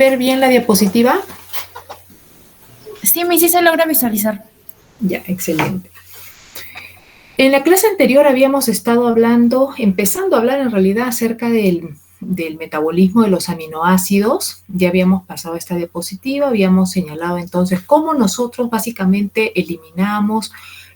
ver bien la diapositiva? Sí, sí se logra visualizar. Ya, excelente. En la clase anterior habíamos estado empezando a hablar en realidad acerca del metabolismo de los aminoácidos. Ya habíamos pasado esta diapositiva, habíamos señalado entonces cómo nosotros básicamente eliminamos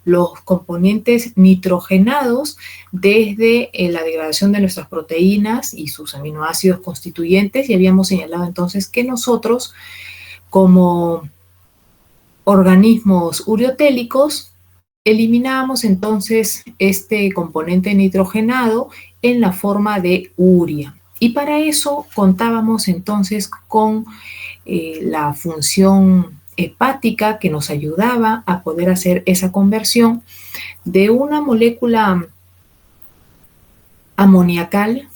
los componentes nitrogenados desde la degradación de nuestras proteínas y sus aminoácidos constituyentes, y habíamos señalado entonces que nosotros, como organismos ureotélicos, eliminamos entonces este componente nitrogenado en la forma de urea. Y para eso contábamos entonces con la función hepática que nos ayudaba a poder hacer esa conversión de una molécula amoniacal,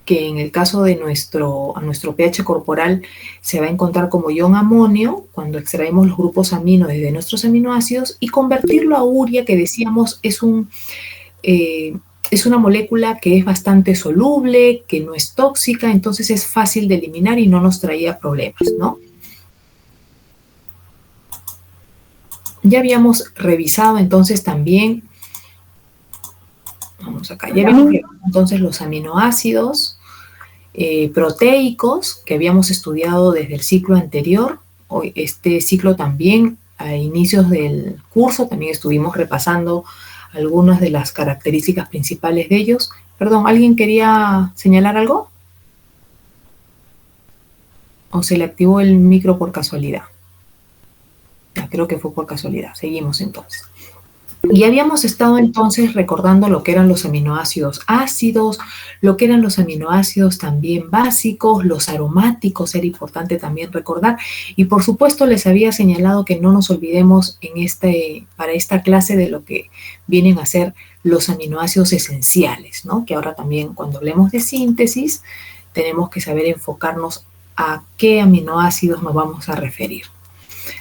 que en el caso de nuestro pH corporal se va a encontrar como ion amonio cuando extraemos los grupos amino desde nuestros aminoácidos, y convertirlo a urea, que decíamos es una molécula que es bastante soluble, que no es tóxica, entonces es fácil de eliminar y no nos traía problemas, ¿no? Ya habíamos revisado entonces también, vamos acá, ya habíamos revisado entonces los aminoácidos proteicos que habíamos estudiado desde el ciclo anterior. Hoy, este ciclo también, a inicios del curso, también estuvimos repasando algunas de las características principales de ellos. Perdón, ¿alguien quería señalar algo? ¿O se le activó el micro por casualidad? Ya, creo que fue por casualidad. Seguimos entonces. Y habíamos estado entonces recordando lo que eran los aminoácidos ácidos, lo que eran los aminoácidos también básicos, los aromáticos, era importante también recordar. Y por supuesto les había señalado que no nos olvidemos para esta clase de lo que vienen a ser los aminoácidos esenciales, ¿no? Que ahora también cuando hablemos de síntesis tenemos que saber enfocarnos a qué aminoácidos nos vamos a referir.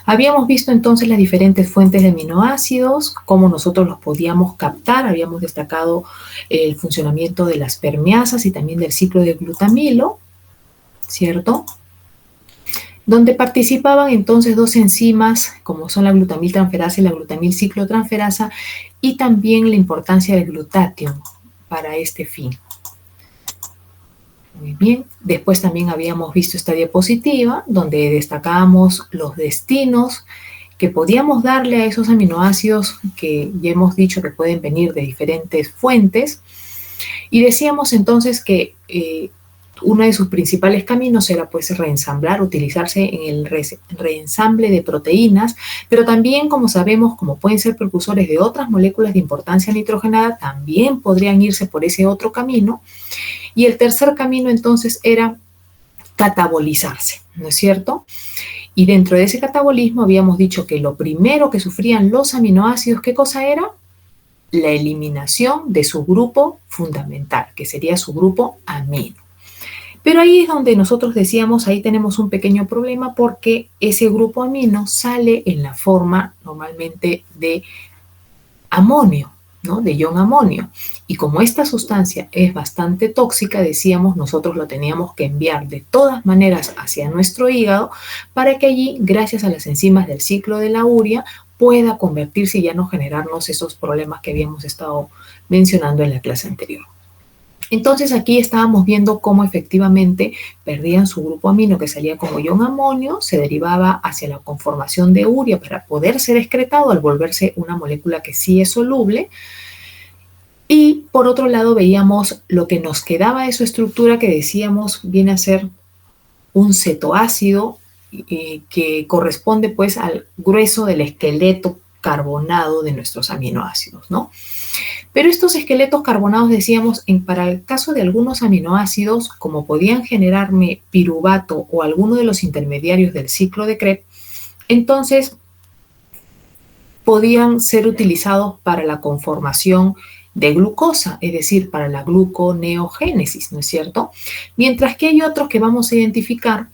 Habíamos visto entonces las diferentes fuentes de aminoácidos, cómo nosotros los podíamos captar. Habíamos destacado el funcionamiento de las permeasas y también del ciclo de glutamilo, ¿cierto? Donde participaban entonces dos enzimas, como son la glutamiltransferasa y la glutamilciclotransferasa, y también la importancia del glutatión para este fin. Muy bien, después también habíamos visto esta diapositiva donde destacábamos los destinos que podíamos darle a esos aminoácidos que ya hemos dicho que pueden venir de diferentes fuentes, y decíamos entonces que uno de sus principales caminos era pues reensamblar, utilizarse en el reensamble de proteínas, pero también, como sabemos, como pueden ser precursores de otras moléculas de importancia nitrogenada, también podrían irse por ese otro camino. Y el tercer camino entonces era catabolizarse, ¿no es cierto? Y dentro de ese catabolismo habíamos dicho que lo primero que sufrían los aminoácidos, ¿qué cosa era? La eliminación de su grupo fundamental, que sería su grupo amino. Pero ahí es donde nosotros decíamos, ahí tenemos un pequeño problema, porque ese grupo amino sale en la forma normalmente de amonio, ¿no? De ion amonio. Y como esta sustancia es bastante tóxica, decíamos, nosotros lo teníamos que enviar de todas maneras hacia nuestro hígado para que allí, gracias a las enzimas del ciclo de la urea, pueda convertirse y ya no generarnos esos problemas que habíamos estado mencionando en la clase anterior. Entonces aquí estábamos viendo cómo efectivamente perdían su grupo amino, que salía como ion amonio, se derivaba hacia la conformación de urea para poder ser excretado al volverse una molécula que sí es soluble. Y por otro lado veíamos lo que nos quedaba de su estructura, que decíamos viene a ser un cetoácido que corresponde pues al grueso del esqueleto carbonado de nuestros aminoácidos, ¿no? Pero estos esqueletos carbonados, decíamos, para el caso de algunos aminoácidos, como podían generarme piruvato o alguno de los intermediarios del ciclo de Krebs, entonces podían ser utilizados para la conformación de glucosa, es decir, para la gluconeogénesis, ¿no es cierto? Mientras que hay otros que vamos a identificar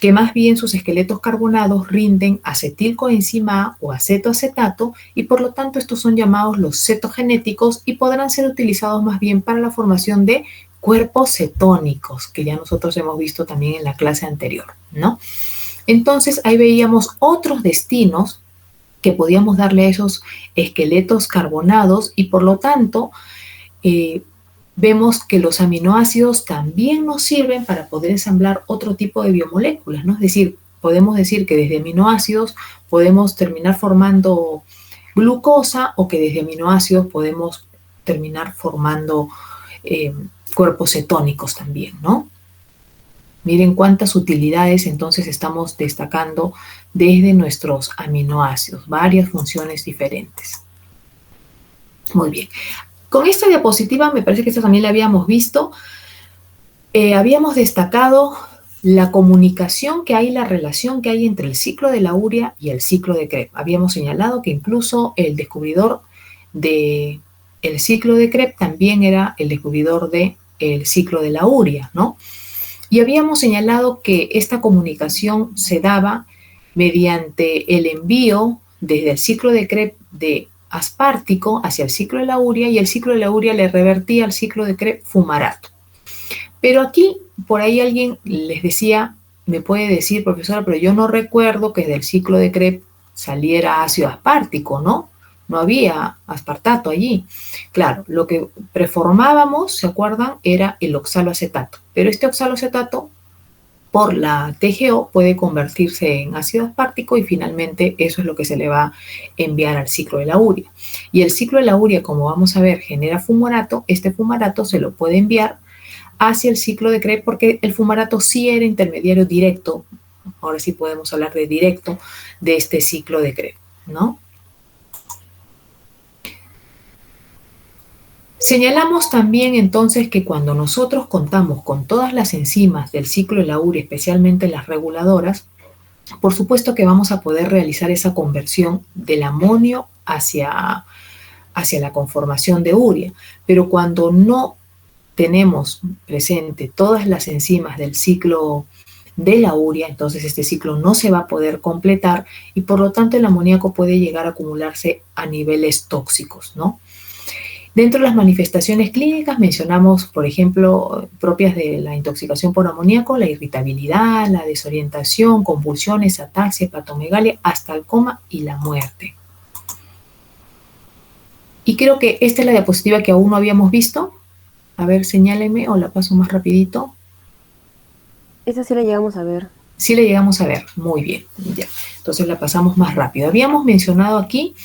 que más bien sus esqueletos carbonados rinden acetilcoenzima A o acetoacetato, y por lo tanto estos son llamados los cetogenéticos y podrán ser utilizados más bien para la formación de cuerpos cetónicos, que ya nosotros hemos visto también en la clase anterior, ¿no? Entonces ahí veíamos otros destinos que podíamos darle a esos esqueletos carbonados y por lo tanto vemos que los aminoácidos también nos sirven para poder ensamblar otro tipo de biomoléculas, ¿no? Es decir, podemos decir que desde aminoácidos podemos terminar formando glucosa o que desde aminoácidos podemos terminar formando cuerpos cetónicos también, ¿no? Miren cuántas utilidades entonces estamos destacando desde nuestros aminoácidos, varias funciones diferentes. Muy bien. Con esta diapositiva, me parece que esta también la habíamos visto, habíamos destacado la comunicación que hay, la relación que hay entre el ciclo de la urea y el ciclo de Krebs. Habíamos señalado que incluso el descubridor del ciclo de Krebs también era el descubridor del ciclo de la urea, ¿no? Y habíamos señalado que esta comunicación se daba mediante el envío desde el ciclo de Krebs de aspartico hacia el ciclo de la urea y el ciclo de la urea le revertía al ciclo de Krebs fumarato. Pero aquí, por ahí alguien les decía, me puede decir, profesora, pero yo no recuerdo que del ciclo de Krebs saliera ácido aspartico, ¿no? No había aspartato allí. Claro, lo que preformábamos, ¿se acuerdan? Era el oxaloacetato. Pero este oxaloacetato, por la TGO, puede convertirse en ácido aspartico y finalmente eso es lo que se le va a enviar al ciclo de la urea. Y el ciclo de la urea, como vamos a ver, genera fumarato. Este fumarato se lo puede enviar hacia el ciclo de Krebs porque el fumarato sí era intermediario directo. Ahora sí podemos hablar de directo de este ciclo de Krebs, ¿no? Señalamos también entonces que cuando nosotros contamos con todas las enzimas del ciclo de la urea, especialmente las reguladoras, por supuesto que vamos a poder realizar esa conversión del amonio hacia la conformación de urea. Pero cuando no tenemos presente todas las enzimas del ciclo de la urea, entonces este ciclo no se va a poder completar y por lo tanto el amoníaco puede llegar a acumularse a niveles tóxicos, ¿no? Dentro de las manifestaciones clínicas mencionamos, por ejemplo, propias de la intoxicación por amoníaco, la irritabilidad, la desorientación, convulsiones, ataxia, hepatomegalia, hasta el coma y la muerte. Y creo que esta es la diapositiva que aún no habíamos visto. A ver, señáleme o la paso más rapidito. Esa sí la llegamos a ver. Sí la llegamos a ver, muy bien. Ya. Entonces la pasamos más rápido. Habíamos mencionado aquí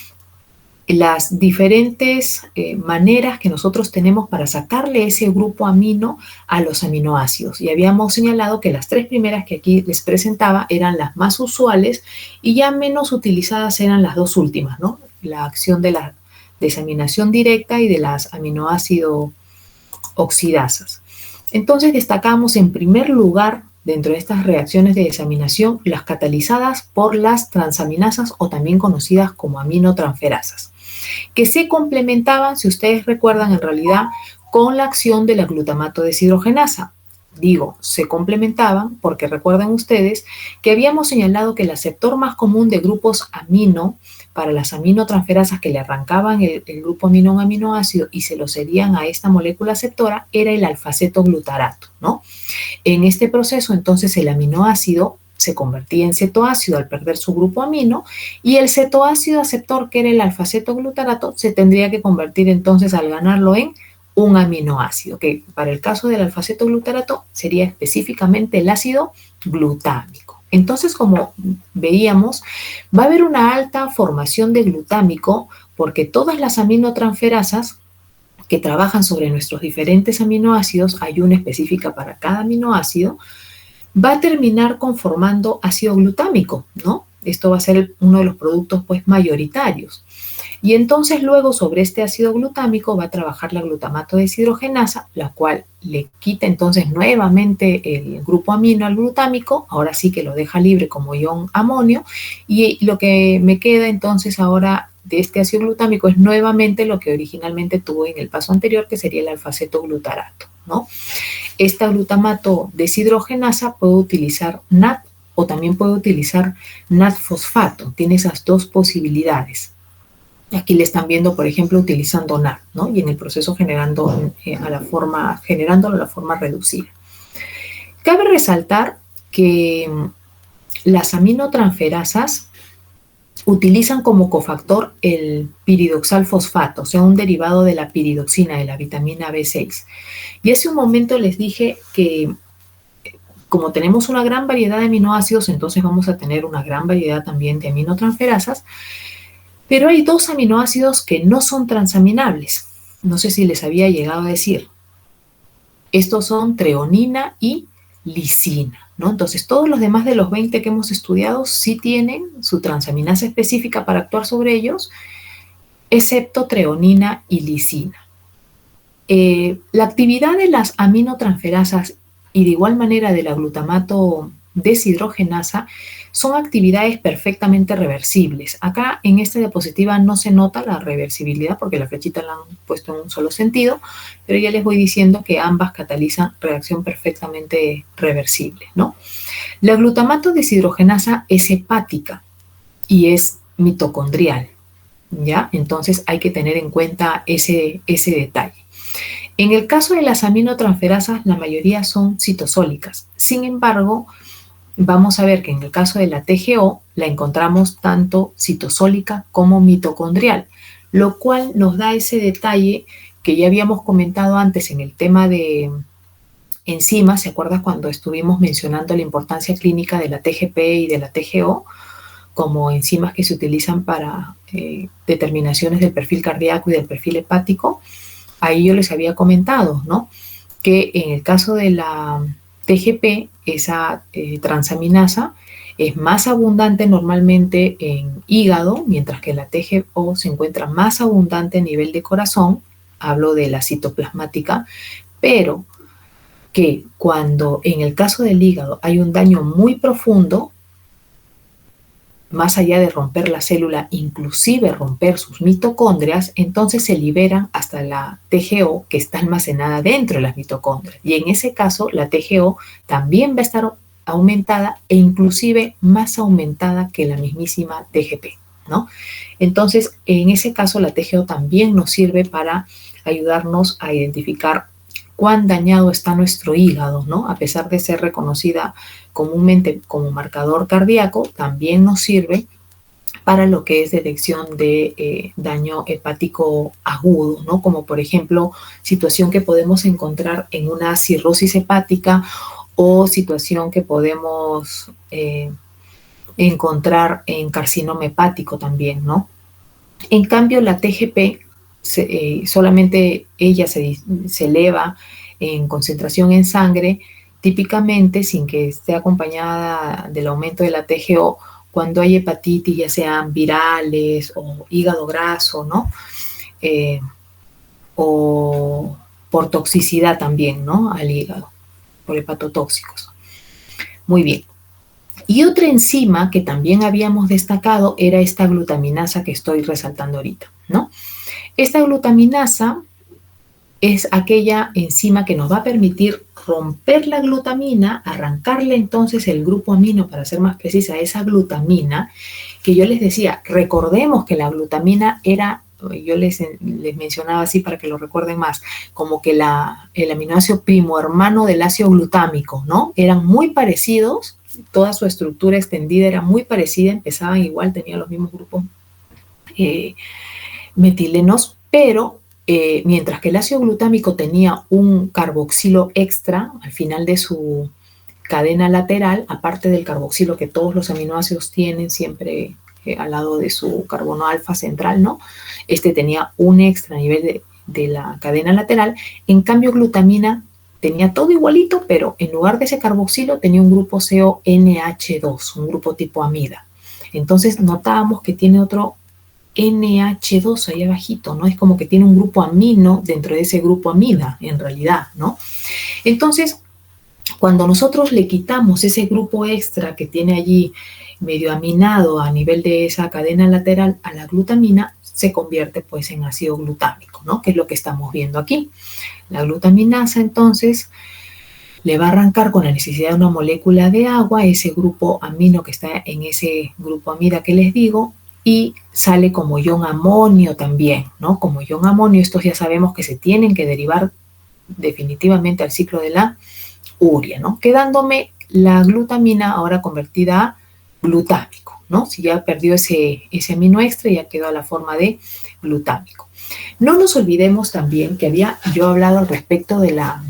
las diferentes maneras que nosotros tenemos para sacarle ese grupo amino a los aminoácidos. Y habíamos señalado que las tres primeras que aquí les presentaba eran las más usuales y ya menos utilizadas eran las dos últimas, ¿no? La acción de la desaminación directa y de las aminoácido oxidasas. Entonces destacamos en primer lugar dentro de estas reacciones de desaminación las catalizadas por las transaminasas o también conocidas como aminotransferasas, que se complementaban, si ustedes recuerdan, en realidad con la acción de la glutamato deshidrogenasa. Digo, se complementaban porque recuerden ustedes que habíamos señalado que el aceptor más común de grupos amino para las aminotransferasas que le arrancaban el grupo amino a un aminoácido y se lo cedían a esta molécula aceptora era el alfa-cetoglutarato, ¿no? En este proceso, entonces, el aminoácido se convertía en cetoácido al perder su grupo amino y el cetoácido aceptor, que era el alfa-cetoglutarato, se tendría que convertir entonces al ganarlo en un aminoácido, que para el caso del alfa-cetoglutarato sería específicamente el ácido glutámico. Entonces, como veíamos, va a haber una alta formación de glutámico porque todas las aminotransferasas que trabajan sobre nuestros diferentes aminoácidos, hay una específica para cada aminoácido, va a terminar conformando ácido glutámico, ¿no? Esto va a ser uno de los productos pues mayoritarios. Y entonces luego sobre este ácido glutámico va a trabajar la glutamato deshidrogenasa, la cual le quita entonces nuevamente el grupo amino al glutámico, ahora sí que lo deja libre como ion amonio, y lo que me queda entonces ahora de este ácido glutámico es nuevamente lo que originalmente tuvo en el paso anterior, que sería el alfa-cetoglutarato, ¿no? Esta glutamato deshidrogenasa puede utilizar NAT o también puede utilizar NAT fosfato, tiene esas dos posibilidades. Aquí le están viendo, por ejemplo, utilizando NAR, ¿no? Y en el proceso generándolo a la forma reducida. Cabe resaltar que las aminotransferasas utilizan como cofactor el piridoxal fosfato, o sea, un derivado de la piridoxina, de la vitamina B6. Y hace un momento les dije que como tenemos una gran variedad de aminoácidos, entonces vamos a tener una gran variedad también de aminotransferasas, pero hay dos aminoácidos que no son transaminables. No sé si les había llegado a decir. Estos son treonina y lisina, ¿no? Entonces, todos los demás de los 20 que hemos estudiado sí tienen su transaminasa específica para actuar sobre ellos, excepto treonina y lisina. La actividad de las aminotransferasas y de igual manera de la glutamato deshidrogenasa son actividades perfectamente reversibles. Acá en esta diapositiva no se nota la reversibilidad porque la flechita la han puesto en un solo sentido, pero ya les voy diciendo que ambas catalizan reacción perfectamente reversible, ¿no? La glutamato deshidrogenasa es hepática y es mitocondrial, ¿ya? Entonces hay que tener en cuenta ese detalle. En el caso de las aminotransferasas, la mayoría son citosólicas. Sin embargo, vamos a ver que en el caso de la TGO la encontramos tanto citosólica como mitocondrial, lo cual nos da ese detalle que ya habíamos comentado antes en el tema de enzimas. ¿Se acuerdan cuando estuvimos mencionando la importancia clínica de la TGP y de la TGO como enzimas que se utilizan para determinaciones del perfil cardíaco y del perfil hepático? Ahí yo les había comentado, ¿no? Que en el caso de la TGP, esa transaminasa es más abundante normalmente en hígado, mientras que la TGO se encuentra más abundante a nivel de corazón, hablo de la citoplasmática, pero que cuando en el caso del hígado hay un daño muy profundo, más allá de romper la célula, inclusive romper sus mitocondrias, entonces se liberan hasta la TGO que está almacenada dentro de las mitocondrias. Y en ese caso, la TGO también va a estar aumentada e inclusive más aumentada que la mismísima TGP, ¿no? Entonces, en ese caso, la TGO también nos sirve para ayudarnos a identificar cuán dañado está nuestro hígado, ¿no? A pesar de ser reconocida comúnmente como marcador cardíaco, también nos sirve para lo que es detección de daño hepático agudo, ¿no? Como por ejemplo, situación que podemos encontrar en una cirrosis hepática o situación que podemos encontrar en carcinoma hepático también, ¿no? En cambio, la TGP solamente ella se eleva en concentración en sangre, típicamente sin que esté acompañada del aumento de la TGO cuando hay hepatitis, ya sean virales o hígado graso, ¿no? O por toxicidad también, ¿no? Al hígado, por hepatotóxicos. Muy bien. Y otra enzima que también habíamos destacado era esta glutaminasa que estoy resaltando ahorita, ¿no? Esta glutaminasa es aquella enzima que nos va a permitir romper la glutamina, arrancarle entonces el grupo amino, para ser más precisa, esa glutamina, que yo les decía, recordemos que la glutamina era, yo les mencionaba así para que lo recuerden más, como que el aminoácido primo hermano del ácido glutámico, ¿no? Eran muy parecidos, toda su estructura extendida era muy parecida, empezaban igual, tenían los mismos grupos metilenos, pero mientras que el ácido glutámico tenía un carboxilo extra al final de su cadena lateral, aparte del carboxilo que todos los aminoácidos tienen siempre al lado de su carbono alfa central, ¿no? Este tenía un extra a nivel de la cadena lateral. En cambio, glutamina tenía todo igualito, pero en lugar de ese carboxilo tenía un grupo CONH2, un grupo tipo amida. Entonces notábamos que tiene otro NH2 ahí abajito, ¿no? Es como que tiene un grupo amino dentro de ese grupo amida, en realidad, ¿no? Entonces, cuando nosotros le quitamos ese grupo extra que tiene allí medio aminado a nivel de esa cadena lateral a la glutamina, se convierte pues en ácido glutámico, ¿no? Que es lo que estamos viendo aquí. La glutaminasa, entonces, le va a arrancar con la necesidad de una molécula de agua, ese grupo amino que está en ese grupo amida que les digo, y sale como ion amonio también, ¿no? Como ion amonio, estos ya sabemos que se tienen que derivar definitivamente al ciclo de la urea, ¿no? Quedándome la glutamina ahora convertida a glutámico, ¿no? Si ya perdió ese amino extra, ya quedó a la forma de glutámico. No nos olvidemos también que había yo hablado al respecto de la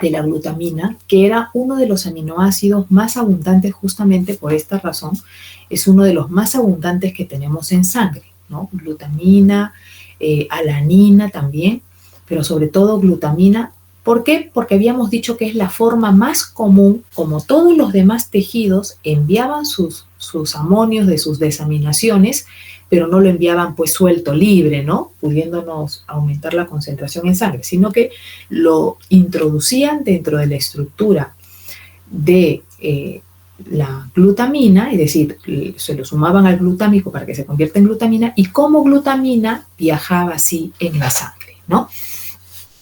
glutamina, que era uno de los aminoácidos más abundantes justamente por esta razón. Es uno de los más abundantes que tenemos en sangre, ¿no? Glutamina, alanina también, pero sobre todo glutamina. ¿Por qué? Porque habíamos dicho que es la forma más común, como todos los demás tejidos enviaban sus amonios de sus desaminaciones, pero no lo enviaban pues suelto, libre, ¿no? Pudiéndonos aumentar la concentración en sangre, sino que lo introducían dentro de la estructura de la glutamina, es decir, se lo sumaban al glutámico para que se convierta en glutamina, y como glutamina viajaba así en la sangre, ¿no?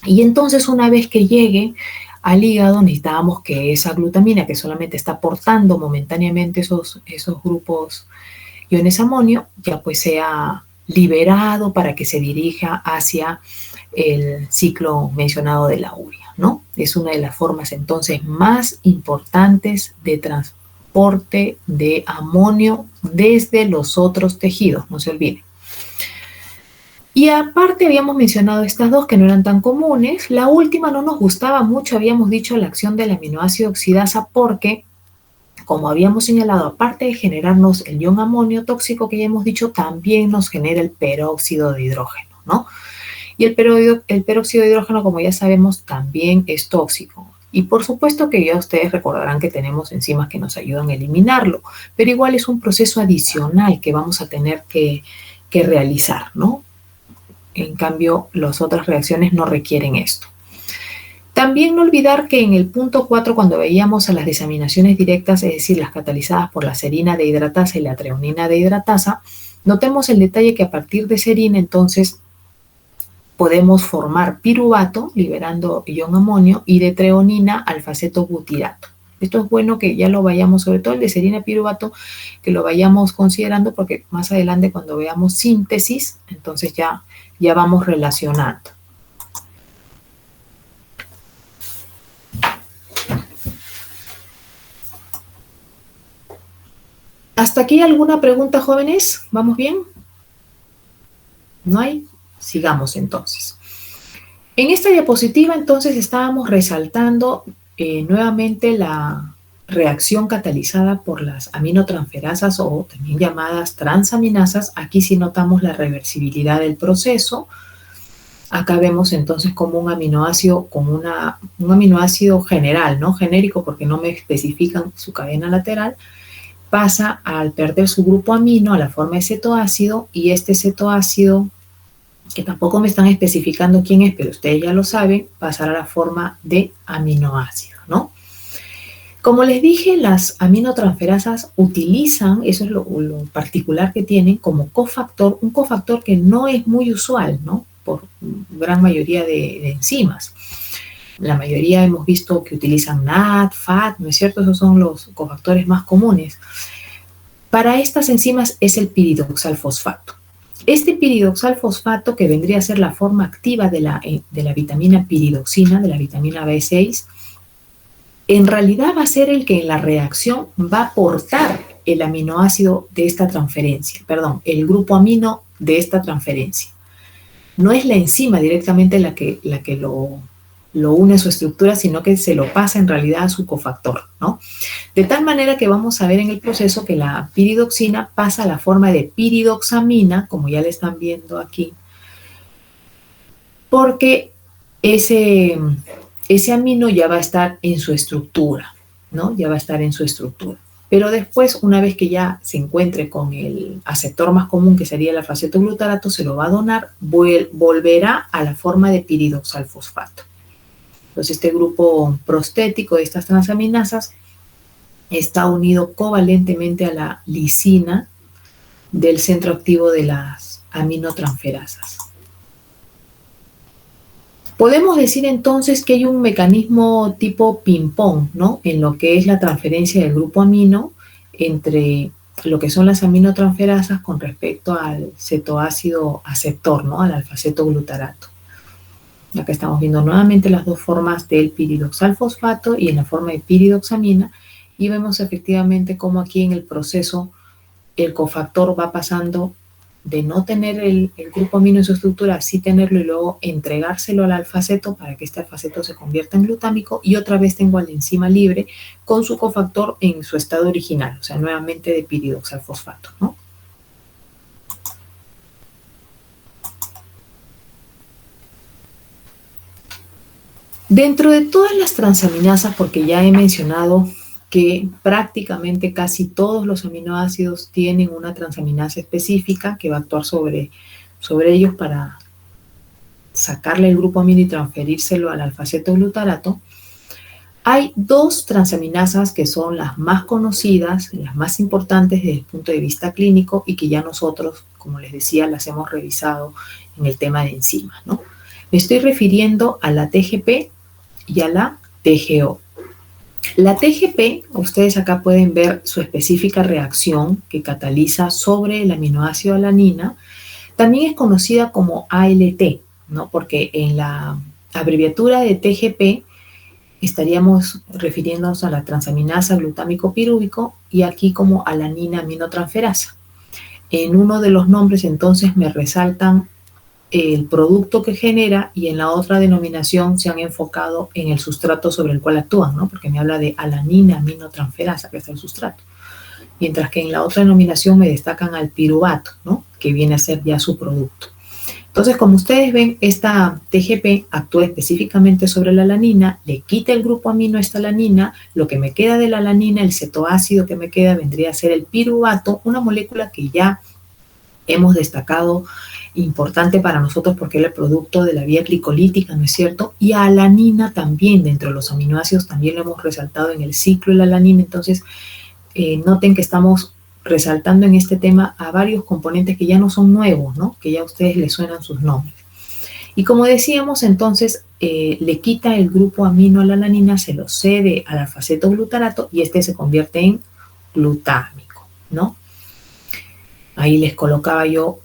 Y entonces una vez que llegue al hígado necesitábamos que esa glutamina, que solamente está aportando momentáneamente esos grupos iones amonio, ya pues sea liberado para que se dirija hacia el ciclo mencionado de la urea, ¿no? Es una de las formas entonces más importantes de transporte de amonio desde los otros tejidos, no se olviden. Y aparte habíamos mencionado estas dos que no eran tan comunes. La última no nos gustaba mucho, habíamos dicho la acción del aminoácido oxidasa porque, como habíamos señalado, aparte de generarnos el ion amonio tóxico que ya hemos dicho, también nos genera el peróxido de hidrógeno, ¿no? Y el peróxido de hidrógeno, como ya sabemos, también es tóxico. Y por supuesto que ya ustedes recordarán que tenemos enzimas que nos ayudan a eliminarlo, pero igual es un proceso adicional que vamos a tener que realizar, ¿no? En cambio, las otras reacciones no requieren esto. También no olvidar que en el punto 4, cuando veíamos a las desaminaciones directas, es decir, las catalizadas por la serina de hidratasa y la treonina de hidratasa, notemos el detalle que a partir de serina, entonces, podemos formar piruvato, liberando ion amonio, y de treonina, alfaceto butirato. Esto es bueno que ya lo vayamos, sobre todo el de serina piruvato, que lo vayamos considerando porque más adelante cuando veamos síntesis, entonces ya vamos relacionando. ¿Hasta aquí alguna pregunta, jóvenes? ¿Vamos bien? ¿No hay? Sigamos entonces. En esta diapositiva entonces estábamos resaltando nuevamente la reacción catalizada por las aminotransferasas o también llamadas transaminasas. Aquí sí notamos la reversibilidad del proceso. Acá vemos entonces como un aminoácido, un aminoácido general, no genérico porque no me especifican su cadena lateral, pasa al perder su grupo amino a la forma de cetoácido, y este cetoácido, que tampoco me están especificando quién es, pero ustedes ya lo saben, pasará a la forma de aminoácido, ¿no? Como les dije, las aminotransferasas utilizan, eso es lo particular que tienen, como cofactor, un cofactor que no es muy usual, ¿no? Por gran mayoría de enzimas. La mayoría hemos visto que utilizan NAD, FAT, ¿no es cierto? Esos son los cofactores más comunes. Para estas enzimas es el piridoxalfosfato. Este piridoxalfosfato, que vendría a ser la forma activa de la vitamina piridoxina, de la vitamina B6, en realidad va a ser el que en la reacción va a aportar el aminoácido de esta transferencia, perdón, el grupo amino de esta transferencia. No es la enzima directamente la que lo une a su estructura, sino que se lo pasa en realidad a su cofactor, ¿no? De tal manera que vamos a ver en el proceso que la piridoxina pasa a la forma de piridoxamina, como ya le están viendo aquí, porque ese amino ya va a estar en su estructura, ¿no? Ya va a estar en su estructura. Pero después, una vez que ya se encuentre con el aceptor más común, que sería el alfa-acetoglutarato, se lo va a donar, volverá a la forma de piridoxalfosfato. Entonces, este grupo prostético de estas transaminasas está unido covalentemente a la lisina del centro activo de las aminotransferasas. Podemos decir entonces que hay un mecanismo tipo ping-pong, ¿no? En lo que es la transferencia del grupo amino entre lo que son las aminotransferasas con respecto al cetoácido aceptor, ¿no? Al alfa-cetoglutarato. Acá estamos viendo nuevamente las dos formas del piridoxalfosfato y en la forma de piridoxamina, y vemos efectivamente cómo aquí en el proceso el cofactor va pasando de no tener el grupo amino en su estructura, a sí tenerlo y luego entregárselo al alfaceto para que este alfaceto se convierta en glutámico, y otra vez tengo a la enzima libre con su cofactor en su estado original, o sea, nuevamente de piridoxalfosfato, ¿no? Dentro de todas las transaminasas, porque ya he mencionado que prácticamente casi todos los aminoácidos tienen una transaminasa específica que va a actuar sobre ellos para sacarle el grupo amino y transferírselo al alfa-cetoglutarato. Hay dos transaminasas que son las más conocidas, las más importantes desde el punto de vista clínico y que ya nosotros, como les decía, las hemos revisado en el tema de enzimas, ¿no? Me estoy refiriendo a la TGP y a la TGO. La TGP, ustedes acá pueden ver su específica reacción que cataliza sobre el aminoácido alanina. También es conocida como ALT, ¿no? Porque en la abreviatura de TGP estaríamos refiriéndonos a la transaminasa glutámico pirúvico y aquí como alanina aminotransferasa. En uno de los nombres entonces me resaltan el producto que genera y en la otra denominación se han enfocado en el sustrato sobre el cual actúan, ¿no? Porque me habla de alanina aminotransferasa, que es el sustrato. Mientras que en la otra denominación me destacan al piruvato, ¿no? Que viene a ser ya su producto. Entonces, como ustedes ven, esta TGP actúa específicamente sobre la alanina, le quita el grupo amino a esta alanina, lo que me queda de la alanina, el cetoácido que me queda vendría a ser el piruvato, una molécula que ya hemos destacado importante para nosotros porque es el producto de la vía glicolítica, ¿no es cierto? Y a alanina también, dentro de los aminoácidos también lo hemos resaltado en el ciclo de la alanina. Entonces, noten que estamos resaltando en este tema a varios componentes que ya no son nuevos, ¿no? Que ya a ustedes les suenan sus nombres. Y como decíamos, entonces, le quita el grupo amino a la alanina, se lo cede al alfa-cetoglutarato y este se convierte en glutámico, ¿no? Ahí les colocaba yo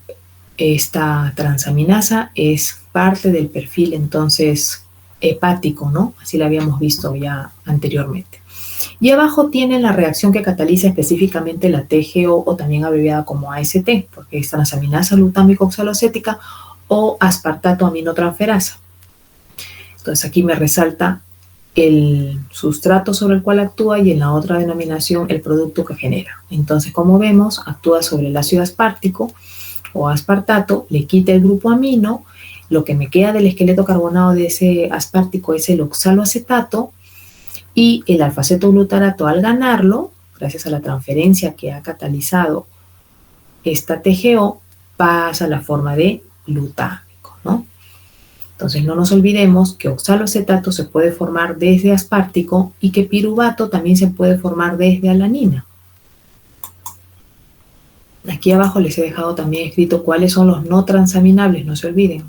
esta transaminasa, es parte del perfil entonces hepático, ¿no? Así la habíamos visto ya anteriormente. Y abajo tienen la reacción que cataliza específicamente la TGO, o también abreviada como AST, porque es transaminasa glutámico oxaloacética o aspartato aminotransferasa. Entonces aquí me resalta el sustrato sobre el cual actúa y en la otra denominación el producto que genera. Entonces, como vemos, actúa sobre el ácido aspartico o aspartato, le quita el grupo amino, lo que me queda del esqueleto carbonado de ese aspartico es el oxaloacetato, y el alfa-cetoglutarato, al ganarlo, gracias a la transferencia que ha catalizado esta TGO, pasa a la forma de glutámico, ¿no? Entonces no nos olvidemos que oxaloacetato se puede formar desde aspartico y que piruvato también se puede formar desde alanina. Aquí abajo les he dejado también escrito cuáles son los no transaminables, no se olviden.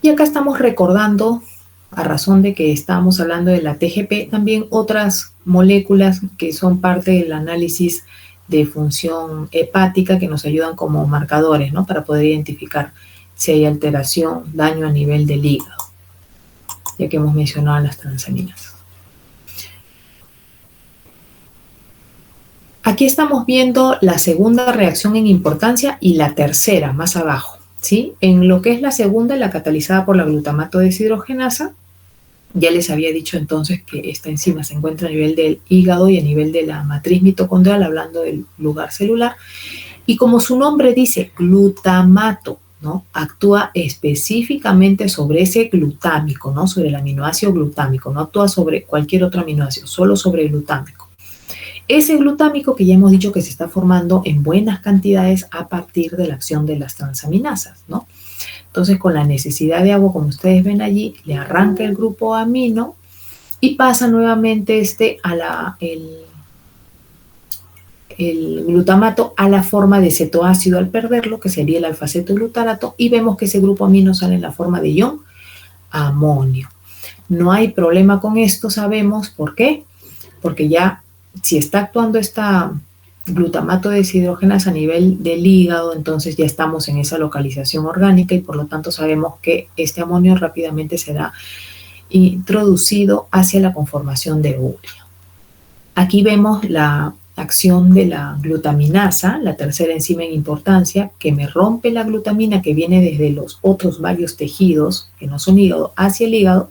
Y acá estamos recordando, a razón de que estábamos hablando de la TGP, también otras moléculas que son parte del análisis de función hepática que nos ayudan como marcadores, ¿no? Para poder identificar si hay alteración, daño a nivel del hígado, ya que hemos mencionado las transaminas. Aquí estamos viendo la segunda reacción en importancia y la tercera, más abajo, ¿sí? En lo que es la segunda, la catalizada por la glutamato deshidrogenasa, ya les había dicho entonces que esta enzima se encuentra a nivel del hígado y a nivel de la matriz mitocondrial, hablando del lugar celular. Y como su nombre dice, glutamato, ¿no? Actúa específicamente sobre ese glutámico, ¿no? Sobre el aminoácido glutámico, no actúa sobre cualquier otro aminoácido, solo sobre el glutámico. Ese glutámico que ya hemos dicho que se está formando en buenas cantidades a partir de la acción de las transaminasas, ¿no? Entonces, con la necesidad de agua, como ustedes ven allí, le arranca el grupo amino y pasa nuevamente el glutamato a la forma de cetoácido al perderlo, que sería el alfa-cetoglutarato, y vemos que ese grupo amino sale en la forma de ion amonio. No hay problema con esto, sabemos por qué, porque ya si está actuando esta glutamato deshidrogenasa a nivel del hígado, entonces ya estamos en esa localización orgánica y por lo tanto sabemos que este amonio rápidamente será introducido hacia la conformación de urea. Aquí vemos la acción de la glutaminasa, la tercera enzima en importancia, que me rompe la glutamina que viene desde los otros varios tejidos que no son hígado hacia el hígado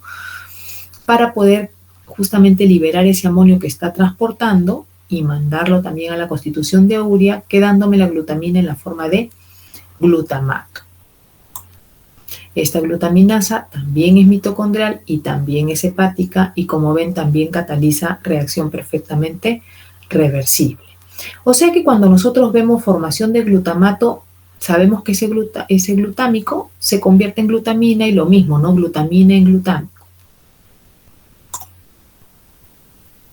para poder justamente liberar ese amonio que está transportando y mandarlo también a la constitución de urea, quedándome la glutamina en la forma de glutamato. Esta glutaminasa también es mitocondrial y también es hepática y como ven también cataliza reacción perfectamente reversible. O sea que cuando nosotros vemos formación de glutamato, sabemos que ese glutámico se convierte en glutamina y lo mismo, ¿no? Glutamina en glutámico.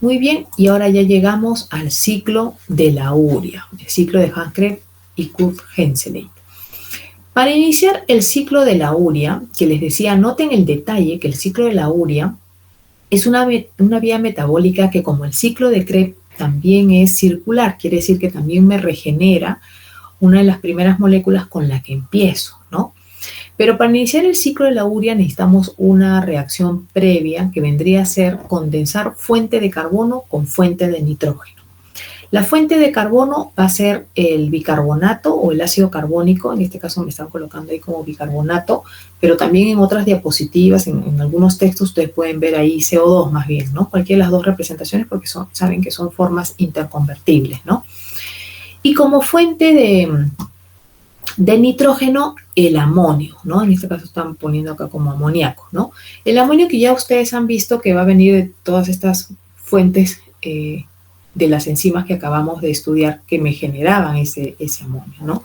Muy bien, y ahora ya llegamos al ciclo de la urea, el ciclo de Hans-Krebs y Kurt-Henseleit. Para iniciar el ciclo de la urea, que les decía, noten el detalle que el ciclo de la urea es una vía metabólica que como el ciclo de Krebs también es circular, quiere decir que también me regenera una de las primeras moléculas con la que empiezo, ¿no? Pero para iniciar el ciclo de la urea necesitamos una reacción previa que vendría a ser condensar fuente de carbono con fuente de nitrógeno. La fuente de carbono va a ser el bicarbonato o el ácido carbónico, en este caso me están colocando ahí como bicarbonato, pero también en otras diapositivas, en algunos textos ustedes pueden ver ahí CO2 más bien, ¿no? Cualquiera de las dos representaciones porque saben que son formas interconvertibles, ¿no? Y como fuente de nitrógeno, el amonio, ¿no? En este caso están poniendo acá como amoníaco, ¿no? El amonio que ya ustedes han visto que va a venir de todas estas fuentes de las enzimas que acabamos de estudiar que me generaban ese amonio, ¿no?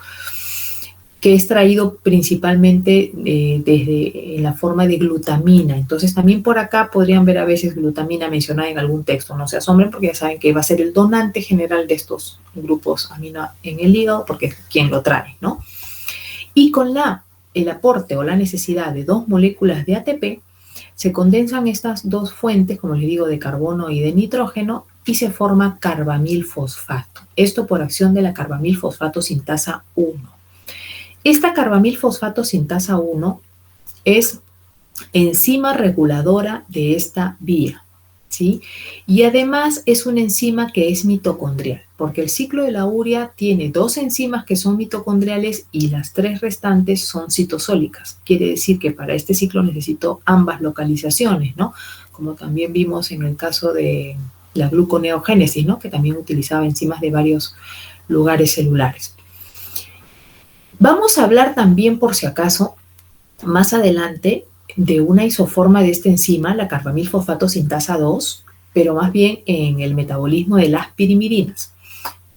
Que es traído principalmente desde la forma de glutamina. Entonces también por acá podrían ver a veces glutamina mencionada en algún texto. No se asombren porque ya saben que va a ser el donante general de estos grupos amino en el hígado porque es quien lo trae, ¿no? Y con el aporte o la necesidad de 2 moléculas de ATP, se condensan estas 2 fuentes, como les digo, de carbono y de nitrógeno, y se forma carbamilfosfato. Esto por acción de la carbamilfosfato sintasa 1. Esta carbamilfosfato sintasa 1 es enzima reguladora de esta vía, ¿sí? Y además es una enzima que es mitocondrial, porque el ciclo de la urea tiene 2 enzimas que son mitocondriales y las 3 restantes son citosólicas. Quiere decir que para este ciclo necesito ambas localizaciones, ¿no? Como también vimos en el caso de la gluconeogénesis, ¿no? Que también utilizaba enzimas de varios lugares celulares. Vamos a hablar también, por si acaso, más adelante, de una isoforma de esta enzima, la carbamilfosfato sintasa 2, pero más bien en el metabolismo de las pirimidines.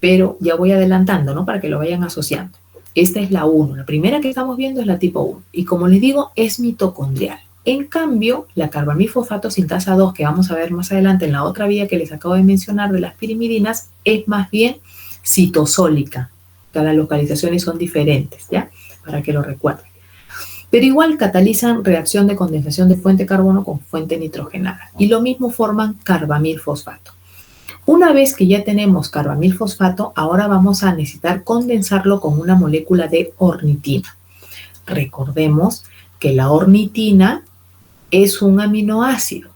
Pero ya voy adelantando, ¿no? Para que lo vayan asociando. Esta es la 1. La primera que estamos viendo es la tipo 1. Y como les digo, es mitocondrial. En cambio, la carbamilfosfato sintasa 2, que vamos a ver más adelante en la otra vía que les acabo de mencionar de las pirimidinas, es más bien citosólica. Las localizaciones son diferentes, ¿ya? Para que lo recuerden. Pero igual catalizan reacción de condensación de fuente carbono con fuente nitrogenada. Y lo mismo forman carbamilfosfato. Una vez que ya tenemos carbamilfosfato, ahora vamos a necesitar condensarlo con una molécula de ornitina. Recordemos que la ornitina es un aminoácido.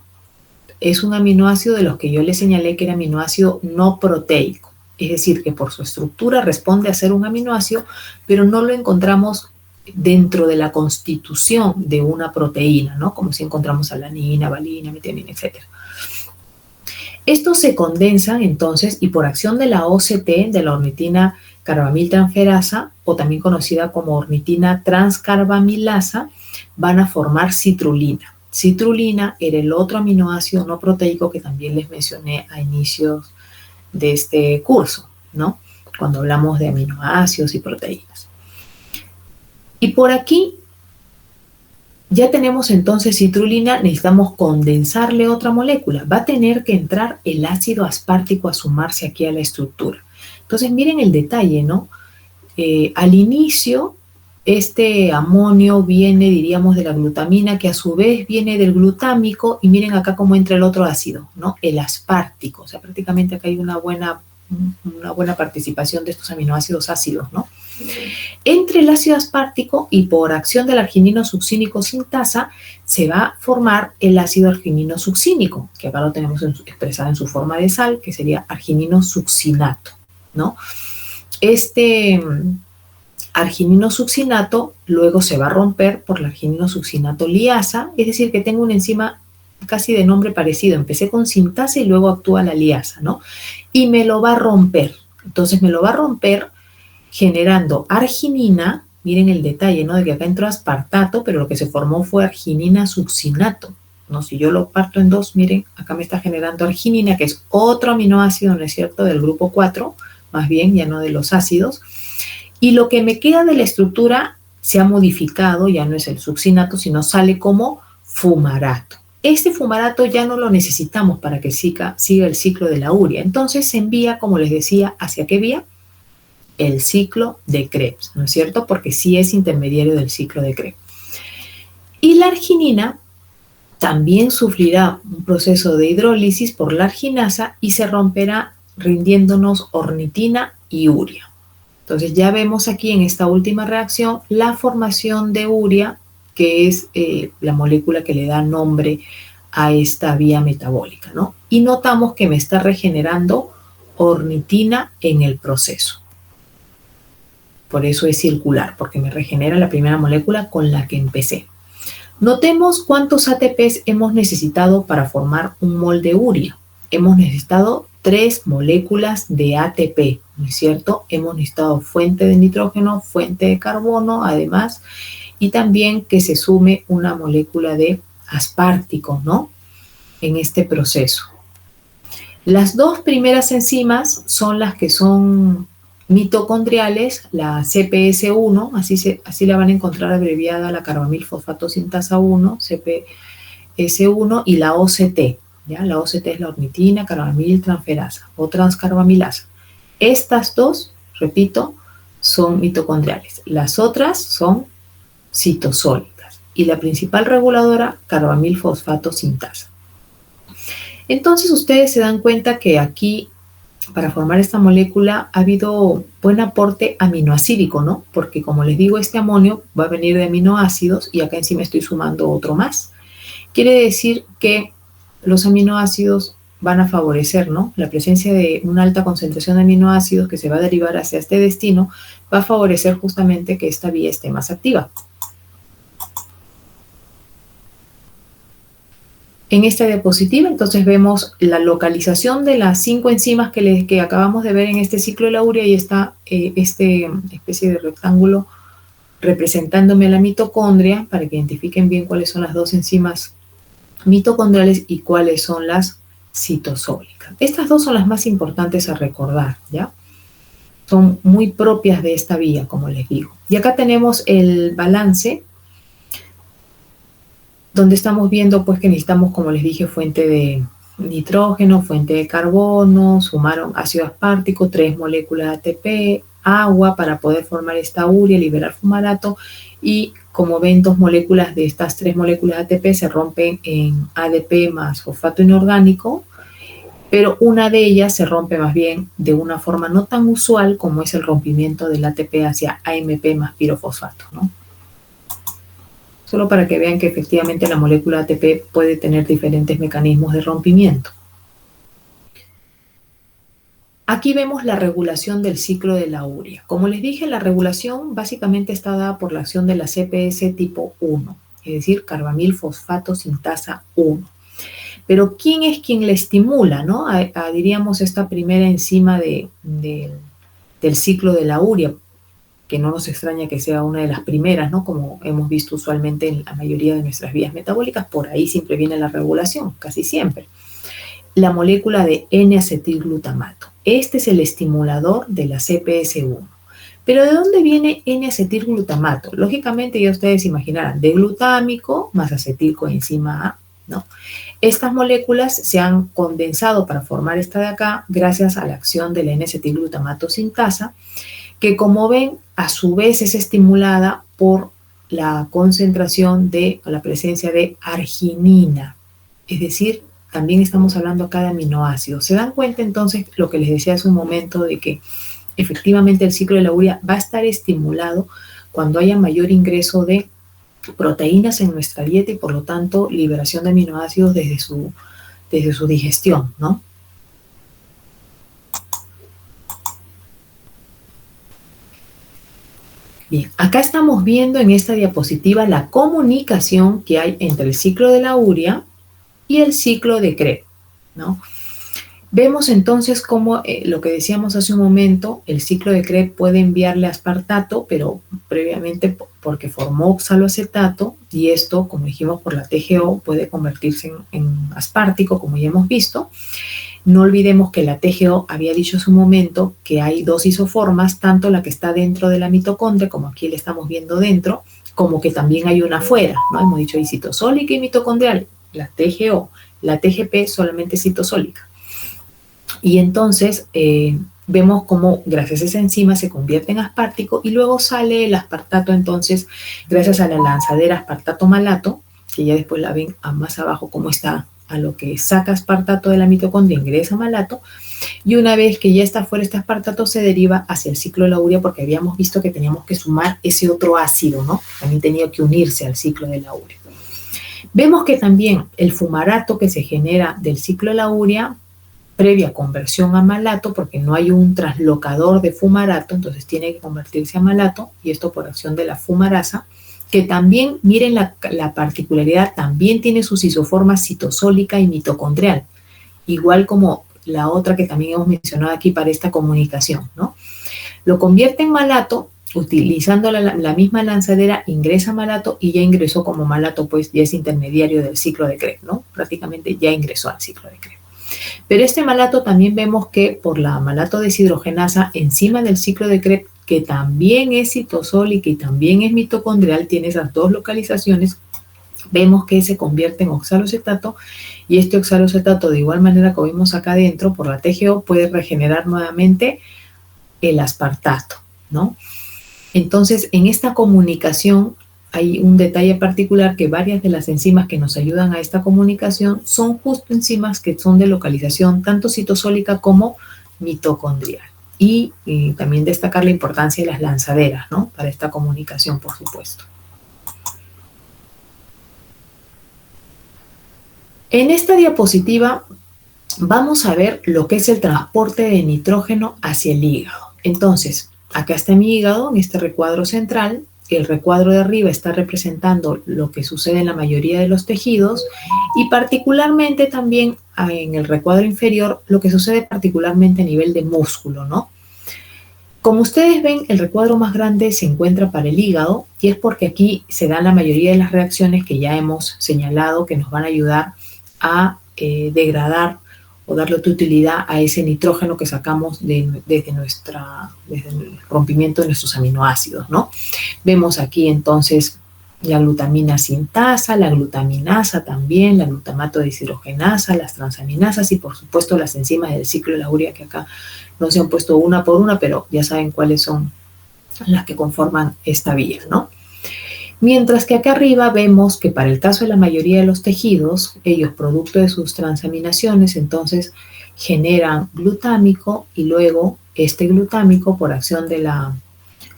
Es un aminoácido de los que yo les señalé que era aminoácido no proteico. Es decir, que por su estructura responde a ser un aminoácido, pero no lo encontramos dentro de la constitución de una proteína, ¿no? Como si encontramos alanina, valina, metionina, etc. Estos se condensan entonces y por acción de la OCT, de la ornitina carbamiltransferasa, o también conocida como ornitina transcarbamilasa, van a formar citrulina. Citrulina era el otro aminoácido no proteico que también les mencioné a inicios de este curso, ¿no? Cuando hablamos de aminoácidos y proteínas. Y por aquí ya tenemos entonces citrulina, necesitamos condensarle otra molécula. Va a tener que entrar el ácido aspartico a sumarse aquí a la estructura. Entonces miren el detalle, ¿no? Al inicio Este amonio viene, diríamos, de la glutamina, que a su vez viene del glutámico, y miren acá cómo entra el otro ácido, ¿no? El aspartico. O sea, prácticamente acá hay una buena participación de estos aminoácidos ácidos, ¿no? Entre el ácido aspartico y por acción del arginino succínico sintasa se va a formar el ácido arginino succínico, que acá lo tenemos expresado en su forma de sal, que sería arginino succinato, ¿no? Este arginino succinato luego se va a romper por la arginino succinato liasa, es decir, que tengo una enzima casi de nombre parecido. Empecé con sintasa y luego actúa la liasa, ¿no? Y me lo va a romper. Entonces me lo va a romper generando arginina. Miren el detalle, ¿no? De que acá entró aspartato, pero lo que se formó fue arginina succinato, ¿no? Si yo lo parto en dos, miren, acá me está generando arginina, que es otro aminoácido, ¿no es cierto?, del grupo 4, más bien, ya no de los ácidos. Y lo que me queda de la estructura se ha modificado, ya no es el succinato, sino sale como fumarato. Este fumarato ya no lo necesitamos para que siga el ciclo de la urea. Entonces se envía, como les decía, ¿hacia qué vía? El ciclo de Krebs, ¿no es cierto? Porque sí es intermediario del ciclo de Krebs. Y la arginina también sufrirá un proceso de hidrólisis por la arginasa y se romperá rindiéndonos ornitina y urea. Entonces ya vemos aquí en esta última reacción la formación de urea, que es la molécula que le da nombre a esta vía metabólica, ¿no? Y notamos que me está regenerando ornitina en el proceso. Por eso es circular, porque me regenera la primera molécula con la que empecé. Notemos cuántos ATPs hemos necesitado para formar un mol de urea. Hemos necesitado 3 moléculas de ATP, ¿no es cierto? Hemos necesitado fuente de nitrógeno, fuente de carbono, además, y también que se sume una molécula de aspartico, ¿no? En este proceso. Las dos primeras enzimas son las que son mitocondriales, la CPS1, así la van a encontrar abreviada, la carbamilfosfato sintasa 1, CPS1, y la OCT. ¿Ya? La OCT es la ornitina, carbamil, transferasa o transcarbamilasa. Estas dos, repito, son mitocondriales. Las otras son citosólicas. Y la principal reguladora, carbamilfosfato sintasa. Entonces ustedes se dan cuenta que aquí, para formar esta molécula, ha habido buen aporte aminoacídico, ¿no? Porque como les digo, este amonio va a venir de aminoácidos y acá encima estoy sumando otro más. Quiere decir que los aminoácidos van a favorecer, ¿no? La presencia de una alta concentración de aminoácidos que se va a derivar hacia este destino va a favorecer justamente que esta vía esté más activa. En esta diapositiva, entonces, vemos la localización de las 5 enzimas que acabamos de ver en este ciclo de la urea, y está especie de rectángulo representándome la mitocondria para que identifiquen bien cuáles son las 2 enzimas mitocondriales y cuáles son las citosólicas. Estas 2 son las más importantes a recordar, ¿ya? Son muy propias de esta vía, como les digo. Y acá tenemos el balance, donde estamos viendo pues que necesitamos, como les dije, fuente de nitrógeno, fuente de carbono, sumaron ácido aspartico, 3 moléculas de ATP, agua para poder formar esta urea, liberar fumarato, y como ven, 2 moléculas de estas 3 moléculas de ATP se rompen en ADP más fosfato inorgánico, pero una de ellas se rompe más bien de una forma no tan usual como es el rompimiento del ATP hacia AMP más pirofosfato, ¿no? Solo para que vean que efectivamente la molécula ATP puede tener diferentes mecanismos de rompimiento. Aquí vemos la regulación del ciclo de la urea. Como les dije, la regulación básicamente está dada por la acción de la CPS tipo 1, es decir, carbamilfosfato sintasa 1. Pero ¿quién es quien la estimula, ¿no? Diríamos, esta primera enzima del ciclo de la urea, que no nos extraña que sea una de las primeras, ¿no? Como hemos visto usualmente en la mayoría de nuestras vías metabólicas, por ahí siempre viene la regulación, casi siempre. La molécula de N-acetilglutamato. Este es el estimulador de la CPS1. Pero ¿de dónde viene N-acetilglutamato? Lógicamente ya ustedes imaginarán, de glutámico más acetilcoenzima A, ¿no? Estas moléculas se han condensado para formar esta de acá gracias a la acción de la N-acetilglutamato sintasa, que como ven, a su vez es estimulada por la concentración o la presencia de arginina. Es decir, también estamos hablando acá de aminoácidos. ¿Se dan cuenta entonces lo que les decía hace un momento de que efectivamente el ciclo de la urea va a estar estimulado cuando haya mayor ingreso de proteínas en nuestra dieta y por lo tanto liberación de aminoácidos desde su digestión, ¿no? Bien, acá estamos viendo en esta diapositiva la comunicación que hay entre el ciclo de la urea y el ciclo de Krebs, ¿no? Vemos entonces cómo lo que decíamos hace un momento, el ciclo de Krebs puede enviarle aspartato, pero previamente porque formó oxaloacetato, y esto, como dijimos, por la TGO puede convertirse en aspartico, como ya hemos visto. No olvidemos que la TGO había dicho hace un momento que hay dos isoformas, tanto la que está dentro de la mitocondria, como aquí le estamos viendo dentro, como que también hay una afuera, ¿no? Hemos dicho ahí citosólica y mitocondrial, la TGO, la TGP solamente citosólica. Y entonces vemos cómo gracias a esa enzima se convierte en aspartico y luego sale el aspartato entonces gracias a la lanzadera aspartato-malato, que ya después la ven más abajo cómo está, a lo que saca aspartato de la mitocondria ingresa malato, y una vez que ya está fuera este aspartato se deriva hacia el ciclo de la urea porque habíamos visto que teníamos que sumar ese otro ácido, ¿no? También tenía que unirse al ciclo de la urea. Vemos que también el fumarato que se genera del ciclo de la urea previa conversión a malato, porque no hay un translocador de fumarato, entonces tiene que convertirse a malato, y esto por acción de la fumarasa, que también, miren la particularidad, también tiene sus isoformas citosólica y mitocondrial, igual como la otra que también hemos mencionado aquí para esta comunicación, ¿no? Lo convierte en malato, utilizando la misma lanzadera, ingresa malato y ya ingresó como malato, pues ya es intermediario del ciclo de Krebs, ¿no? Prácticamente ya ingresó al ciclo de Krebs. Pero este malato también vemos que por la malato deshidrogenasa, encima del ciclo de Krebs, que también es citosólica y también es mitocondrial, tiene esas dos localizaciones, vemos que se convierte en oxaloacetato, y este oxaloacetato, de igual manera que vimos acá adentro, por la TGO, puede regenerar nuevamente el aspartato, ¿no? Entonces, en esta comunicación hay un detalle particular, que varias de las enzimas que nos ayudan a esta comunicación son justo enzimas que son de localización tanto citosólica como mitocondrial. Y también destacar la importancia de las lanzaderas, ¿no? Para esta comunicación, por supuesto. En esta diapositiva vamos a ver lo que es el transporte de nitrógeno hacia el hígado. Entonces, acá está mi hígado en este recuadro central. El recuadro de arriba está representando lo que sucede en la mayoría de los tejidos, y particularmente también en el recuadro inferior lo que sucede particularmente a nivel de músculo, ¿no? Como ustedes ven, el recuadro más grande se encuentra para el hígado, y es porque aquí se dan la mayoría de las reacciones que ya hemos señalado que nos van a ayudar a degradar o darle otra utilidad a ese nitrógeno que sacamos desde el rompimiento de nuestros aminoácidos, ¿no? Vemos aquí entonces la glutamina sintasa, la glutaminasa también, la glutamato deshidrogenasa, las transaminasas y por supuesto las enzimas del ciclo de la urea, que acá no se han puesto una por una, pero ya saben cuáles son las que conforman esta vía, ¿no? Mientras que acá arriba vemos que para el caso de la mayoría de los tejidos, ellos producto de sus transaminaciones, entonces generan glutámico, y luego este glutámico por acción de la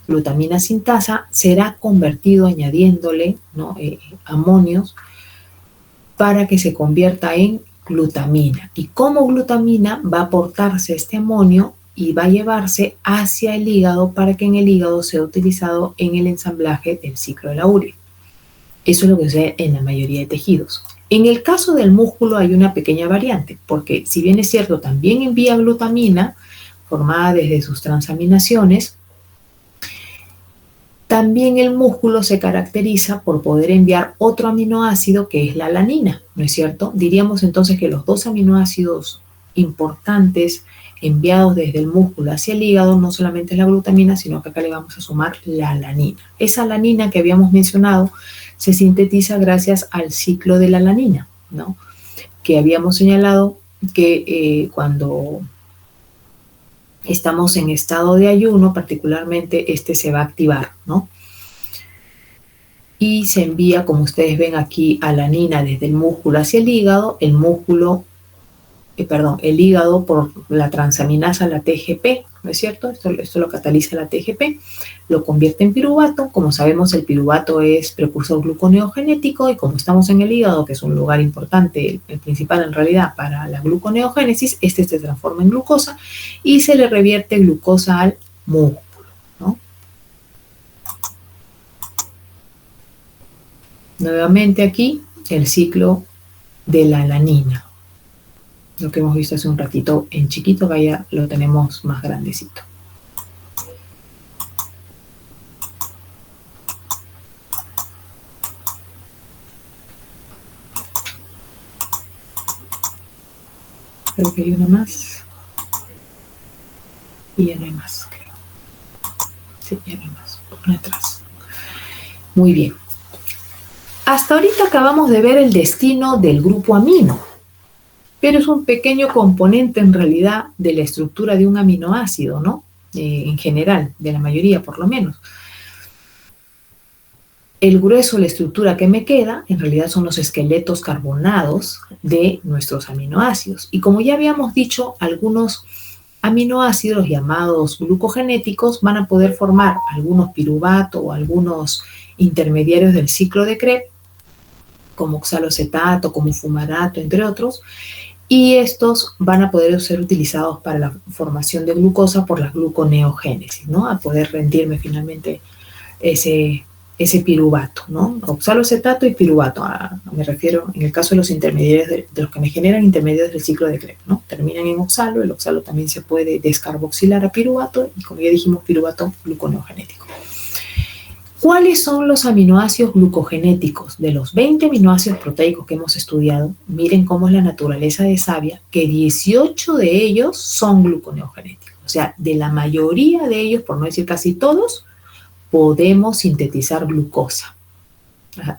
glutamina sintasa será convertido añadiéndole, ¿no? Amonios para que se convierta en glutamina. Y como glutamina va a aportarse este amonio y va a llevarse hacia el hígado para que en el hígado sea utilizado en el ensamblaje del ciclo de la urea. Eso es lo que sucede en la mayoría de tejidos. En el caso del músculo hay una pequeña variante, porque si bien es cierto, también envía glutamina formada desde sus transaminaciones, también el músculo se caracteriza por poder enviar otro aminoácido que es la alanina, ¿no es cierto? Diríamos entonces que los dos aminoácidos importantes enviados desde el músculo hacia el hígado no solamente es la glutamina, sino que acá le vamos a sumar la alanina. Esa alanina que habíamos mencionado se sintetiza gracias al ciclo de la alanina, ¿no? Que habíamos señalado que cuando estamos en estado de ayuno, particularmente este se va a activar, ¿no? y se envía, como ustedes ven aquí, alanina desde el músculo hacia el hígado, el hígado por la transaminasa, la TGP, ¿no es cierto? Esto lo cataliza la TGP, lo convierte en piruvato. Como sabemos, el piruvato es precursor gluconeogenético y como estamos en el hígado, que es un lugar importante, el principal en realidad para la gluconeogénesis, este se transforma en glucosa y se le revierte glucosa al músculo, ¿no? Nuevamente aquí el ciclo de la alanina. Lo que hemos visto hace un ratito en chiquito, que ya lo tenemos más grandecito. Creo que hay una más. Y ya no hay más, creo. Sí, ya no hay más. Por atrás. Muy bien. Hasta ahorita acabamos de ver el destino del grupo amino, pero es un pequeño componente en realidad de la estructura de un aminoácido, ¿no? En general, de la mayoría por lo menos. El grueso, la estructura que me queda, en realidad son los esqueletos carbonados de nuestros aminoácidos. Y como ya habíamos dicho, algunos aminoácidos llamados glucogenéticos van a poder formar algunos piruvato o algunos intermediarios del ciclo de Krebs, como oxaloacetato, como fumarato, entre otros, y estos van a poder ser utilizados para la formación de glucosa por la gluconeogénesis, ¿no? A poder rendirme finalmente ese piruvato, ¿no? Oxaloacetato y piruvato, me refiero en el caso de los intermediarios, de los que me generan intermediarios del ciclo de Krebs, ¿no? Terminan en oxalo, el oxalo también se puede descarboxilar a piruvato, y como ya dijimos, piruvato gluconeogenético. ¿Cuáles son los aminoácidos glucogenéticos? De los 20 aminoácidos proteicos que hemos estudiado, miren cómo es la naturaleza de sabia, que 18 de ellos son gluconeogenéticos. O sea, de la mayoría de ellos, por no decir casi todos, podemos sintetizar glucosa.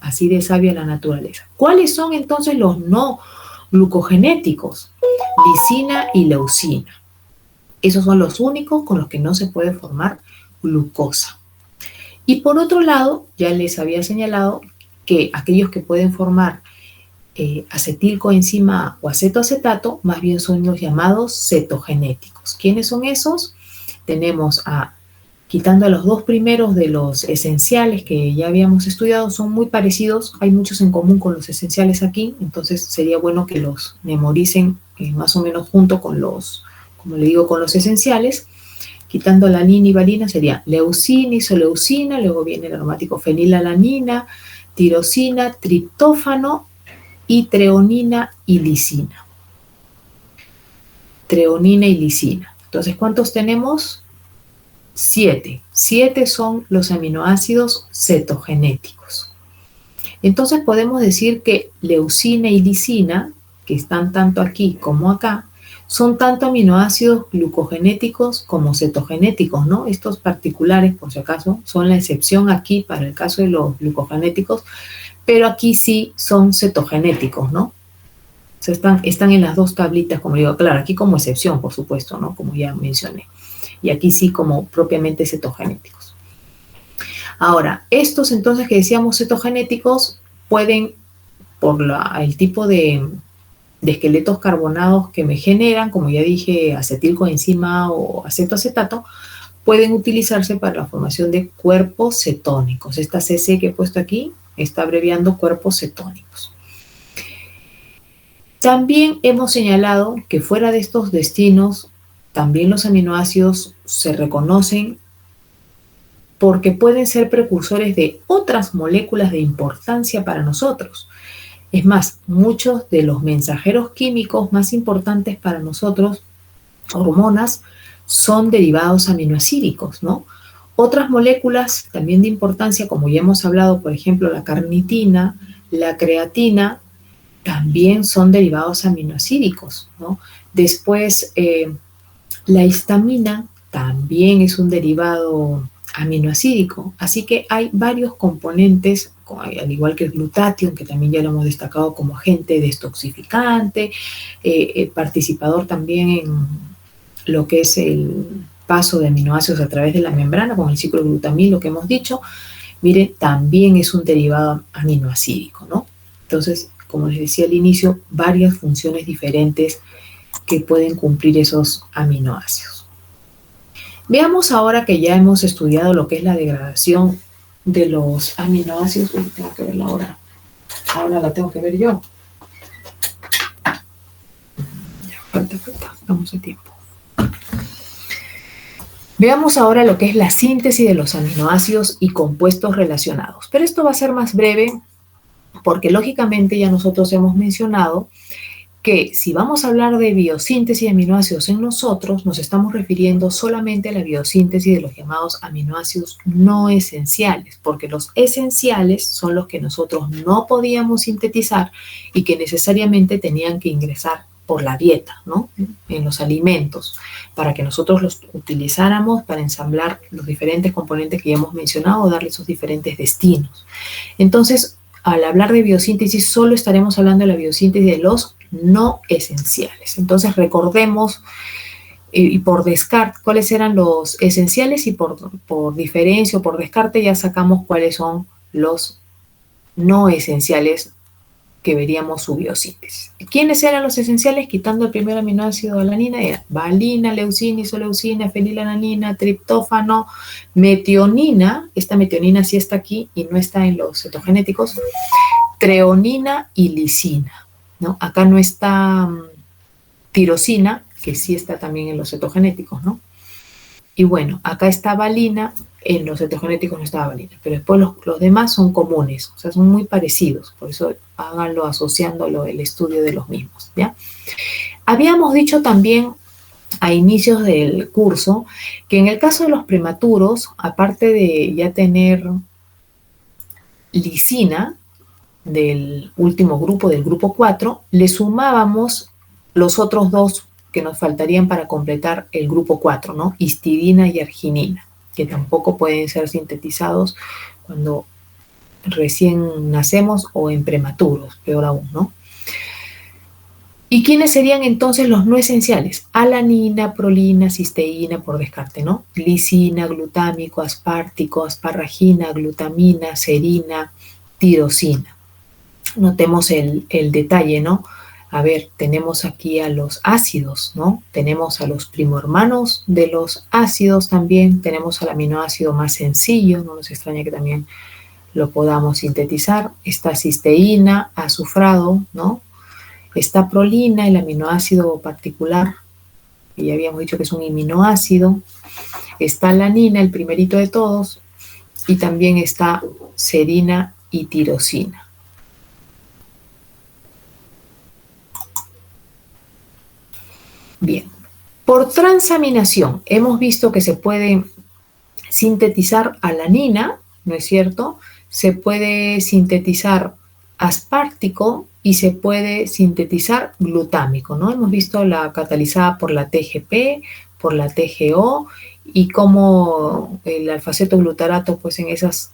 Así de sabia la naturaleza. ¿Cuáles son entonces los no glucogenéticos? Lisina y leucina. Esos son los únicos con los que no se puede formar glucosa. Y por otro lado, ya les había señalado que aquellos que pueden formar acetilcoenzima A o acetoacetato, más bien son los llamados cetogenéticos. ¿Quiénes son esos? Tenemos quitando a los dos primeros de los esenciales que ya habíamos estudiado, son muy parecidos, hay muchos en común con los esenciales aquí, entonces sería bueno que los memoricen más o menos junto con los, como le digo, con los esenciales. Quitando alanina y valina sería leucina, isoleucina, luego viene el aromático fenilalanina, tirosina, triptófano y treonina y lisina. Treonina y lisina. Entonces, ¿cuántos tenemos? 7. 7 son los aminoácidos cetogenéticos. Entonces podemos decir que leucina y lisina, que están tanto aquí como acá, son tanto aminoácidos glucogenéticos como cetogenéticos, ¿no? Estos particulares, por si acaso, son la excepción aquí para el caso de los glucogenéticos, pero aquí sí son cetogenéticos, ¿no? O sea, están en las dos tablitas, como digo, claro, aquí como excepción, por supuesto, ¿no? Como ya mencioné. Y aquí sí como propiamente cetogenéticos. Ahora, estos entonces que decíamos cetogenéticos pueden, por el tipo de esqueletos carbonados que me generan, como ya dije, acetilcoenzima o acetoacetato, pueden utilizarse para la formación de cuerpos cetónicos. Esta CC que he puesto aquí está abreviando cuerpos cetónicos. También hemos señalado que fuera de estos destinos, también los aminoácidos se reconocen porque pueden ser precursores de otras moléculas de importancia para nosotros. Es más, muchos de los mensajeros químicos más importantes para nosotros, hormonas, son derivados aminoácidicos, ¿no? Otras moléculas también de importancia, como ya hemos hablado, por ejemplo, la carnitina, la creatina, también son derivados aminoácidicos, ¿no? Después, la histamina también es un derivado aminoácidico, así que hay varios componentes, al igual que el glutatión, que también ya lo hemos destacado como agente detoxificante, participador también en lo que es el paso de aminoácidos a través de la membrana, con el ciclo glutamil, lo que hemos dicho, mire, también es un derivado aminoacídico, ¿no? Entonces, como les decía al inicio, varias funciones diferentes que pueden cumplir esos aminoácidos. Veamos ahora que ya hemos estudiado lo que es la degradación de los aminoácidos. Uy, tengo que verla ahora. Ahora la tengo que ver yo. Ya, falta, estamos a tiempo. Veamos ahora lo que es la síntesis de los aminoácidos y compuestos relacionados. Pero esto va a ser más breve porque lógicamente ya nosotros hemos mencionado que si vamos a hablar de biosíntesis de aminoácidos en nosotros, nos estamos refiriendo solamente a la biosíntesis de los llamados aminoácidos no esenciales, porque los esenciales son los que nosotros no podíamos sintetizar y que necesariamente tenían que ingresar por la dieta, ¿no? En los alimentos, para que nosotros los utilizáramos para ensamblar los diferentes componentes que ya hemos mencionado o darle esos diferentes destinos. Entonces, al hablar de biosíntesis, solo estaremos hablando de la biosíntesis de los no esenciales. Entonces, recordemos y por descarte cuáles eran los esenciales y por diferencia o por descarte ya sacamos cuáles son los no esenciales que veríamos su biosíntesis. ¿Quiénes eran los esenciales? Quitando el primer aminoácido alanina, era valina, leucina, isoleucina, fenilalanina, triptófano, metionina, esta metionina sí está aquí y no está en los cetogenéticos, treonina y lisina, ¿no? Acá no está tirosina, que sí está también en los cetogenéticos, ¿no? Y bueno, acá está valina, en los cetogenéticos no estaba valina, pero después los demás son comunes, o sea, son muy parecidos, por eso háganlo asociándolo el estudio de los mismos, ¿ya? Habíamos dicho también a inicios del curso que en el caso de los prematuros, aparte de ya tener lisina del último grupo, del grupo 4, le sumábamos los otros dos que nos faltarían para completar el grupo 4, ¿no? Histidina y arginina, que tampoco pueden ser sintetizados cuando recién nacemos o en prematuros, peor aún, ¿no? ¿Y quiénes serían entonces los no esenciales? Alanina, prolina, cisteína por descarte, ¿no? Lisina, glutámico, aspartico, asparragina, glutamina, serina, tirosina. Notemos el detalle, ¿no? A ver, tenemos aquí a los ácidos, ¿no? Tenemos a los primohermanos de los ácidos también, tenemos al aminoácido más sencillo, no nos extraña que también lo podamos sintetizar. Está cisteína, azufrado, ¿no? Está prolina, el aminoácido particular, que ya habíamos dicho que es un aminoácido. Está alanina, el primerito de todos, y también está serina y tirosina. Bien, por transaminación hemos visto que se puede sintetizar alanina, ¿no es cierto? Se puede sintetizar aspartico y se puede sintetizar glutámico, ¿no? Hemos visto la catalizada por la TGP, por la TGO y cómo el alfa-cetoglutarato pues en esas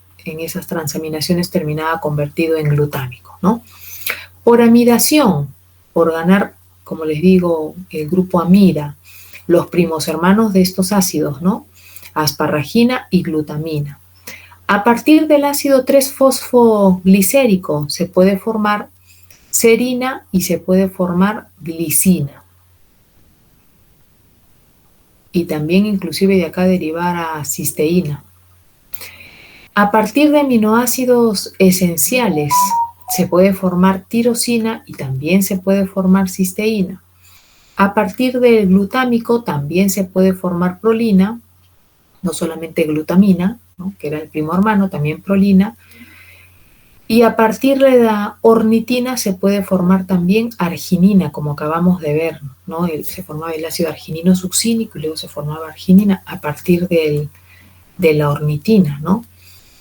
transaminaciones terminaba convertido en glutámico, ¿no? Por amidación, por ganar, como les digo, el grupo amida, los primos hermanos de estos ácidos, ¿no? Asparragina y glutamina. A partir del ácido 3-fosfoglicérico se puede formar serina y se puede formar glicina. Y también inclusive de acá derivar a cisteína. A partir de aminoácidos esenciales se puede formar tirosina y también se puede formar cisteína. A partir del glutámico también se puede formar prolina, no solamente glutamina, ¿no? Que era el primo hermano, también prolina. Y a partir de la ornitina se puede formar también arginina, como acabamos de ver, ¿no? Se formaba el ácido arginino succínico y luego se formaba arginina a partir de la ornitina, ¿no?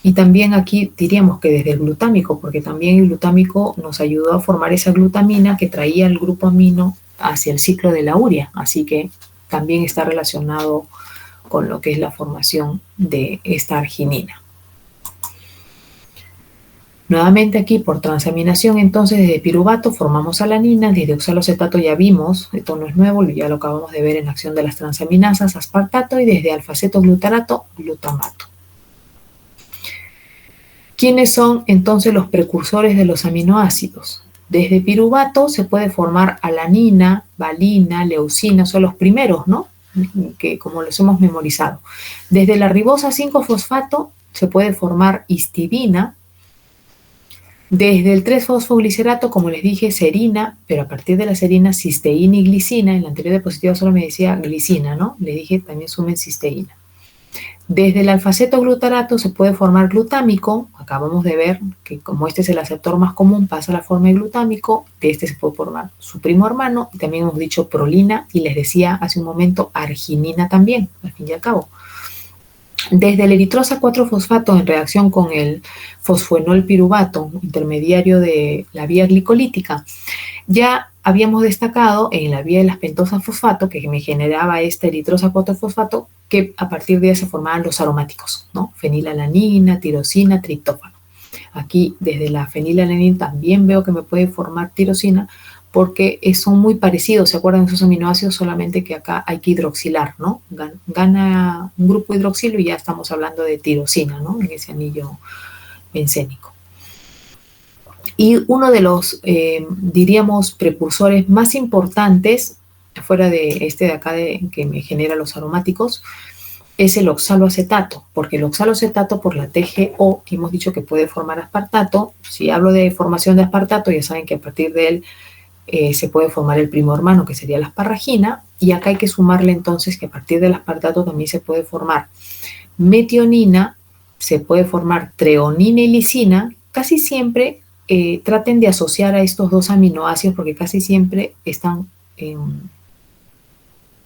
Y también aquí diríamos que desde el glutámico, porque también el glutámico nos ayudó a formar esa glutamina que traía el grupo amino hacia el ciclo de la urea, así que también está relacionado con lo que es la formación de esta arginina. Nuevamente aquí por transaminación, entonces desde piruvato formamos alanina, desde oxaloacetato ya vimos, esto no es nuevo, ya lo acabamos de ver en la acción de las transaminasas, aspartato, y desde alfa-cetoglutarato, glutamato. ¿Quiénes son entonces los precursores de los aminoácidos? Desde piruvato se puede formar alanina, valina, leucina, son los primeros, ¿no? Que como los hemos memorizado. Desde la ribosa 5-fosfato se puede formar histidina. Desde el 3-fosfoglicerato, como les dije, serina, pero a partir de la serina, cisteína y glicina. En la anterior diapositiva solo me decía glicina, ¿no? Le dije también sumen cisteína. Desde el alfaceto-glutarato se puede formar glutámico. Acabamos de ver que como este es el aceptor más común, pasa a la forma de glutámico. De este se puede formar su primo hermano. Y también hemos dicho prolina y les decía hace un momento arginina también, al fin y al cabo. Desde el eritrosa 4-fosfato en reacción con el fosfoenol piruvato, intermediario de la vía glicolítica, ya habíamos destacado en la vía de las pentosas fosfato, que me generaba este eritrosa 4-fosfato, que a partir de ella se formaban los aromáticos, ¿no? Fenilalanina, tirosina, triptófano. Aquí desde la fenilalanina también veo que me puede formar tirosina, porque son muy parecidos, ¿se acuerdan de esos aminoácidos? Solamente que acá hay que hidroxilar, ¿no? Gana un grupo hidroxilo y ya estamos hablando de tirosina, ¿no? En ese anillo bencénico. Y uno de los, diríamos, precursores más importantes, fuera de este de acá que me genera los aromáticos, es el oxaloacetato, porque el oxaloacetato por la TGO, que hemos dicho que puede formar aspartato. Si hablo de formación de aspartato, ya saben que a partir de él se puede formar el primo hermano, que sería la asparragina, y acá hay que sumarle entonces que a partir del aspartato también se puede formar metionina, se puede formar treonina y lisina. Casi siempre traten de asociar a estos dos aminoácidos porque casi siempre están,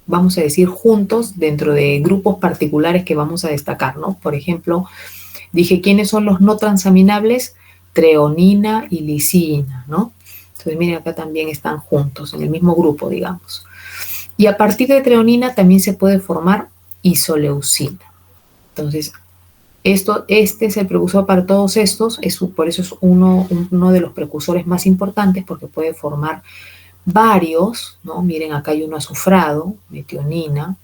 vamos a decir, juntos dentro de grupos particulares que vamos a destacar, ¿no? Por ejemplo, dije, ¿quiénes son los no transaminables? Treonina y lisina, ¿no? Entonces, miren, acá también están juntos, en el mismo grupo, digamos. Y a partir de treonina también se puede formar isoleucina. Entonces, este es el precursor para todos estos, por eso es uno de los precursores más importantes, porque puede formar varios, ¿no? Miren, acá hay uno azufrado, metionina,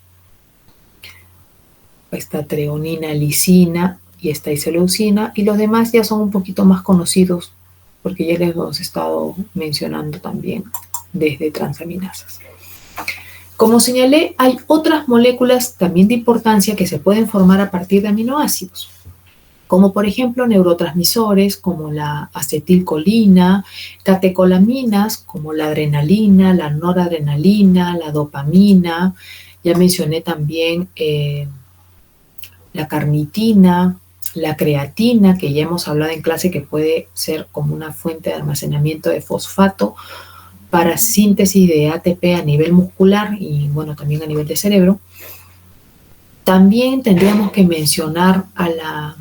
esta treonina, lisina y esta isoleucina, y los demás ya son un poquito más conocidos, porque ya les hemos estado mencionando también desde transaminasas. Como señalé, hay otras moléculas también de importancia que se pueden formar a partir de aminoácidos, como por ejemplo neurotransmisores como la acetilcolina, catecolaminas como la adrenalina, la noradrenalina, la dopamina, ya mencioné también la carnitina, la creatina, que ya hemos hablado en clase que puede ser como una fuente de almacenamiento de fosfato para síntesis de ATP a nivel muscular y bueno, también a nivel de cerebro. También tendríamos que mencionar a la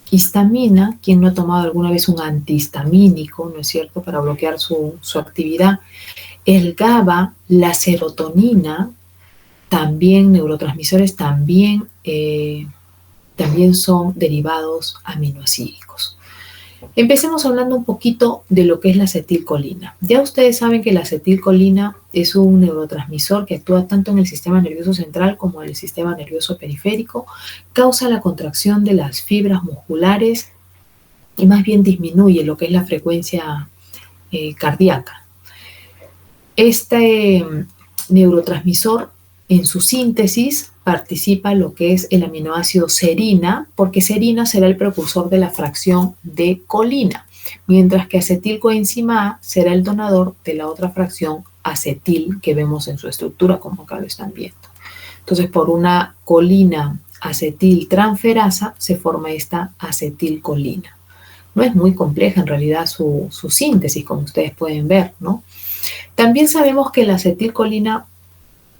histamina. ¿Quién no ha tomado alguna vez un antihistamínico, no es cierto?, para bloquear su actividad. El GABA, la serotonina, también neurotransmisores, también son derivados aminoácidos. Empecemos hablando un poquito de lo que es la acetilcolina. Ya ustedes saben que la acetilcolina es un neurotransmisor que actúa tanto en el sistema nervioso central como en el sistema nervioso periférico, causa la contracción de las fibras musculares y más bien disminuye lo que es la frecuencia cardíaca. Este neurotransmisor en su síntesis participa lo que es el aminoácido serina, porque serina será el precursor de la fracción de colina, mientras que acetilcoenzima A será el donador de la otra fracción acetil que vemos en su estructura, como acá lo están viendo. Entonces, por una colina acetiltransferasa se forma esta acetilcolina. No es muy compleja en realidad su síntesis, como ustedes pueden ver, ¿no? También sabemos que la acetilcolina,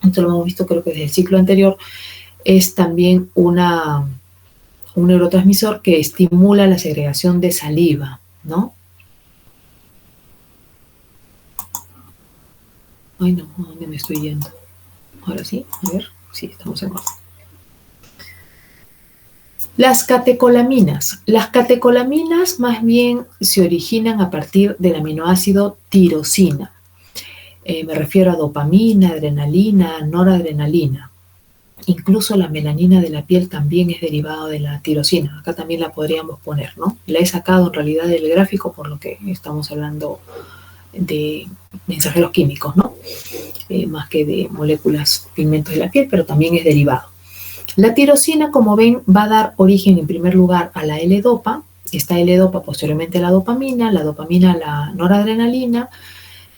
esto lo hemos visto creo que desde el ciclo anterior, es también un neurotransmisor que estimula la segregación de saliva, ¿no? Ay, no, ¿a dónde me estoy yendo? Ahora sí, a ver, sí, estamos en orden. Las catecolaminas. Las catecolaminas más bien se originan a partir del aminoácido tirosina. Me refiero a dopamina, adrenalina, noradrenalina. Incluso la melanina de la piel también es derivado de la tirosina. Acá también la podríamos poner, ¿no? La he sacado en realidad del gráfico por lo que estamos hablando de mensajeros químicos, ¿no? Más que de moléculas, pigmentos de la piel, pero también es derivado. La tirosina, como ven, va a dar origen en primer lugar a la L-dopa. Esta L-dopa posteriormente a la dopamina a la noradrenalina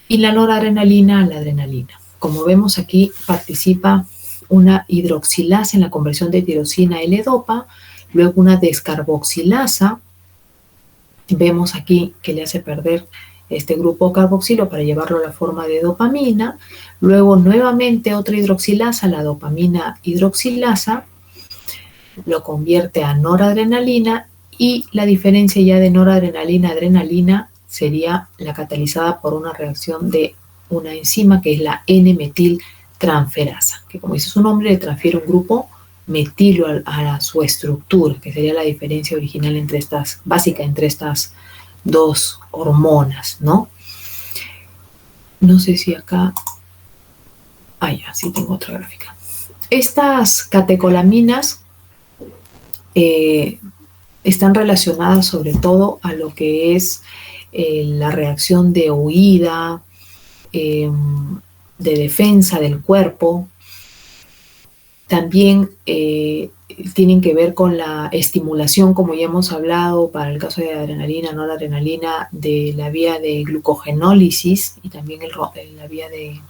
y la noradrenalina a la adrenalina. Como vemos aquí participa una hidroxilasa en la conversión de tirosina a L-dopa, luego una descarboxilasa. Vemos aquí que le hace perder este grupo carboxilo para llevarlo a la forma de dopamina. Luego nuevamente otra hidroxilasa, la dopamina hidroxilasa, lo convierte a noradrenalina y la diferencia ya de noradrenalina a adrenalina sería la catalizada por una reacción de una enzima que es la N-metiltransferasa, que como dice su nombre le transfiere un grupo metilo a su estructura, que sería la diferencia original entre estas, básica entre estas dos hormonas, ¿no? No sé si acá... Ah, ya, sí tengo otra gráfica. Estas catecolaminas están relacionadas sobre todo a lo que es la reacción de huida, de defensa del cuerpo. También tienen que ver con la estimulación, como ya hemos hablado, para el caso de adrenalina, noradrenalina, de la vía de glucogenólisis y también la vía de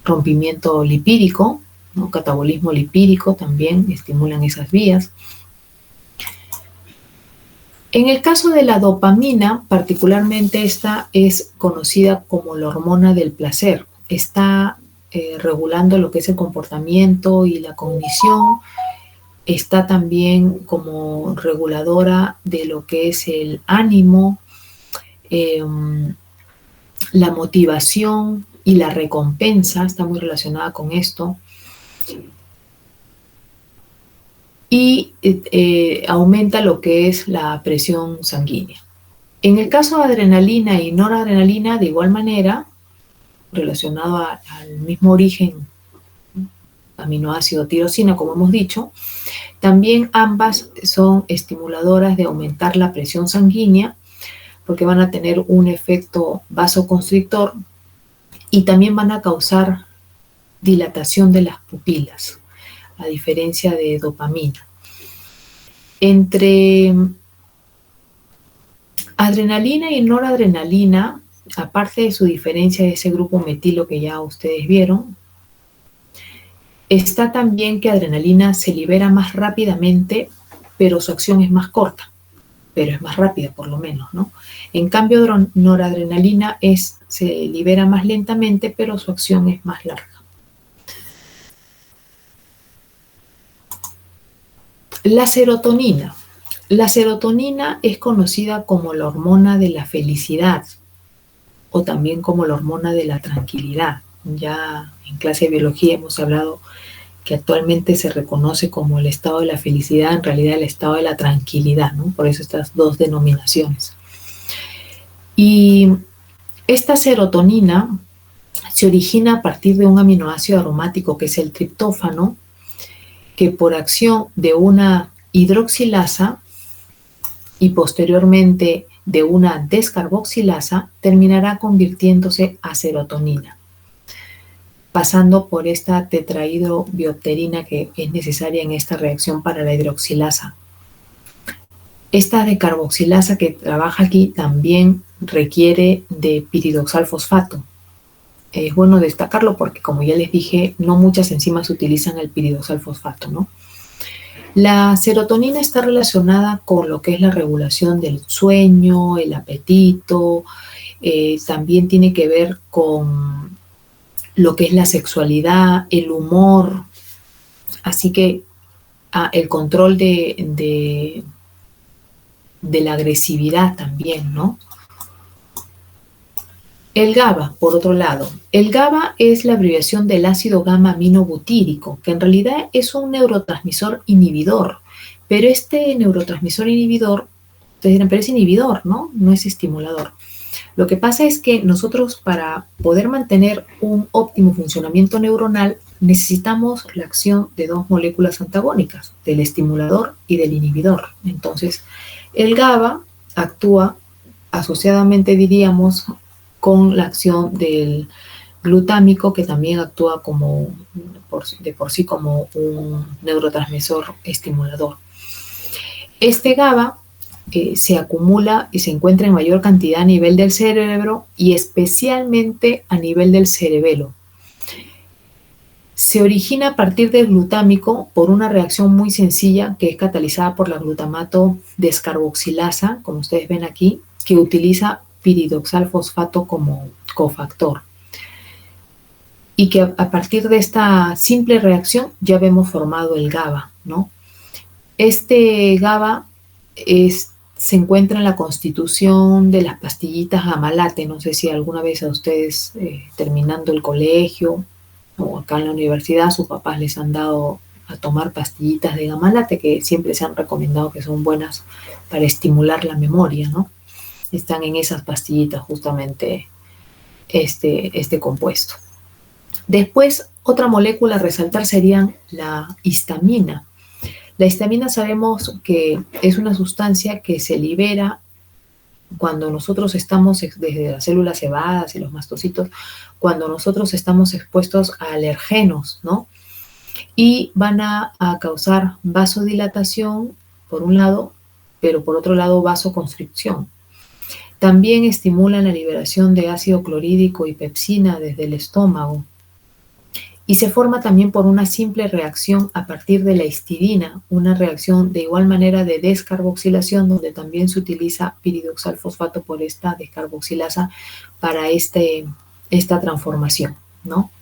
rompimiento lipídico, ¿no? Catabolismo lipídico también estimulan esas vías. En el caso de la dopamina, particularmente esta es conocida como la hormona del placer. Está regulando lo que es el comportamiento y la cognición. Está también como reguladora de lo que es el ánimo, la motivación y la recompensa. Está muy relacionada con esto. Y aumenta lo que es la presión sanguínea. En el caso de adrenalina y noradrenalina, de igual manera, relacionado al mismo origen, aminoácido tirosina, como hemos dicho, también ambas son estimuladoras de aumentar la presión sanguínea, porque van a tener un efecto vasoconstrictor y también van a causar dilatación de las pupilas, a diferencia de dopamina. Entre adrenalina y noradrenalina, aparte de su diferencia de ese grupo metilo que ya ustedes vieron, está también que adrenalina se libera más rápidamente, pero su acción es más corta, pero es más rápida por lo menos, ¿no? En cambio, noradrenalina se libera más lentamente, pero su acción es más larga. La serotonina. La serotonina es conocida como la hormona de la felicidad o también como la hormona de la tranquilidad. Ya en clase de biología hemos hablado que actualmente se reconoce como el estado de la felicidad, en realidad el estado de la tranquilidad, ¿no? Por eso estas dos denominaciones. Y esta serotonina se origina a partir de un aminoácido aromático que es el triptófano, que por acción de una hidroxilasa y posteriormente de una descarboxilasa terminará convirtiéndose a serotonina, pasando por esta tetrahidrobiopterina que es necesaria en esta reacción para la hidroxilasa. Esta descarboxilasa que trabaja aquí también requiere de piridoxalfosfato. Es bueno destacarlo porque, como ya les dije, no muchas enzimas utilizan el piridoxalfosfato, ¿no? La serotonina está relacionada con lo que es la regulación del sueño, el apetito, también tiene que ver con lo que es la sexualidad, el humor, así que el control de la agresividad también, ¿no? El GABA, por otro lado. El GABA es la abreviación del ácido gamma-aminobutírico, que en realidad es un neurotransmisor inhibidor. Pero este neurotransmisor inhibidor, ustedes dirán, pero es inhibidor, ¿no? No es estimulador. Lo que pasa es que nosotros, para poder mantener un óptimo funcionamiento neuronal, necesitamos la acción de dos moléculas antagónicas, del estimulador y del inhibidor. Entonces, el GABA actúa asociadamente, diríamos, con la acción del glutámico, que también actúa como, de por sí como un neurotransmisor estimulador. Este GABA se acumula y se encuentra en mayor cantidad a nivel del cerebro y especialmente a nivel del cerebelo. Se origina a partir del glutámico por una reacción muy sencilla que es catalizada por la glutamato descarboxilasa, como ustedes ven aquí, que utiliza piridoxal fosfato como cofactor. Y que a partir de esta simple reacción ya vemos formado el GABA, ¿no? Este GABA se encuentra en la constitución de las pastillitas Gamalate. No sé si alguna vez a ustedes, terminando el colegio o acá en la universidad, sus papás les han dado a tomar pastillitas de Gamalate, que siempre se han recomendado que son buenas para estimular la memoria, ¿no? Están en esas pastillitas justamente este compuesto. Después, otra molécula a resaltar sería la histamina. La histamina sabemos que es una sustancia que se libera cuando nosotros estamos, desde las células cebadas y los mastocitos, cuando nosotros estamos expuestos a alergenos, ¿no? Y van a causar vasodilatación, por un lado, pero por otro lado vasoconstricción. También estimulan la liberación de ácido clorhídrico y pepsina desde el estómago. Y se forma también por una simple reacción a partir de la histidina, una reacción de igual manera de descarboxilación, donde también se utiliza piridoxal fosfato por esta descarboxilasa para esta transformación, ¿no?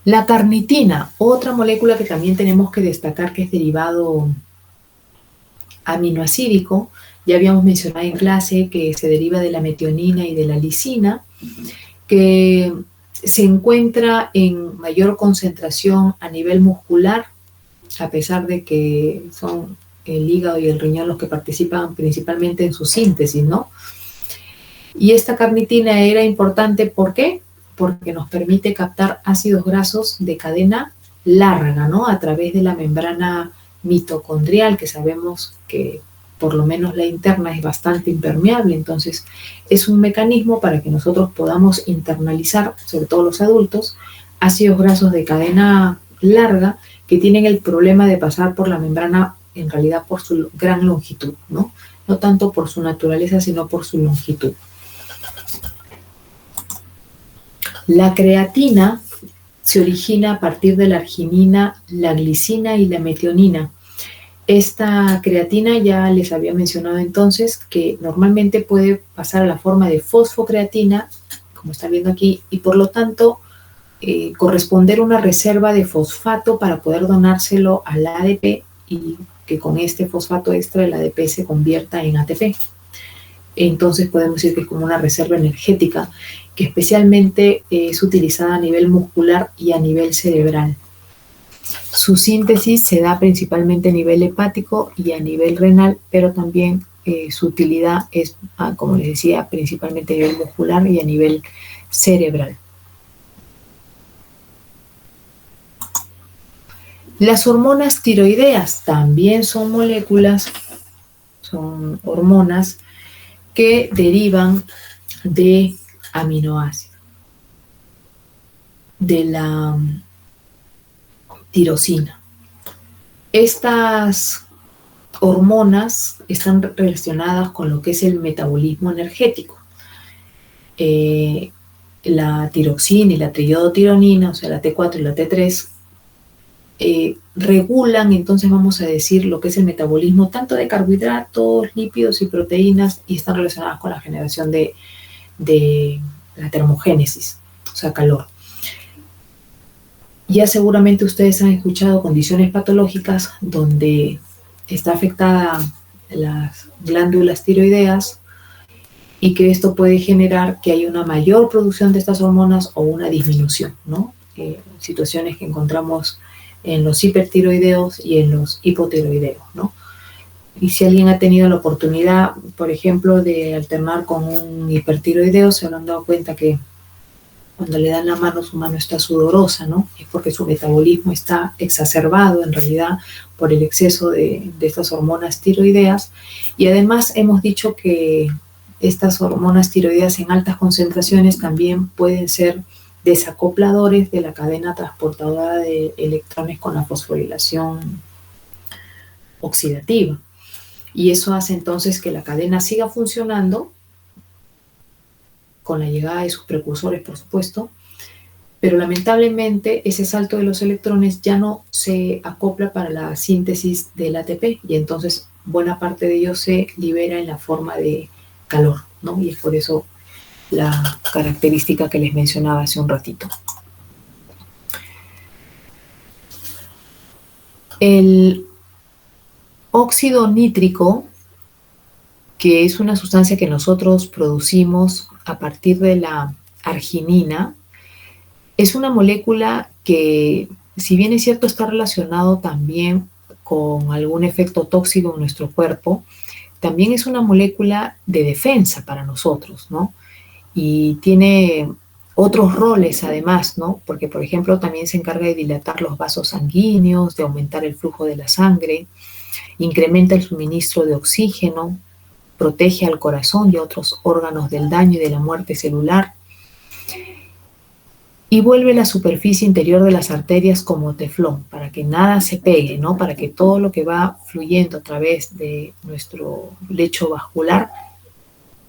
La carnitina, otra molécula que también tenemos que destacar, que es derivado aminoacídico. Ya habíamos mencionado en clase que se deriva de la metionina y de la lisina, que se encuentra en mayor concentración a nivel muscular, a pesar de que son el hígado y el riñón los que participan principalmente en su síntesis, ¿no? Y esta carnitina era importante, ¿por qué? Porque nos permite captar ácidos grasos de cadena larga, ¿no? A través de la membrana mitocondrial, que sabemos que por lo menos la interna es bastante impermeable. Entonces es un mecanismo para que nosotros podamos internalizar, sobre todo los adultos, ácidos grasos de cadena larga que tienen el problema de pasar por la membrana, en realidad por su gran longitud, ¿no? No tanto por su naturaleza, sino por su longitud. La creatina se origina a partir de la arginina, la glicina y la metionina. Esta creatina ya les había mencionado entonces que normalmente puede pasar a la forma de fosfocreatina, como están viendo aquí, y por lo tanto corresponder a una reserva de fosfato para poder donárselo al ADP y que con este fosfato extra el ADP se convierta en ATP. Entonces podemos decir que es como una reserva energética que especialmente es utilizada a nivel muscular y a nivel cerebral. Su síntesis se da principalmente a nivel hepático y a nivel renal, pero también su utilidad es, como les decía, principalmente a nivel muscular y a nivel cerebral. Las hormonas tiroideas también son moléculas, son hormonas que derivan de aminoácidos, de la tirosina. Estas hormonas están relacionadas con lo que es el metabolismo energético. La tiroxina y la triiodotironina, o sea, la T4 y la T3, regulan, entonces vamos a decir, lo que es el metabolismo tanto de carbohidratos, lípidos y proteínas, y están relacionadas con la generación de la termogénesis, o sea, calor. Ya seguramente ustedes han escuchado condiciones patológicas donde está afectada las glándulas tiroideas y que esto puede generar que haya una mayor producción de estas hormonas o una disminución, ¿no? Situaciones que encontramos en los hipertiroideos y en los hipotiroideos, ¿no? Y si alguien ha tenido la oportunidad, por ejemplo, de alternar con un hipertiroideo, se habrán dado cuenta que cuando le dan la mano, su mano está sudorosa, ¿no? Es porque su metabolismo está exacerbado en realidad por el exceso de estas hormonas tiroideas. Y además hemos dicho que estas hormonas tiroideas en altas concentraciones también pueden ser desacopladores de la cadena transportadora de electrones con la fosforilación oxidativa. Y eso hace entonces que la cadena siga funcionando con la llegada de sus precursores, por supuesto, pero lamentablemente ese salto de los electrones ya no se acopla para la síntesis del ATP y entonces buena parte de ello se libera en la forma de calor, ¿no? Y es por eso la característica que les mencionaba hace un ratito. El óxido nítrico, que es una sustancia que nosotros producimos a partir de la arginina, es una molécula que, si bien es cierto, está relacionado también con algún efecto tóxico en nuestro cuerpo, también es una molécula de defensa para nosotros, ¿no? Y tiene otros roles además, ¿no? Porque, por ejemplo, también se encarga de dilatar los vasos sanguíneos, de aumentar el flujo de la sangre, incrementa el suministro de oxígeno, protege al corazón y a otros órganos del daño y de la muerte celular, y vuelve la superficie interior de las arterias como teflón, para que nada se pegue, ¿no? Para que todo lo que va fluyendo a través de nuestro lecho vascular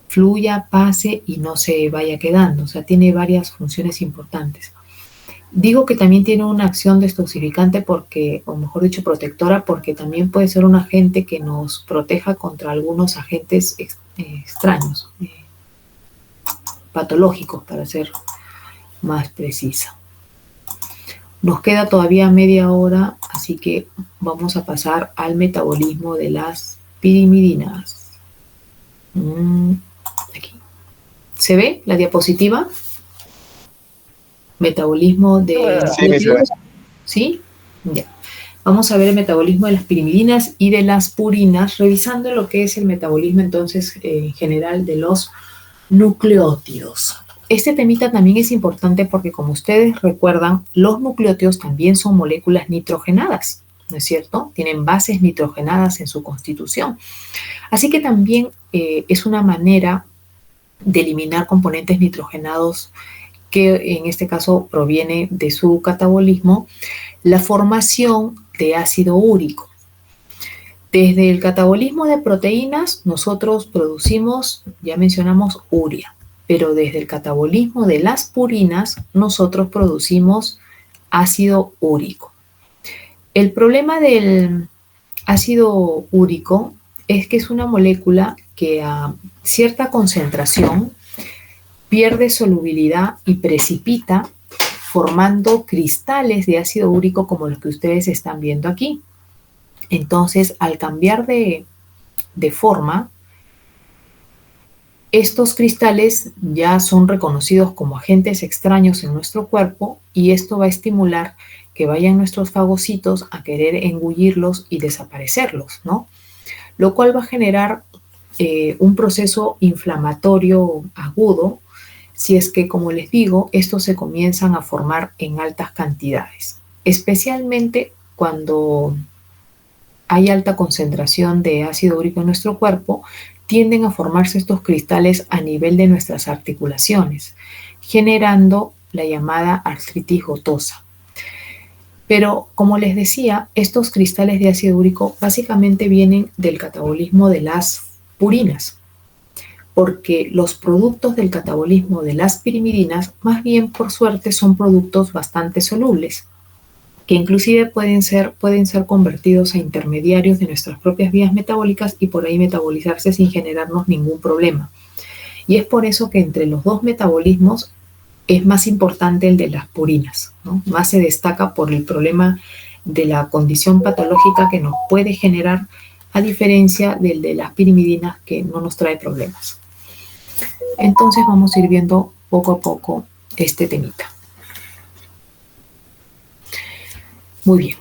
fluya, pase y no se vaya quedando. O sea, tiene varias funciones importantes. Digo que también tiene una acción detoxificante porque, o mejor dicho, protectora, porque también puede ser un agente que nos proteja contra algunos agentes extraños, patológicos, para ser más precisa. Nos queda todavía media hora, así que vamos a pasar al metabolismo de las pirimidinas. Aquí. ¿Se ve la diapositiva? Metabolismo de... ¿Sí? Ya. Vamos a ver el metabolismo de las pirimidinas y de las purinas, revisando lo que es el metabolismo entonces en general de los nucleótidos. Este temita también es importante porque, como ustedes recuerdan, los nucleótidos también son moléculas nitrogenadas, ¿no es cierto? Tienen bases nitrogenadas en su constitución. Así que también es una manera de eliminar componentes nitrogenados que en este caso proviene de su catabolismo, la formación de ácido úrico. Desde el catabolismo de proteínas nosotros producimos, ya mencionamos, urea, pero desde el catabolismo de las purinas nosotros producimos ácido úrico. El problema del ácido úrico es que es una molécula que a cierta concentración pierde solubilidad y precipita formando cristales de ácido úrico como los que ustedes están viendo aquí. Entonces, al cambiar de forma, estos cristales ya son reconocidos como agentes extraños en nuestro cuerpo y esto va a estimular que vayan nuestros fagocitos a querer engullirlos y desaparecerlos, ¿no? Lo cual va a generar un proceso inflamatorio agudo si es que, como les digo, estos se comienzan a formar en altas cantidades, especialmente cuando hay alta concentración de ácido úrico en nuestro cuerpo, tienden a formarse estos cristales a nivel de nuestras articulaciones, generando la llamada artritis gotosa. Pero, como les decía, estos cristales de ácido úrico básicamente vienen del catabolismo de las purinas, porque los productos del catabolismo de las pirimidinas, más bien por suerte, son productos bastante solubles, que inclusive pueden ser convertidos a intermediarios de nuestras propias vías metabólicas y por ahí metabolizarse sin generarnos ningún problema. Y es por eso que entre los dos metabolismos es más importante el de las purinas, ¿no? Más se destaca por el problema de la condición patológica que nos puede generar, a diferencia del de las pirimidinas, que no nos trae problemas. Entonces vamos a ir viendo poco a poco este temita. Muy bien.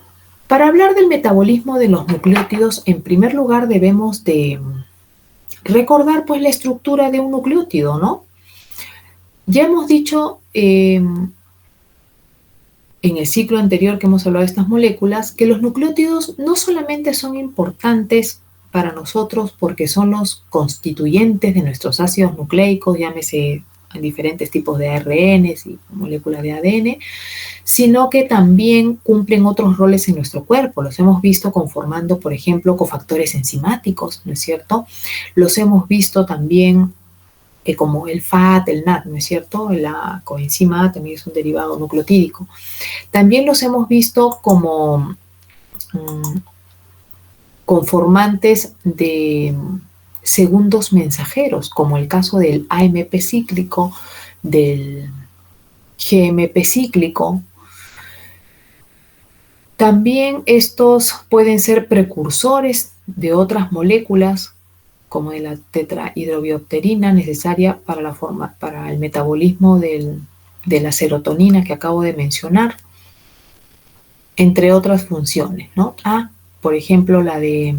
Para hablar del metabolismo de los nucleótidos, en primer lugar debemos de recordar pues la estructura de un nucleótido, ¿no? Ya hemos dicho en el ciclo anterior que hemos hablado de estas moléculas que los nucleótidos no solamente son importantes para nosotros porque son los constituyentes de nuestros ácidos nucleicos, llámese diferentes tipos de ARNs y moléculas de ADN, sino que también cumplen otros roles en nuestro cuerpo. Los hemos visto conformando, por ejemplo, cofactores enzimáticos, ¿no es cierto? Los hemos visto también como el FAT, el NAT, ¿no es cierto? La coenzima A también es un derivado nucleotídico. También los hemos visto como conformantes de segundos mensajeros, como el caso del AMP cíclico, del GMP cíclico. También estos pueden ser precursores de otras moléculas, como de la tetrahidrobiopterina, necesaria para el metabolismo de la serotonina que acabo de mencionar, entre otras funciones, ¿no? Por ejemplo, me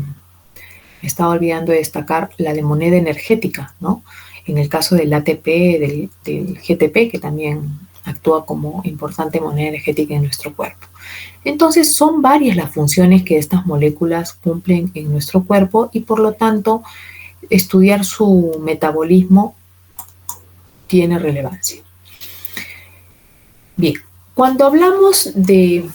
estaba olvidando de destacar la de moneda energética, ¿no? En el caso del ATP, del GTP, que también actúa como importante moneda energética en nuestro cuerpo. Entonces, son varias las funciones que estas moléculas cumplen en nuestro cuerpo y, por lo tanto, estudiar su metabolismo tiene relevancia. Bien, cuando hablamos de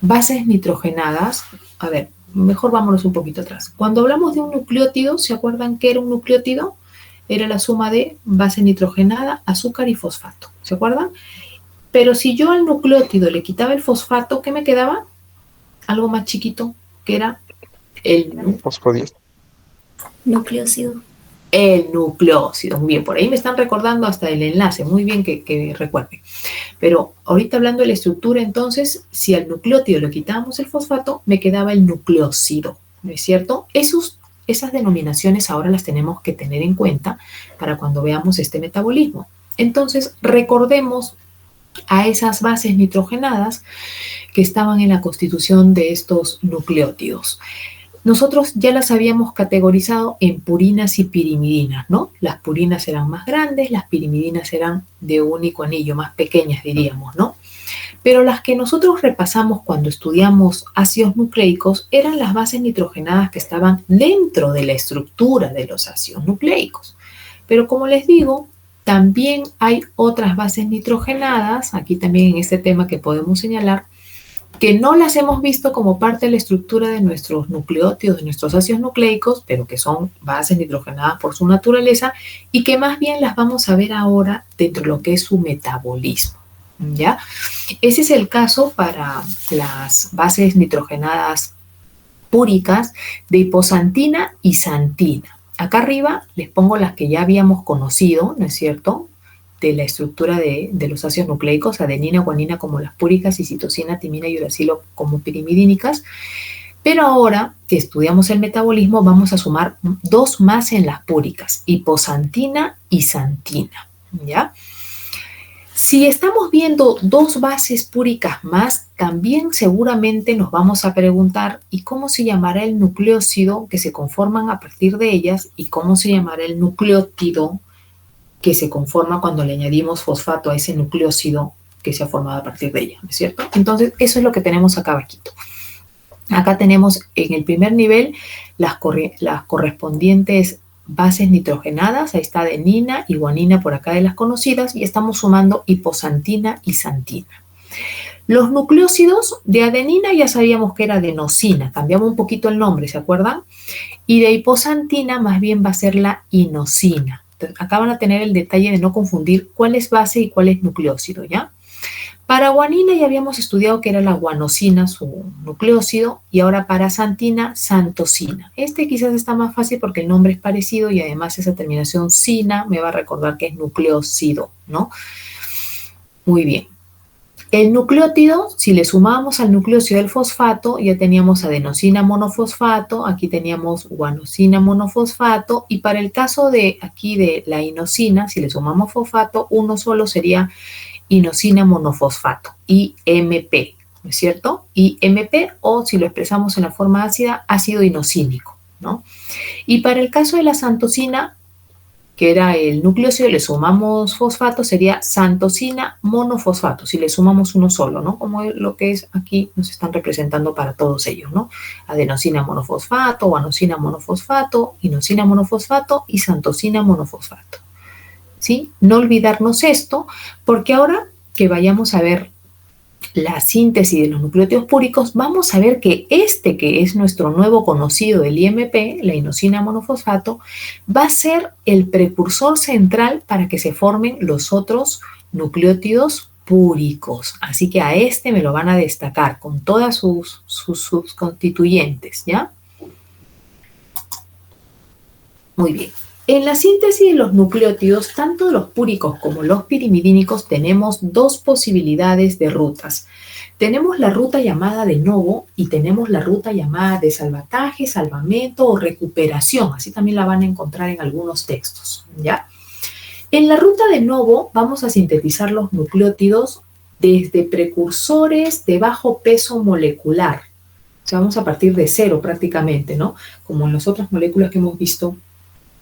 bases nitrogenadas, a ver, mejor vámonos un poquito atrás. Cuando hablamos de un nucleótido, ¿se acuerdan qué era un nucleótido? Era la suma de base nitrogenada, azúcar y fosfato, ¿se acuerdan? Pero si yo al nucleótido le quitaba el fosfato, ¿qué me quedaba? Algo más chiquito, que era el Fosfodiesterasa. Nucleócido. El nucleócido. Bien, por ahí me están recordando hasta el enlace, muy bien que recuerden. Pero ahorita hablando de la estructura, entonces, si al nucleótido le quitábamos el fosfato, me quedaba el nucleócido, ¿no es cierto? Esas denominaciones ahora las tenemos que tener en cuenta para cuando veamos este metabolismo. Entonces, recordemos a esas bases nitrogenadas que estaban en la constitución de estos nucleótidos. Nosotros ya las habíamos categorizado en purinas y pirimidinas, ¿no? Las purinas eran más grandes, las pirimidinas eran de único anillo, más pequeñas diríamos, ¿no? Pero las que nosotros repasamos cuando estudiamos ácidos nucleicos eran las bases nitrogenadas que estaban dentro de la estructura de los ácidos nucleicos. Pero como les digo, también hay otras bases nitrogenadas, aquí también en este tema que podemos señalar, que no las hemos visto como parte de la estructura de nuestros nucleótidos, de nuestros ácidos nucleicos, pero que son bases nitrogenadas por su naturaleza y que más bien las vamos a ver ahora dentro de lo que es su metabolismo, ¿ya? Ese es el caso para las bases nitrogenadas púricas de hiposantina y santina. Acá arriba les pongo las que ya habíamos conocido, ¿no es cierto?, de la estructura de los ácidos nucleicos, adenina, guanina como las púricas y citosina, timina y uracilo como pirimidínicas. Pero ahora que estudiamos el metabolismo vamos a sumar dos más en las púricas, hiposantina y santina, ¿ya? Si estamos viendo dos bases púricas más, también seguramente nos vamos a preguntar ¿y cómo se llamará el nucleócido que se conforman a partir de ellas y cómo se llamará el nucleótido que se conforma cuando le añadimos fosfato a ese nucleócido que se ha formado a partir de ella, ¿no es cierto? Entonces, eso es lo que tenemos acá abajito. Acá tenemos en el primer nivel las correspondientes bases nitrogenadas, ahí está adenina y guanina por acá de las conocidas, y estamos sumando hiposantina y santina. Los nucleócidos de adenina ya sabíamos que era adenosina, cambiamos un poquito el nombre, ¿se acuerdan? Y de hiposantina más bien va a ser la inosina. Acá van a tener el detalle de no confundir cuál es base y cuál es nucleócido, ¿ya? Para guanina ya habíamos estudiado que era la guanosina, su nucleócido, y ahora para santina, santosina. Este quizás está más fácil porque el nombre es parecido y además esa terminación sina me va a recordar que es nucleócido, ¿no? Muy bien. El nucleótido, si le sumamos al nucleócido del fosfato, ya teníamos adenosina monofosfato, aquí teníamos guanosina monofosfato, y para el caso de aquí de la inosina, si le sumamos fosfato, uno solo sería inosina monofosfato, IMP, ¿no es cierto? IMP, o si lo expresamos en la forma ácida, ácido inosínico, ¿no? Y para el caso de la santosina, que era el nucleósido, le sumamos fosfato, sería santosina monofosfato, si le sumamos uno solo, ¿no? Como lo que es aquí nos están representando para todos ellos, ¿no? Adenosina monofosfato, guanosina monofosfato, inosina monofosfato y santosina monofosfato, ¿sí? No olvidarnos esto, porque ahora que vayamos a ver la síntesis de los nucleótidos púricos, vamos a ver que este, que es nuestro nuevo conocido del IMP, la inosina monofosfato, va a ser el precursor central para que se formen los otros nucleótidos púricos. Así que a este me lo van a destacar con todas sus constituyentes, ¿ya? Muy bien. En la síntesis de los nucleótidos, tanto los púricos como los pirimidínicos, tenemos dos posibilidades de rutas. Tenemos la ruta llamada de novo y tenemos la ruta llamada de salvataje, salvamento o recuperación. Así también la van a encontrar en algunos textos, ¿ya? En la ruta de novo vamos a sintetizar los nucleótidos desde precursores de bajo peso molecular. O sea, vamos a partir de cero prácticamente, ¿no? Como en las otras moléculas que hemos visto,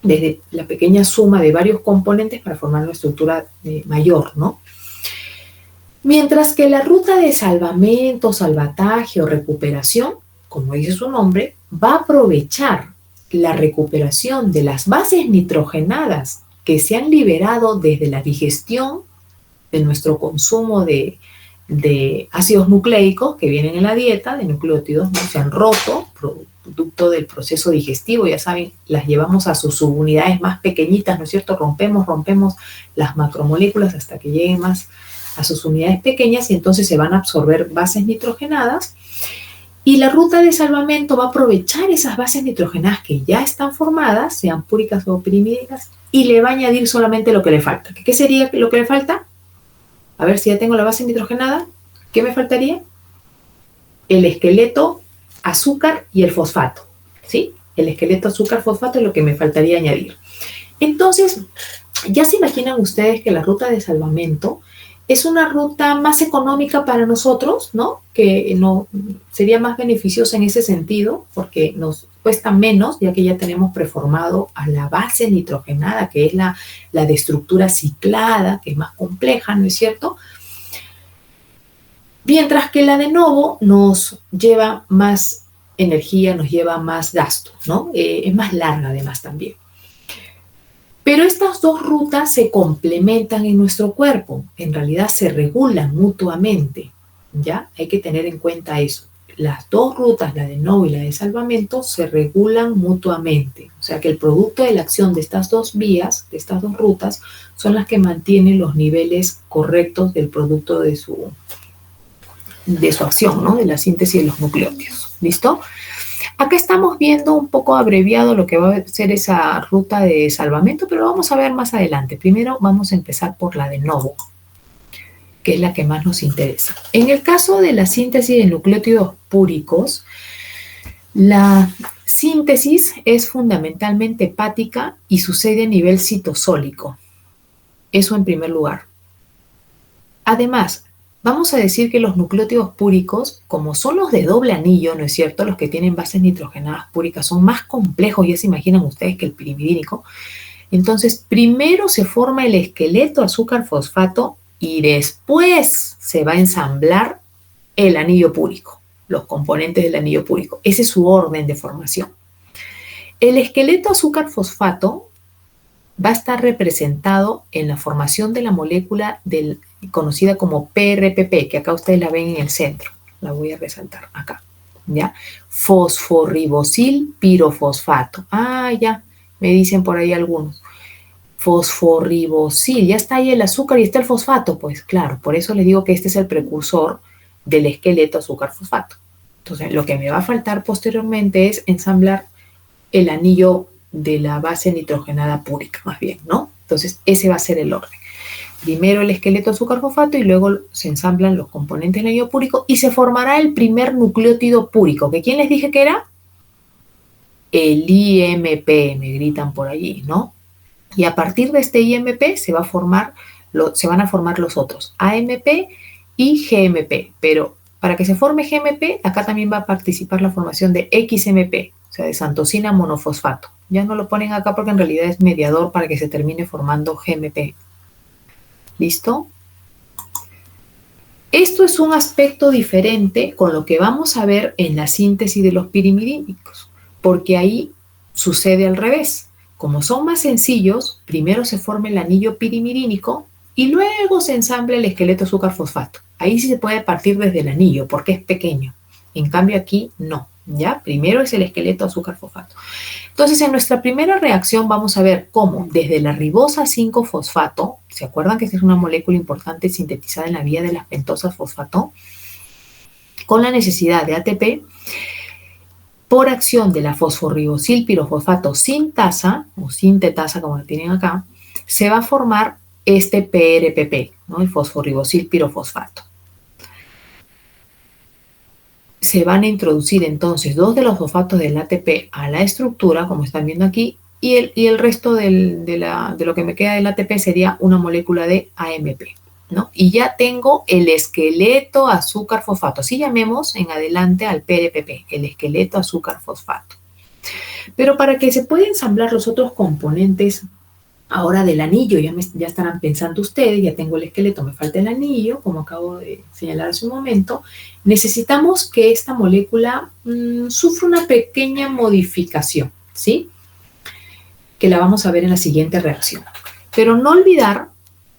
desde la pequeña suma de varios componentes para formar una estructura mayor, ¿no? Mientras que la ruta de salvamento, salvataje o recuperación, como dice su nombre, va a aprovechar la recuperación de las bases nitrogenadas que se han liberado desde la digestión de nuestro consumo de ácidos nucleicos que vienen en la dieta, de nucleótidos, ¿no? Se han roto, producto del proceso digestivo, ya saben, las llevamos a sus subunidades más pequeñitas, ¿no es cierto? Rompemos las macromoléculas hasta que lleguen más a sus unidades pequeñas y entonces se van a absorber bases nitrogenadas y la ruta de salvamento va a aprovechar esas bases nitrogenadas que ya están formadas, sean púricas o pirimídicas, y le va a añadir solamente lo que le falta. ¿Qué sería lo que le falta? A ver si ya tengo la base nitrogenada, ¿qué me faltaría? El esqueleto, azúcar y el fosfato, ¿sí? El esqueleto, azúcar, fosfato es lo que me faltaría añadir. Entonces, ya se imaginan ustedes que la ruta de salvamento es una ruta más económica para nosotros, ¿no? Que no, sería más beneficiosa en ese sentido, porque nos cuesta menos, ya que ya tenemos preformado a la base nitrogenada, que es la de estructura ciclada, que es más compleja, ¿no es cierto? Mientras que la de novo nos lleva más energía, nos lleva más gasto, ¿no? Es más larga además también. Pero estas dos rutas se complementan en nuestro cuerpo, en realidad se regulan mutuamente, ¿ya? Hay que tener en cuenta eso. Las dos rutas, la de novo y la de salvamento, se regulan mutuamente. O sea que el producto de la acción de estas dos vías, de estas dos rutas, son las que mantienen los niveles correctos del producto de su acción, ¿no? De la síntesis de los nucleótidos. ¿Listo? Acá estamos viendo un poco abreviado lo que va a ser esa ruta de salvamento, pero lo vamos a ver más adelante. Primero vamos a empezar por la de novo, que es la que más nos interesa. En el caso de la síntesis de nucleótidos púricos, la síntesis es fundamentalmente hepática y sucede a nivel citosólico. Eso en primer lugar. Además, vamos a decir que los nucleótidos púricos, como son los de doble anillo, ¿no es cierto? Los que tienen bases nitrogenadas púricas son más complejos, ya se imaginan ustedes, que el pirimidínico. Entonces, primero se forma el esqueleto azúcar-fosfato y después se va a ensamblar el anillo púrico, los componentes del anillo púrico. Ese es su orden de formación. El esqueleto azúcar-fosfato va a estar representado en la formación de la molécula conocida como PRPP, que acá ustedes la ven en el centro. La voy a resaltar acá, ¿ya? Fosforribosil pirofosfato. Ah, ya, me dicen por ahí algunos. Fosforribosil, ya está ahí el azúcar y está el fosfato. Pues claro, por eso les digo que este es el precursor del esqueleto azúcar-fosfato. Entonces, lo que me va a faltar posteriormente es ensamblar el anillo de la base nitrogenada púrica, más bien, ¿no? Entonces, ese va a ser el orden. Primero el esqueleto azúcar-fosfato y luego se ensamblan los componentes del anillo púrico y se formará el primer nucleótido púrico, que ¿quién les dije que era? El IMP, me gritan por allí, ¿no? Y a partir de este IMP se van a formar los otros, AMP y GMP, pero para que se forme GMP, acá también va a participar la formación de XMP. o sea, de santosina monofosfato. Ya no lo ponen acá porque en realidad es mediador para que se termine formando GMP. ¿Listo? Esto es un aspecto diferente con lo que vamos a ver en la síntesis de los pirimidínicos, porque ahí sucede al revés. Como son más sencillos, primero se forma el anillo pirimidínico y luego se ensambla el esqueleto azúcar-fosfato. Ahí sí se puede partir desde el anillo porque es pequeño. En cambio aquí no, ¿ya? Primero es el esqueleto azúcar-fosfato. Entonces, en nuestra primera reacción vamos a ver cómo desde la ribosa 5-fosfato, ¿se acuerdan que esta es una molécula importante sintetizada en la vía de las pentosas fosfato? Con la necesidad de ATP, por acción de la fosforribosil pirofosfato sintasa, o sintetasa como la tienen acá, se va a formar este PRPP, ¿no? El fosforribosil pirofosfato. Se van a introducir entonces 2 de los fosfatos del ATP a la estructura, como están viendo aquí, y el resto de lo que me queda del ATP sería una molécula de AMP, ¿no? Y ya tengo el esqueleto azúcar-fosfato. Así llamemos en adelante al PRPP, el esqueleto azúcar-fosfato. Pero para que se puedan ensamblar los otros componentes ahora del anillo, ya estarán pensando ustedes, ya tengo el esqueleto, me falta el anillo, como acabo de señalar hace un momento, necesitamos que esta molécula sufra una pequeña modificación, ¿sí? Que la vamos a ver en la siguiente reacción. Pero no olvidar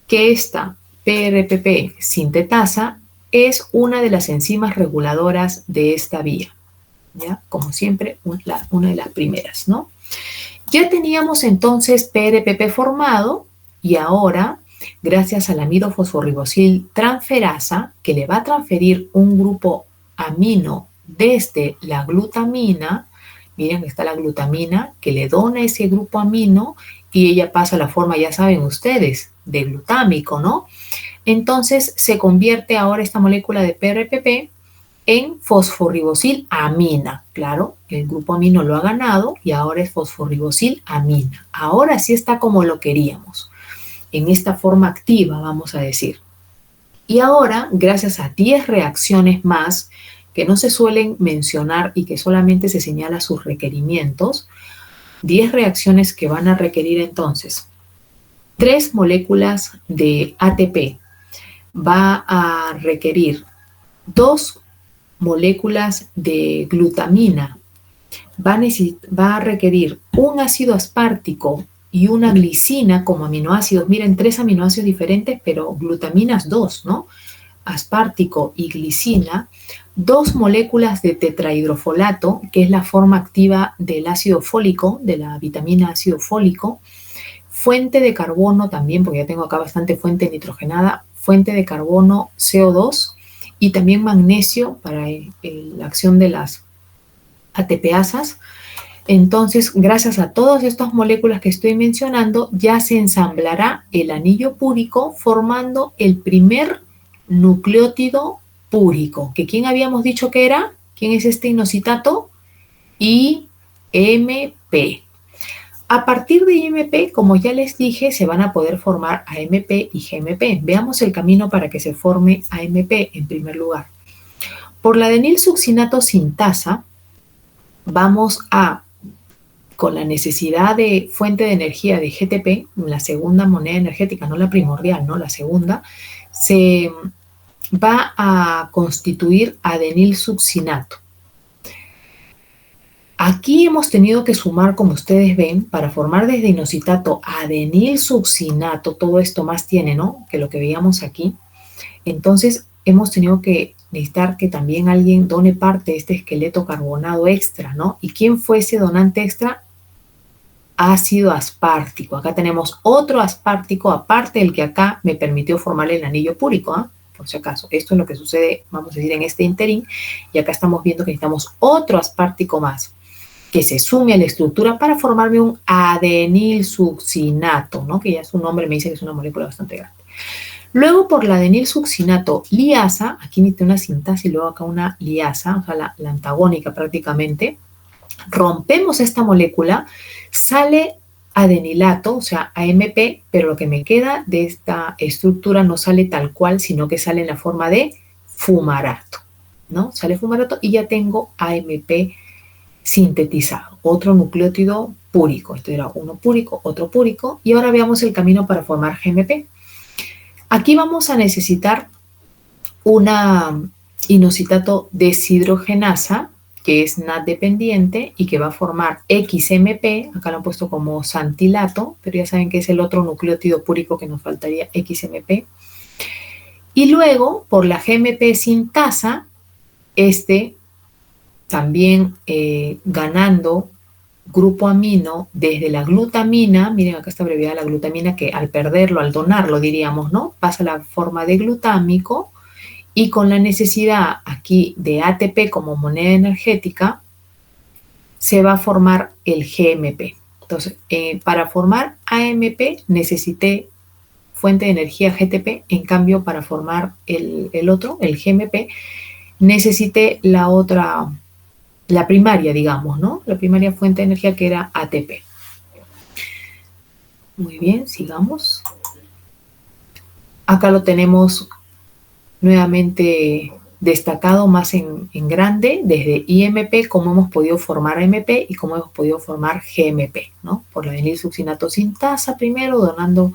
que esta PRPP sintetasa es una de las enzimas reguladoras de esta vía, ¿ya? Como siempre, una de las primeras, ¿no? Ya teníamos entonces PRPP formado y ahora, gracias al amido fosforribosil transferasa, que le va a transferir un grupo amino desde la glutamina, miren que está la glutamina, que le dona ese grupo amino y ella pasa a la forma, ya saben ustedes, de glutámico, ¿no? Entonces se convierte ahora esta molécula de PRPP en fosforribosil amina. Claro, el grupo amino lo ha ganado y ahora es fosforribosil amina. Ahora sí está como lo queríamos, en esta forma activa, vamos a decir. Y ahora, gracias a 10 reacciones más que no se suelen mencionar y que solamente se señala sus requerimientos, 10 reacciones que van a requerir entonces 3 moléculas de ATP, va a requerir 2 moléculas de glutamina, va a requerir un ácido aspartico y una glicina como aminoácidos. Miren, 3 aminoácidos diferentes, pero glutaminas 2, ¿no? Aspartico y glicina, 2 moléculas de tetrahidrofolato, que es la forma activa del ácido fólico, de la vitamina ácido fólico, fuente de carbono también, porque ya tengo acá bastante fuente nitrogenada, fuente de carbono CO2, y también magnesio para la acción de las ATPasas. Entonces, gracias a todas estas moléculas que estoy mencionando, ya se ensamblará el anillo púrico formando el primer nucleótido púrico. ¿Que quién habíamos dicho que era? ¿Quién es este inositato? IMP. A partir de IMP, como ya les dije, se van a poder formar AMP y GMP. Veamos el camino para que se forme AMP en primer lugar. Por la adenilsuccinato sintasa, vamos a, con la necesidad de fuente de energía de GTP, la segunda moneda energética, no la primordial, no la segunda, se va a constituir adenilsuccinato. Aquí hemos tenido que sumar, como ustedes ven, para formar desde inositato a adenilsuccinato, todo esto más tiene, ¿no?, que lo que veíamos aquí. Entonces, hemos tenido que necesitar que también alguien done parte de este esqueleto carbonado extra, ¿no? ¿Y quién fue ese donante extra? Ácido aspartico. Acá tenemos otro aspartico, aparte del que acá me permitió formar el anillo púrico, ¿ah? Por si acaso. Esto es lo que sucede, vamos a decir, en este interín. Y acá estamos viendo que necesitamos otro aspartico más, que se sume a la estructura para formarme un adenilsuccinato, ¿no? Que ya su nombre me dice que es una molécula bastante grande. Luego, por la adenilsuccinato liasa, aquí necesito una sintasa y luego acá una liasa, o sea, la antagónica prácticamente, rompemos esta molécula, sale adenilato, o sea, AMP, pero lo que me queda de esta estructura no sale tal cual, sino que sale en la forma de fumarato, ¿no? Sale fumarato y ya tengo AMP sintetizado, otro nucleótido púrico. Esto era uno púrico, otro púrico, y ahora veamos el camino para formar GMP. Aquí vamos a necesitar una inositato deshidrogenasa, que es NAD dependiente y que va a formar XMP, acá lo han puesto como santilato, pero ya saben que es el otro nucleótido púrico que nos faltaría, XMP. Y luego, por la GMP sintasa, también ganando grupo amino desde la glutamina, miren acá está abreviada la glutamina, que al perderlo, al donarlo diríamos, ¿no? Pasa a la forma de glutámico, y con la necesidad aquí de ATP como moneda energética, se va a formar el GMP. Entonces, para formar AMP necesité fuente de energía GTP, en cambio para formar el otro, el GMP, necesité la primaria, digamos, ¿no? La primaria fuente de energía, que era ATP. Muy bien, sigamos. Acá lo tenemos nuevamente destacado más en grande, desde IMP, cómo hemos podido formar AMP y cómo hemos podido formar GMP, ¿no? Por la vinilsuccinato sintasa primero, donando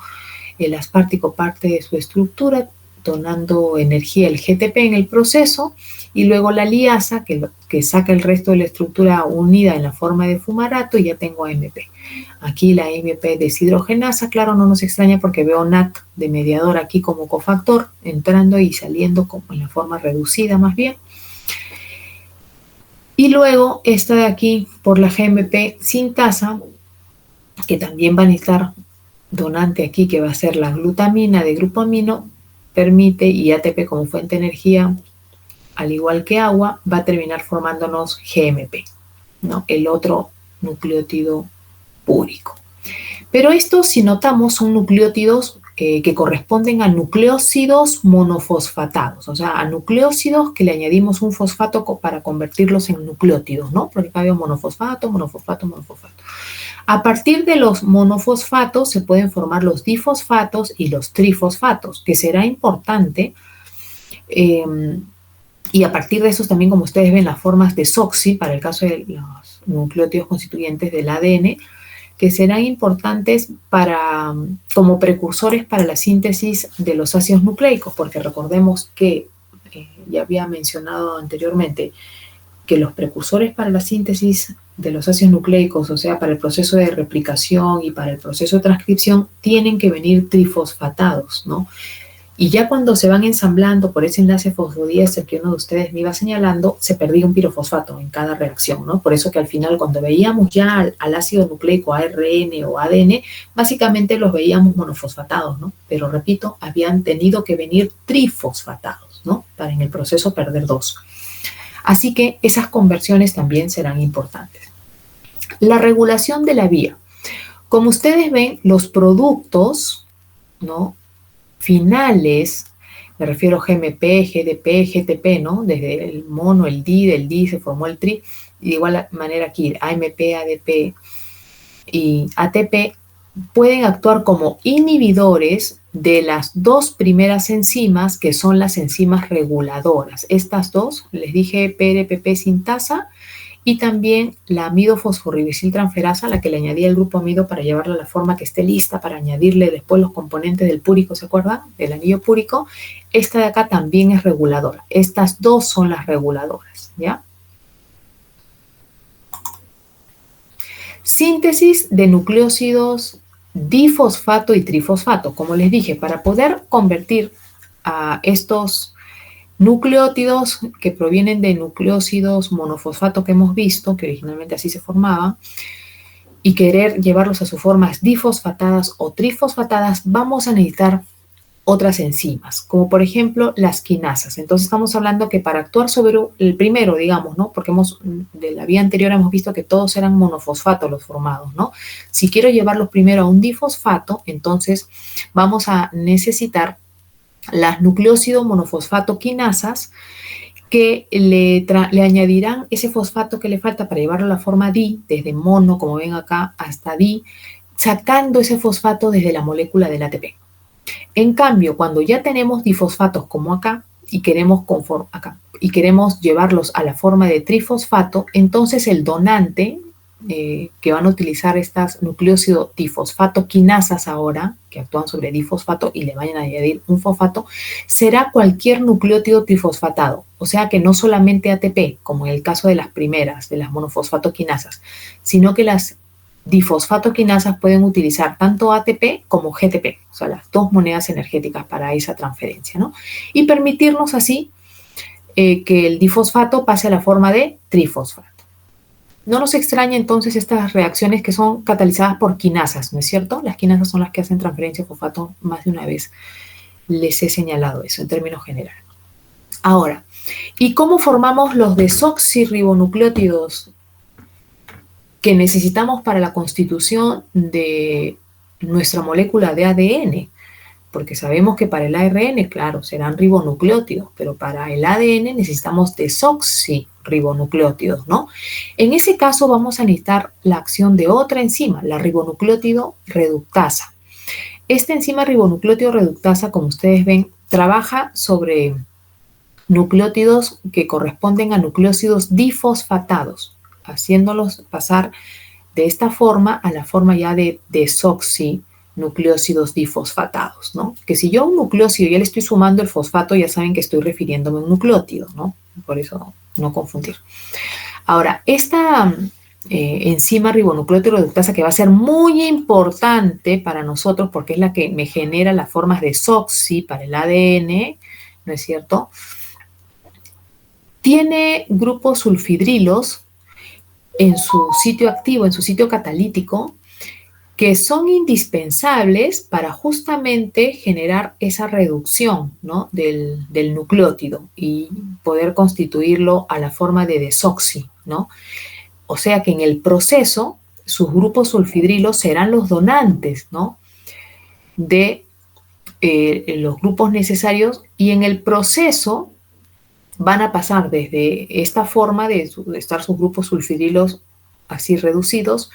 el aspartico parte de su estructura, donando energía, el GTP en el proceso, y luego la liasa que saca el resto de la estructura unida en la forma de fumarato, y ya tengo AMP. Aquí la AMP deshidrogenasa, claro, no nos extraña porque veo NAT de mediador aquí como cofactor, entrando y saliendo como en la forma reducida más bien. Y luego esta de aquí, por la GMP sintasa, que también va a necesitar donante aquí, que va a ser la glutamina de grupo amino, permite, y ATP como fuente de energía, al igual que agua, va a terminar formándonos GMP, ¿no? El otro nucleótido púrico. Pero estos, si notamos, son nucleótidos que corresponden a nucleósidos monofosfatados, o sea, a nucleósidos que le añadimos un fosfato para convertirlos en nucleótidos, ¿no? Porque acá veo monofosfato, monofosfato, monofosfato. A partir de los monofosfatos se pueden formar los difosfatos y los trifosfatos, que será importante. Y a partir de esos también, como ustedes ven, las formas de SOXY, para el caso de los nucleótidos constituyentes del ADN, que serán importantes como precursores para la síntesis de los ácidos nucleicos, porque recordemos que, ya había mencionado anteriormente, que los precursores para la síntesis de los ácidos nucleicos, o sea, para el proceso de replicación y para el proceso de transcripción, tienen que venir trifosfatados, ¿no? Y ya cuando se van ensamblando por ese enlace fosfodiéster que uno de ustedes me iba señalando, se perdía un pirofosfato en cada reacción, ¿no? Por eso que al final, cuando veíamos ya al ácido nucleico ARN o ADN, básicamente los veíamos monofosfatados, ¿no? Pero repito, habían tenido que venir trifosfatados, ¿no? Para en el proceso perder dos. Así que esas conversiones también serán importantes. La regulación de la vía. Como ustedes ven, los productos, ¿no?, finales, me refiero a GMP, GDP, GTP, ¿no? Desde el mono, el di, del di se formó el tri, y de igual manera aquí, AMP, ADP y ATP, pueden actuar como inhibidores de las dos primeras enzimas, que son las enzimas reguladoras. Estas dos, les dije PRPP sintasa, y también la amidofosforibosiltransferasa, a la que le añadí el grupo amido para llevarla a la forma que esté lista para añadirle después los componentes del púrico, ¿se acuerdan? Del anillo púrico. Esta de acá también es reguladora. Estas dos son las reguladoras, ¿ya? Síntesis de nucleósidos difosfato y trifosfato. Como les dije, para poder convertir a estos nucleótidos que provienen de nucleósidos monofosfato que hemos visto, que originalmente así se formaban, y querer llevarlos a sus formas difosfatadas o trifosfatadas, vamos a necesitar otras enzimas, como por ejemplo las quinasas. Entonces estamos hablando que para actuar sobre el primero, digamos, ¿no? Porque de la vía anterior hemos visto que todos eran monofosfatos los formados, ¿no? Si quiero llevarlos primero a un difosfato, entonces vamos a necesitar las nucleósido monofosfato quinasas, que le añadirán ese fosfato que le falta para llevarlo a la forma di, desde mono, como ven acá, hasta di, sacando ese fosfato desde la molécula del ATP. En cambio, cuando ya tenemos difosfatos como acá, y queremos y queremos llevarlos a la forma de trifosfato, entonces el donante que van a utilizar estas nucleócido difosfato quinasas ahora, que actúan sobre difosfato y le vayan a añadir un fosfato, será cualquier nucleótido trifosfatado, o sea que no solamente ATP, como en el caso de las primeras, de las monofosfato quinasas, sino que las difosfato quinasas pueden utilizar tanto ATP como GTP, o sea, las dos monedas energéticas para esa transferencia, ¿no? Y permitirnos así que el difosfato pase a la forma de trifosfato. No nos extraña entonces estas reacciones que son catalizadas por quinasas, ¿no es cierto? Las quinasas son las que hacen transferencia de fosfato más de una vez. Les he señalado eso en términos generales. Ahora, ¿y cómo formamos los desoxirribonucleótidos que necesitamos para la constitución de nuestra molécula de ADN? Porque sabemos que para el ARN, claro, serán ribonucleótidos, pero para el ADN necesitamos desoxirribonucleótidos, ¿no? En ese caso vamos a necesitar la acción de otra enzima, la ribonucleótido reductasa. Esta enzima ribonucleótido reductasa, como ustedes ven, trabaja sobre nucleótidos que corresponden a nucleócidos difosfatados, haciéndolos pasar de esta forma a la forma ya de desoxinucleócidos difosfatados, ¿no? Que si yo a un nucleócido ya le estoy sumando el fosfato, ya saben que estoy refiriéndome a un nucleótido, ¿no? Por eso no confundir. Ahora, esta enzima ribonucleótido reductasa, que va a ser muy importante para nosotros porque es la que me genera las formas desoxi para el ADN, ¿no es cierto? Tiene grupos sulfidrilos en su sitio activo, en su sitio catalítico, que son indispensables para justamente generar esa reducción, ¿no? del nucleótido y poder constituirlo a la forma de desoxi, ¿no? O sea que en el proceso sus grupos sulfidrilos serán los donantes, ¿no? de los grupos necesarios, y en el proceso van a pasar desde esta forma de estar sus grupos sulfidrilos así reducidos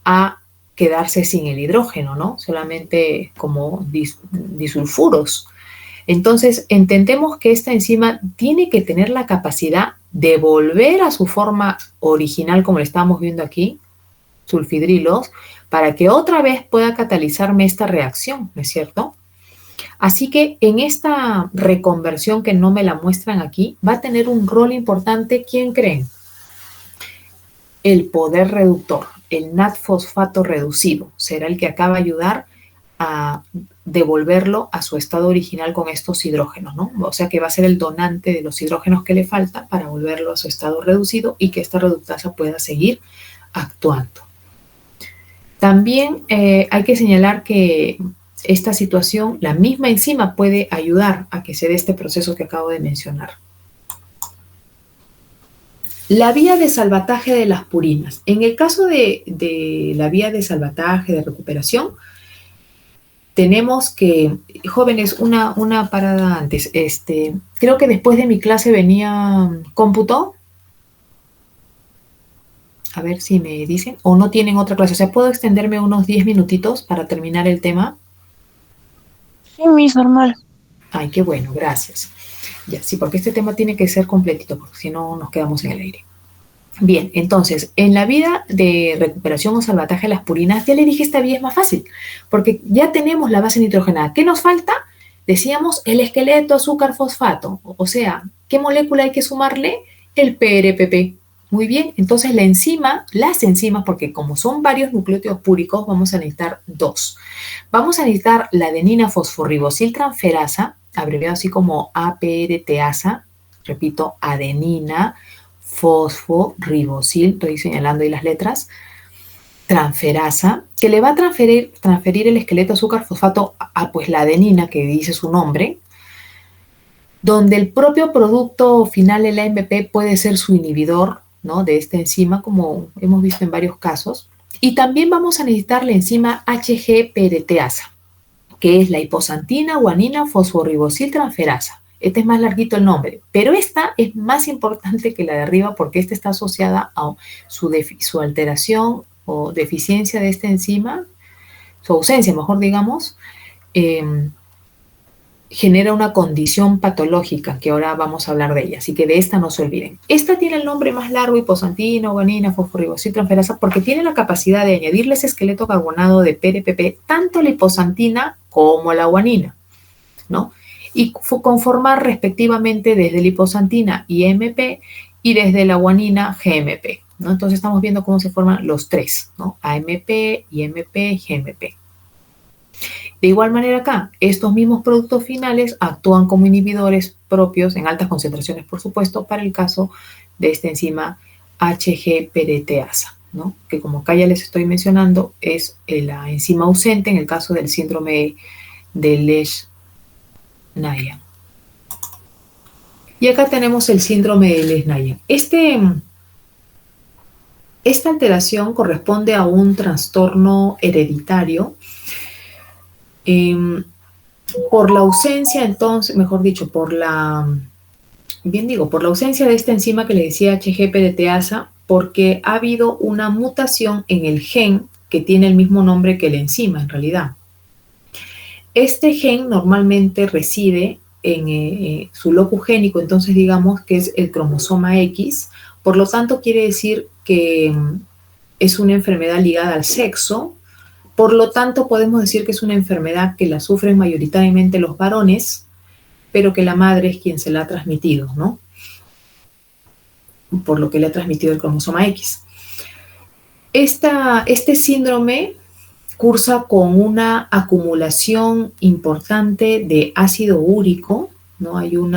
a quedarse sin el hidrógeno, ¿no? Solamente como disulfuros. Entonces, entendemos que esta enzima tiene que tener la capacidad de volver a su forma original, como lo estamos viendo aquí, sulfidrilos, para que otra vez pueda catalizarme esta reacción, ¿no es cierto? Así que en esta reconversión que no me la muestran aquí, va a tener un rol importante, ¿quién creen? El poder reductor, el NAT-fosfato reducido, será el que acaba de ayudar a devolverlo a su estado original con estos hidrógenos, ¿no? O sea que va a ser el donante de los hidrógenos que le falta para volverlo a su estado reducido y que esta reductasa pueda seguir actuando. También hay que señalar que esta situación, la misma enzima puede ayudar a que se dé este proceso que acabo de mencionar. La vía de salvataje de las purinas. En el caso de la vía de salvataje, de recuperación, tenemos que, jóvenes, una parada antes. Creo que después de mi clase venía cómputo. A ver si me dicen. O no tienen otra clase. O sea, ¿puedo extenderme unos 10 minutitos para terminar el tema? Sí, Miss, normal. Ay, qué bueno, gracias. Ya, sí, porque este tema tiene que ser completito, porque si no nos quedamos en el aire. Bien, entonces, en la vía de recuperación o salvataje de las purinas, ya le dije, esta vía es más fácil, porque ya tenemos la base nitrogenada. ¿Qué nos falta? Decíamos el esqueleto azúcar-fosfato, o sea, ¿qué molécula hay que sumarle? El PRPP. Muy bien, entonces la enzima, las enzimas, porque como son varios nucleótidos púricos, vamos a necesitar dos. Vamos a necesitar la adenina fosforibosiltransferasa, abreviado así como APRTasa, repito, adenina fosforibosil, estoy señalando ahí las letras, transferasa, que le va a transferir el esqueleto azúcar-fosfato a pues la adenina, que dice su nombre, donde el propio producto final, el AMP, puede ser su inhibidor, ¿no? de esta enzima, como hemos visto en varios casos. Y también vamos a necesitar la enzima HG-PRTasa, que es la hiposantina guanina fosforibosiltransferasa. Este es más larguito el nombre, pero esta es más importante que la de arriba porque esta está asociada a su alteración o deficiencia de esta enzima, su ausencia, mejor digamos, genera una condición patológica, que ahora vamos a hablar de ella, así que de esta no se olviden. Esta tiene el nombre más largo, hiposantina, guanina, fosforibosidrotransferasa, porque tiene la capacidad de añadirle ese esqueleto carbonado de PRPP, tanto la hiposantina como la guanina, ¿no? Y conformar respectivamente desde la hiposantina IMP y desde la guanina GMP, ¿no? Entonces estamos viendo cómo se forman los tres, ¿no? AMP, IMP, GMP. De igual manera acá, estos mismos productos finales actúan como inhibidores propios en altas concentraciones, por supuesto, para el caso de esta enzima HGPRTasa, ¿no? Que como acá ya les estoy mencionando, es la enzima ausente en el caso del síndrome de Lesch-Nayan. Y acá tenemos el síndrome de Lesch-Nayan. Esta alteración corresponde a un trastorno hereditario por la ausencia, entonces, mejor dicho, por la ausencia de esta enzima que le decía HGPRTasa, porque ha habido una mutación en el gen que tiene el mismo nombre que la enzima en realidad. Este gen normalmente reside en su locus génico, entonces digamos que es el cromosoma X, por lo tanto quiere decir que es una enfermedad ligada al sexo. Por lo tanto, podemos decir que es una enfermedad que la sufren mayoritariamente los varones, pero que la madre es quien se la ha transmitido, ¿no? Por lo que le ha transmitido el cromosoma X. Este síndrome cursa con una acumulación importante de ácido úrico, ¿no? Hay un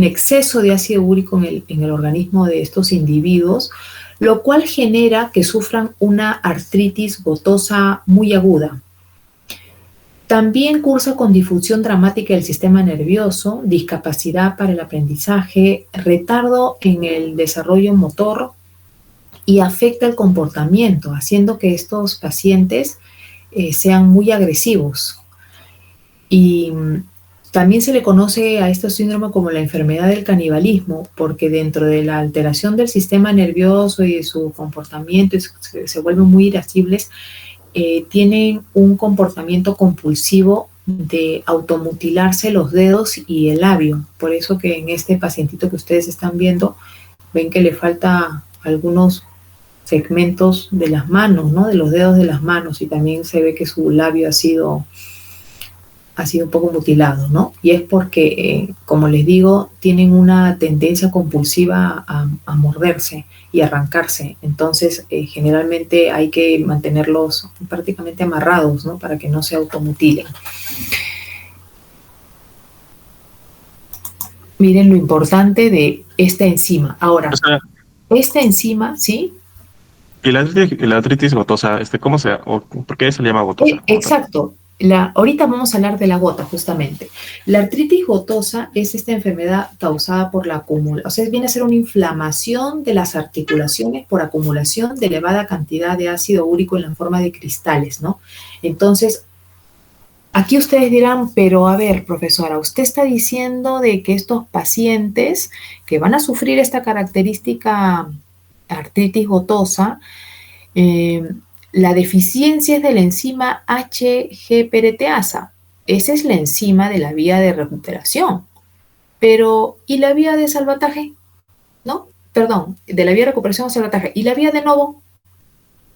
exceso de ácido úrico en el organismo de estos individuos, lo cual genera que sufran una artritis gotosa muy aguda. También cursa con disfunción dramática del sistema nervioso, discapacidad para el aprendizaje, retardo en el desarrollo motor y afecta el comportamiento, haciendo que estos pacientes sean muy agresivos. Y también se le conoce a este síndrome como la enfermedad del canibalismo, porque dentro de la alteración del sistema nervioso y de su comportamiento, se vuelven muy irascibles, tienen un comportamiento compulsivo de automutilarse los dedos y el labio. Por eso que en este pacientito que ustedes están viendo, ven que le falta algunos segmentos de las manos, ¿no? De los dedos de las manos, y también se ve que su labio ha sido un poco mutilado, ¿no? Y es porque, como les digo, tienen una tendencia compulsiva a morderse y arrancarse. Entonces, generalmente hay que mantenerlos prácticamente amarrados, ¿no? Para que no se automutilen. Miren lo importante de esta enzima. Ahora, O sea, esta enzima, ¿sí? y la artritis gotosa, ¿cómo se, o por qué se le llama gotosa? Exacto. Ahorita vamos a hablar de la gota, justamente. La artritis gotosa es esta enfermedad causada por la acumulación, o sea, viene a ser una inflamación de las articulaciones por acumulación de elevada cantidad de ácido úrico en la forma de cristales, ¿no? Entonces, aquí ustedes dirán, pero a ver, profesora, usted está diciendo de que estos pacientes que van a sufrir esta característica artritis gotosa, la deficiencia es de la enzima HGPRTasa. Esa es la enzima de la vía de recuperación. Pero, ¿y la vía de salvataje? ¿No? Perdón, de la vía de recuperación o salvataje. ¿Y la vía de novo?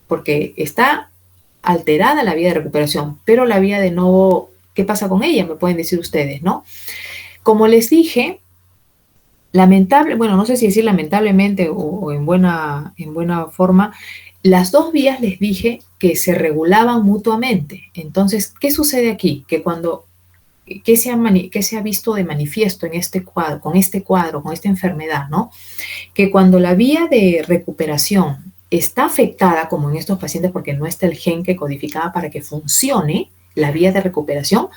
Porque está alterada la vía de recuperación, pero la vía de novo, ¿qué pasa con ella? Me pueden decir ustedes, ¿no? Como les dije, bueno, no sé si decir lamentablemente o en buena forma, las dos vías les dije que se regulaban mutuamente. Entonces, ¿qué sucede aquí? Que ¿qué se ha visto de manifiesto en este cuadro, con esta enfermedad, ¿no? Que cuando la vía de recuperación está afectada, como en estos pacientes, porque no está el gen que codificaba para que funcione la vía de recuperación,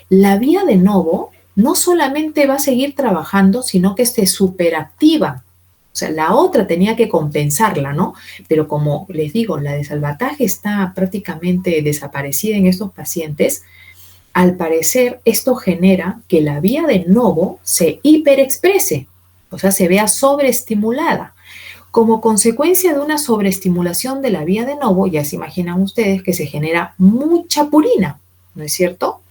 la vía de novo no solamente va a seguir trabajando, sino que se superactiva. O sea, la otra tenía que compensarla, ¿no? Pero como les digo, la de salvataje está prácticamente desaparecida en estos pacientes. Al parecer, esto genera que la vía de novo se hiperexprese, o sea, se vea sobreestimulada. Como consecuencia de una sobreestimulación de la vía de novo, ya se imaginan ustedes que se genera mucha purina, ¿no es cierto?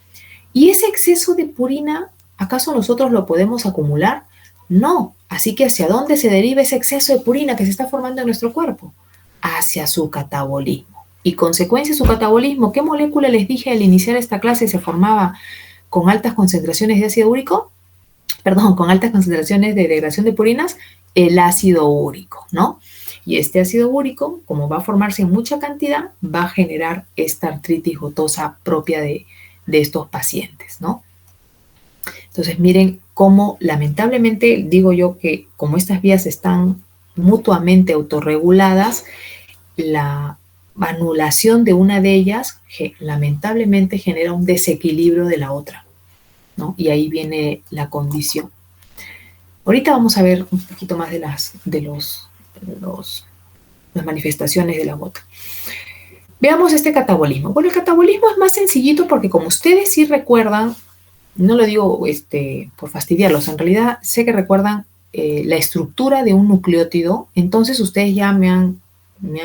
¿Y ese exceso de purina, acaso nosotros lo podemos acumular? No. Así que ¿hacia dónde se deriva ese exceso de purina que se está formando en nuestro cuerpo? Hacia su catabolismo. Y consecuencia de su catabolismo, ¿qué molécula les dije al iniciar esta clase se formaba con altas concentraciones de ácido úrico? Perdón, con altas concentraciones de degradación de purinas, el ácido úrico, ¿no? Y este ácido úrico, como va a formarse en mucha cantidad, va a generar esta artritis gotosa propia de estos pacientes, ¿no? Entonces, miren cómo lamentablemente digo yo que como estas vías están mutuamente autorreguladas, la anulación de una de ellas lamentablemente genera un desequilibrio de la otra, ¿no? Y ahí viene la condición. Ahorita vamos a ver un poquito más de las manifestaciones de la gota. Veamos este catabolismo. Bueno, el catabolismo es más sencillito porque como ustedes sí recuerdan, no lo digo por fastidiarlos, en realidad sé que recuerdan la estructura de un nucleótido, entonces ustedes ya me han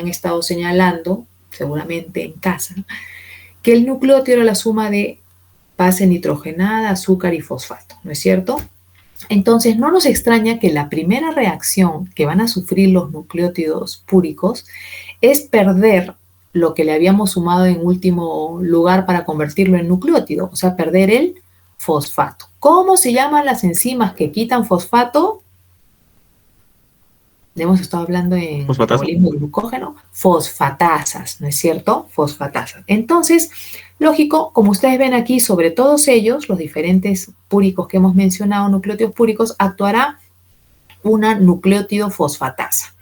estado señalando, seguramente en casa, que el nucleótido era la suma de base nitrogenada, azúcar y fosfato, ¿no es cierto? Entonces no nos extraña que la primera reacción que van a sufrir los nucleótidos púricos es perder lo que le habíamos sumado en último lugar para convertirlo en nucleótido, o sea, perder el fosfato. ¿Cómo se llaman las enzimas que quitan fosfato? Hemos estado hablando en metabolismo de glucógeno, fosfatasas, ¿no es cierto? Fosfatasas. Entonces, lógico, como ustedes ven aquí, sobre todos ellos, los diferentes púricos que hemos mencionado, nucleótidos púricos, actuará una nucleótido fosfatasa,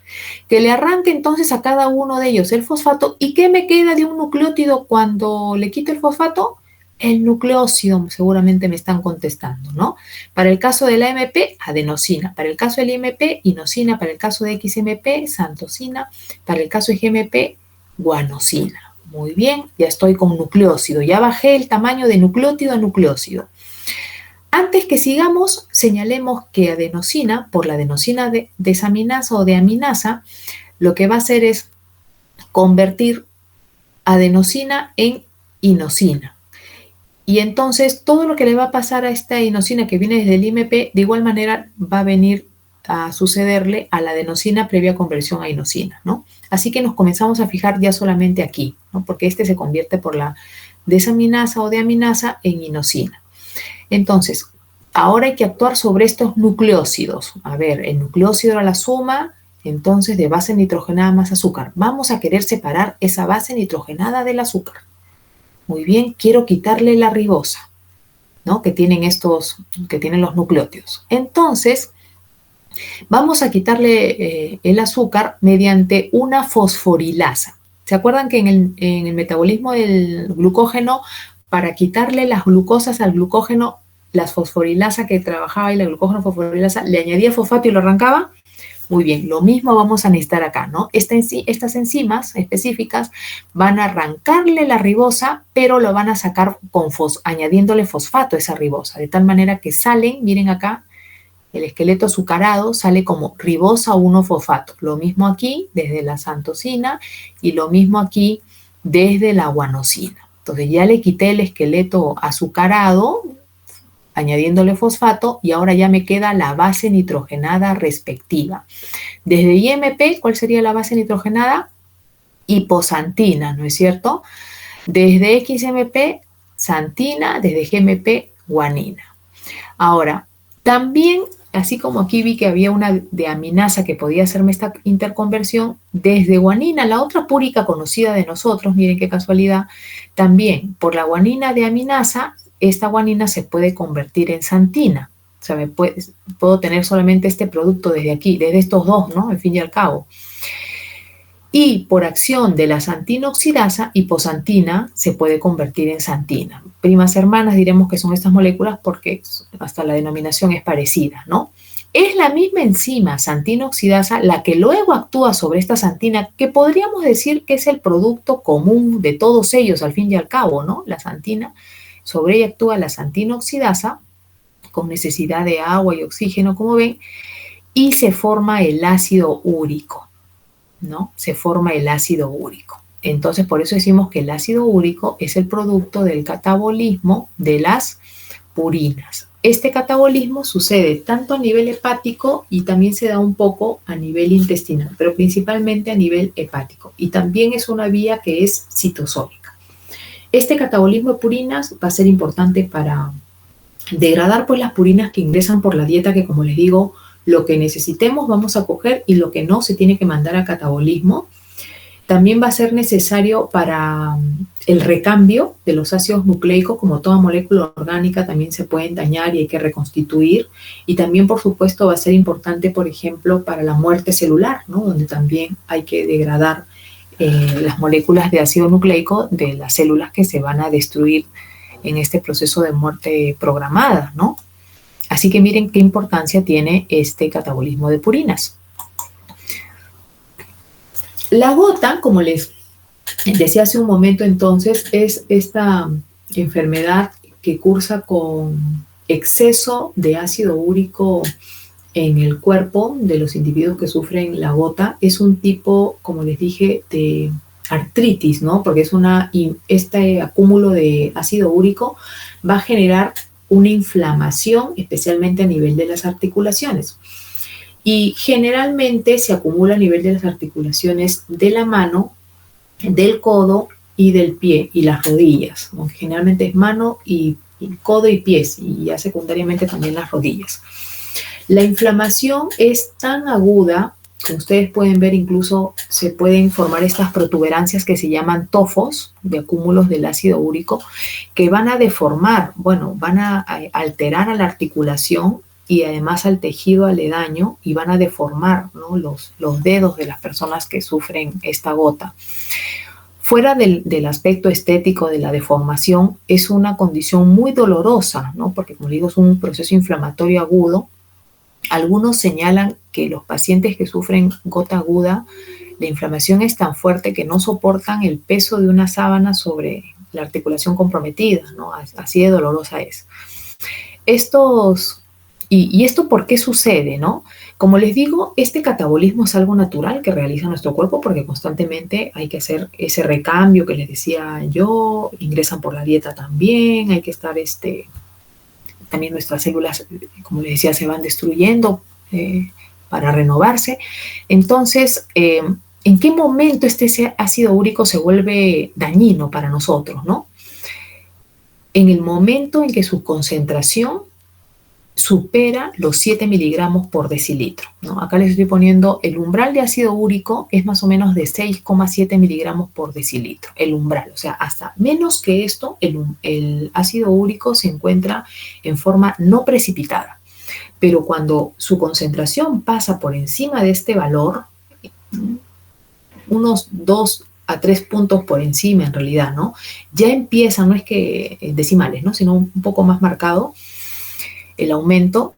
que le arranque entonces a cada uno de ellos el fosfato. ¿Y qué me queda de un nucleótido cuando le quito el fosfato? El nucleósido, seguramente me están contestando, ¿no? Para el caso de la AMP, adenosina. Para el caso del IMP, inosina. Para el caso de XMP, xantosina. Para el caso de GMP, guanosina. Muy bien, ya estoy con nucleósido. Ya bajé el tamaño de nucleótido a nucleósido. Antes que sigamos, señalemos que adenosina, por la adenosina desaminasa o deaminasa, lo que va a hacer es convertir adenosina en inosina. Y entonces todo lo que le va a pasar a esta inosina que viene desde el IMP, de igual manera va a venir a sucederle a la adenosina previa conversión a inosina, ¿no? Así que nos comenzamos a fijar ya solamente aquí, ¿no? Porque este se convierte por la desaminasa o deaminasa en inosina. Entonces, ahora hay que actuar sobre estos nucleósidos. A ver, el nucleósido era la suma, entonces, de base nitrogenada más azúcar. Vamos a querer separar esa base nitrogenada del azúcar. Muy bien, quiero quitarle la ribosa, ¿no? Que tienen los nucleótidos. Entonces, vamos a quitarle el azúcar mediante una fosforilasa. ¿Se acuerdan que en el metabolismo del glucógeno, para quitarle las glucosas al glucógeno, la fosforilasa que trabajaba y la glucógeno fosforilasa le añadía fosfato y lo arrancaba? Muy bien, lo mismo vamos a necesitar acá, ¿no? Estas enzimas específicas van a arrancarle la ribosa, pero lo van a sacar añadiéndole fosfato a esa ribosa, de tal manera que salen, miren acá, el esqueleto azucarado sale como ribosa 1-fosfato. Lo mismo aquí desde la xantosina y lo mismo aquí desde la guanosina. Entonces ya le quité el esqueleto azucarado, añadiéndole fosfato, y ahora ya me queda la base nitrogenada respectiva. Desde IMP, ¿cuál sería la base nitrogenada? Hipoxantina, ¿no es cierto? Desde XMP, xantina, desde GMP, guanina. Ahora, también, así como aquí vi que había una deaminasa que podía hacerme esta interconversión, desde guanina, la otra púrica conocida de nosotros, miren qué casualidad, también por la guanina deaminasa, esta guanina se puede convertir en xantina. O sea, puedo tener solamente este producto desde aquí, desde estos dos, ¿no? Al fin y al cabo. Y por acción de la xantina oxidasa, hipoxantina se puede convertir en xantina. Primas hermanas diremos que son estas moléculas porque hasta la denominación es parecida, ¿no? Es la misma enzima xantina oxidasa la que luego actúa sobre esta xantina, que podríamos decir que es el producto común de todos ellos al fin y al cabo, ¿no? La xantina. Sobre ella actúa la xantina oxidasa con necesidad de agua y oxígeno, como ven, y se forma el ácido úrico, ¿no? Se forma el ácido úrico. Entonces, por eso decimos que el ácido úrico es el producto del catabolismo de las purinas. Este catabolismo sucede tanto a nivel hepático y también se da un poco a nivel intestinal, pero principalmente a nivel hepático. Y también es una vía que es citosólica. Este catabolismo de purinas va a ser importante para degradar pues las purinas que ingresan por la dieta, que como les digo, lo que necesitemos vamos a coger y lo que no se tiene que mandar a catabolismo. También va a ser necesario para el recambio de los ácidos nucleicos, como toda molécula orgánica también se pueden dañar y hay que reconstituir. Y también, por supuesto, va a ser importante, por ejemplo, para la muerte celular, ¿no? Donde también hay que degradar las moléculas de ácido nucleico de las células que se van a destruir en este proceso de muerte programada, ¿no? Así que miren qué importancia tiene este catabolismo de purinas. La gota, como les decía hace un momento entonces, es esta enfermedad que cursa con exceso de ácido úrico en el cuerpo de los individuos que sufren la gota. Es un tipo, como les dije, de artritis, ¿no? Porque es este acúmulo de ácido úrico va a generar una inflamación, especialmente a nivel de las articulaciones. Y generalmente se acumula a nivel de las articulaciones de la mano, del codo y del pie y las rodillas. ¿No? Generalmente es mano y codo y pies, y ya secundariamente también las rodillas. La inflamación es tan aguda, como ustedes pueden ver, incluso se pueden formar estas protuberancias que se llaman tofos, de acúmulos del ácido úrico, que van a deformar, bueno, van a alterar a la articulación y además al tejido aledaño y van a deformar, ¿no? los dedos de las personas que sufren esta gota. Fuera del aspecto estético de la deformación, es una condición muy dolorosa, ¿no? Porque, como digo, es un proceso inflamatorio agudo. Algunos señalan que los pacientes que sufren gota aguda, la inflamación es tan fuerte que no soportan el peso de una sábana sobre la articulación comprometida, ¿no? Así de dolorosa es. ¿Y esto por qué sucede, no? Como les digo, este catabolismo es algo natural que realiza nuestro cuerpo porque constantemente hay que hacer ese recambio que les decía yo, ingresan por la dieta también, hay que estar, también nuestras células, como les decía, se van destruyendo para renovarse. Entonces, ¿en qué momento este ácido úrico se vuelve dañino para nosotros, no? En el momento en que su concentración supera los 7 miligramos por decilitro, ¿no? Acá les estoy poniendo el umbral de ácido úrico es más o menos de 6,7 miligramos por decilitro, el umbral, o sea, hasta menos que esto, el ácido úrico se encuentra en forma no precipitada, pero cuando su concentración pasa por encima de este valor, unos 2 a 3 puntos por encima en realidad, ¿no? Ya empieza, no es que decimales, ¿no? Sino un poco más marcado el aumento.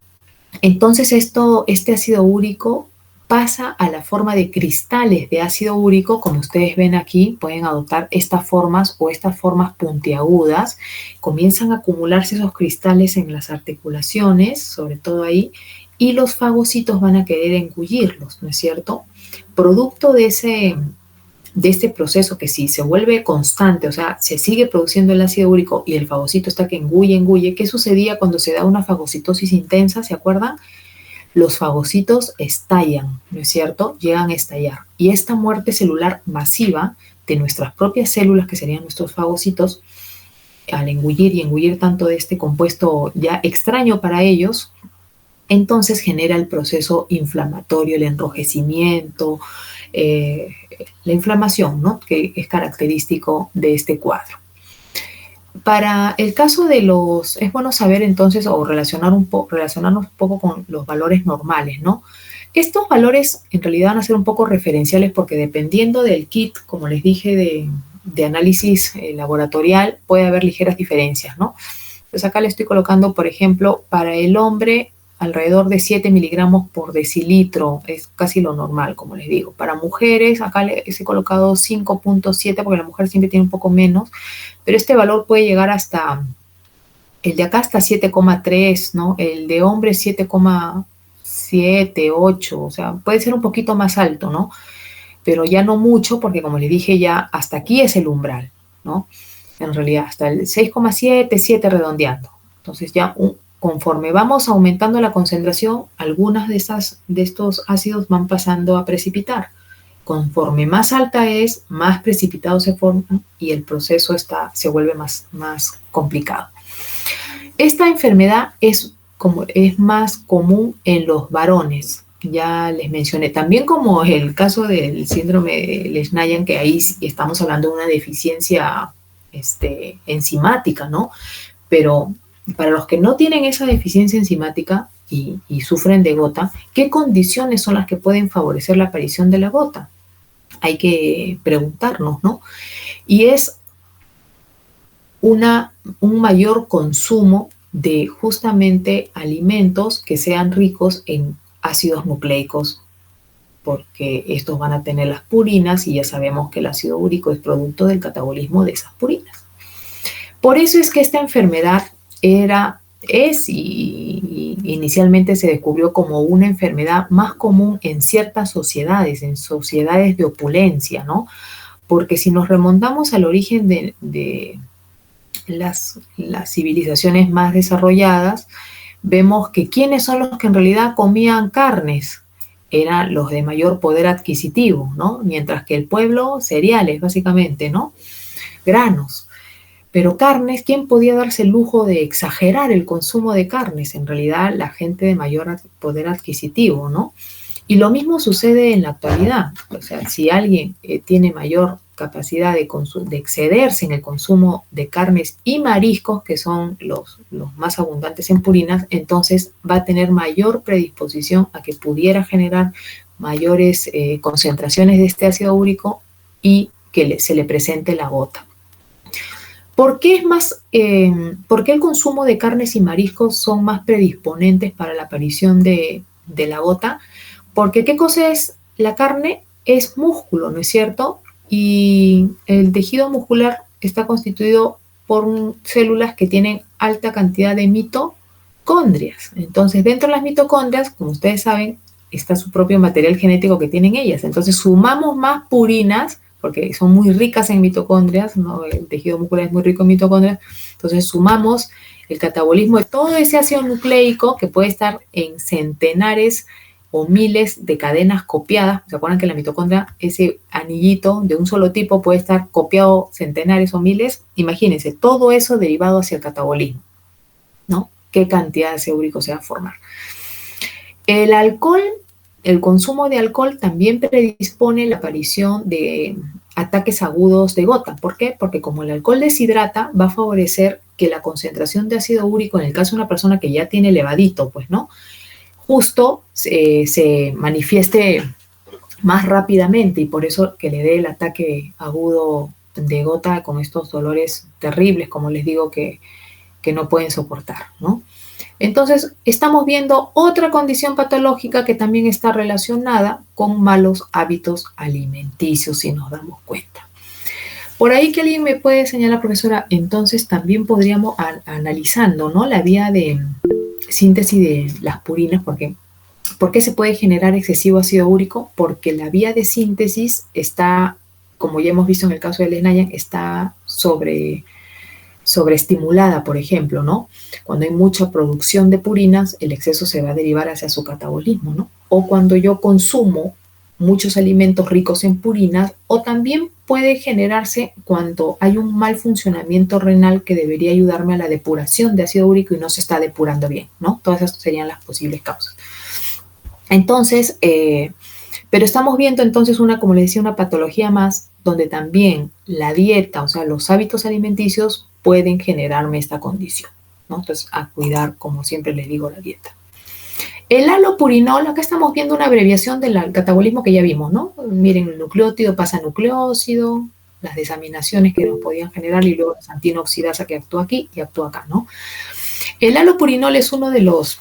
Entonces este ácido úrico pasa a la forma de cristales de ácido úrico, como ustedes ven aquí, pueden adoptar estas formas o estas formas puntiagudas, comienzan a acumularse esos cristales en las articulaciones, sobre todo ahí, y los fagocitos van a querer engullirlos, ¿no es cierto? Producto de este proceso que si se vuelve constante, o sea, se sigue produciendo el ácido úrico y el fagocito está que engulle, ¿qué sucedía cuando se da una fagocitosis intensa? ¿Se acuerdan? Los fagocitos estallan, ¿no es cierto? Llegan a estallar. Y esta muerte celular masiva de nuestras propias células, que serían nuestros fagocitos, al engullir tanto de este compuesto ya extraño para ellos, entonces genera el proceso inflamatorio, el enrojecimiento, la inflamación, ¿no? Que es característico de este cuadro. Para el caso de es bueno saber entonces o relacionarnos un poco con los valores normales, ¿no? Estos valores en realidad van a ser un poco referenciales porque dependiendo del kit, como les dije, de análisis laboratorial, puede haber ligeras diferencias, ¿no? Entonces acá le estoy colocando, por ejemplo, para el hombre, alrededor de 7 miligramos por decilitro, es casi lo normal, como les digo. Para mujeres, acá les he colocado 5,7 porque la mujer siempre tiene un poco menos, pero este valor puede llegar hasta, el de acá hasta 7,3, ¿no? El de hombre 7,7, 8, o sea, puede ser un poquito más alto, ¿no? pero ya no mucho, porque como les dije, ya hasta aquí es el umbral, ¿no? En realidad, hasta el 6,7, 7 redondeando. Entonces ya conforme vamos aumentando la concentración, algunas de estos ácidos van pasando a precipitar. Conforme más alta es, más precipitados se forman y el proceso se vuelve más complicado. Esta enfermedad es más común en los varones. Ya les mencioné, también como el caso del síndrome de Lesch-Nyhan, que ahí estamos hablando de una deficiencia enzimática, ¿no? Pero para los que no tienen esa deficiencia enzimática y sufren de gota, ¿qué condiciones son las que pueden favorecer la aparición de la gota? Hay que preguntarnos, ¿no? Y es un mayor consumo de justamente alimentos que sean ricos en ácidos nucleicos, porque estos van a tener las purinas y ya sabemos que el ácido úrico es producto del catabolismo de esas purinas. Por eso es que esta enfermedad y inicialmente se descubrió como una enfermedad más común en ciertas sociedades, en sociedades de opulencia, ¿no? Porque si nos remontamos al origen de las civilizaciones más desarrolladas, vemos que ¿quiénes son los que en realidad comían carnes? Eran los de mayor poder adquisitivo, ¿no? Mientras que el pueblo, cereales, básicamente, ¿no? Granos. Pero carnes, ¿quién podía darse el lujo de exagerar el consumo de carnes? En realidad, la gente de mayor poder adquisitivo, ¿no? Y lo mismo sucede en la actualidad. O sea, si alguien tiene mayor capacidad de excederse en el consumo de carnes y mariscos, que son los más abundantes en purinas, entonces va a tener mayor predisposición a que pudiera generar mayores concentraciones de este ácido úrico y que se le presente la gota. ¿Por qué el consumo de carnes y mariscos son más predisponentes para la aparición de la gota? Porque ¿qué cosa es la carne? Es músculo, ¿no es cierto? Y el tejido muscular está constituido por células que tienen alta cantidad de mitocondrias. Entonces, dentro de las mitocondrias, como ustedes saben, está su propio material genético que tienen ellas. Entonces, sumamos más purinas, porque son muy ricas en mitocondrias, ¿no? El tejido muscular es muy rico en mitocondrias. Entonces, sumamos el catabolismo de todo ese ácido nucleico que puede estar en centenares o miles de cadenas copiadas. ¿Se acuerdan que la mitocondria, ese anillito de un solo tipo, puede estar copiado centenares o miles? Imagínense, todo eso derivado hacia el catabolismo, ¿no? ¿Qué cantidad de ácido úrico se va a formar? El alcohol, el consumo de alcohol también predispone la aparición de ataques agudos de gota. ¿Por qué? Porque como el alcohol deshidrata, va a favorecer que la concentración de ácido úrico, en el caso de una persona que ya tiene elevadito, pues, ¿no?, justo se manifieste más rápidamente y por eso que le dé el ataque agudo de gota con estos dolores terribles, como les digo, que no pueden soportar, ¿no? Entonces, estamos viendo otra condición patológica que también está relacionada con malos hábitos alimenticios, si nos damos cuenta. Por ahí que alguien me puede señalar, profesora, entonces también podríamos, analizando, ¿no?, la vía de síntesis de las purinas, porque ¿por qué se puede generar excesivo ácido úrico? Porque la vía de síntesis está, como ya hemos visto en el caso de Lesch-Nyhan, está sobreestimulada, por ejemplo, ¿no? Cuando hay mucha producción de purinas, el exceso se va a derivar hacia su catabolismo, ¿no? O cuando yo consumo muchos alimentos ricos en purinas, o también puede generarse cuando hay un mal funcionamiento renal que debería ayudarme a la depuración de ácido úrico y no se está depurando bien, ¿no? Todas estas serían las posibles causas. Entonces, pero estamos viendo entonces como les decía, una patología más donde también la dieta, o sea, los hábitos alimenticios pueden generarme esta condición, ¿no? Entonces, a cuidar, como siempre les digo, la dieta. El alopurinol, acá estamos viendo una abreviación del catabolismo que ya vimos, ¿no? Miren, el nucleótido pasa a nucleósido, las desaminaciones que nos podían generar y luego la santina oxidasa que actúa aquí y actúa acá, ¿no? El alopurinol es uno de los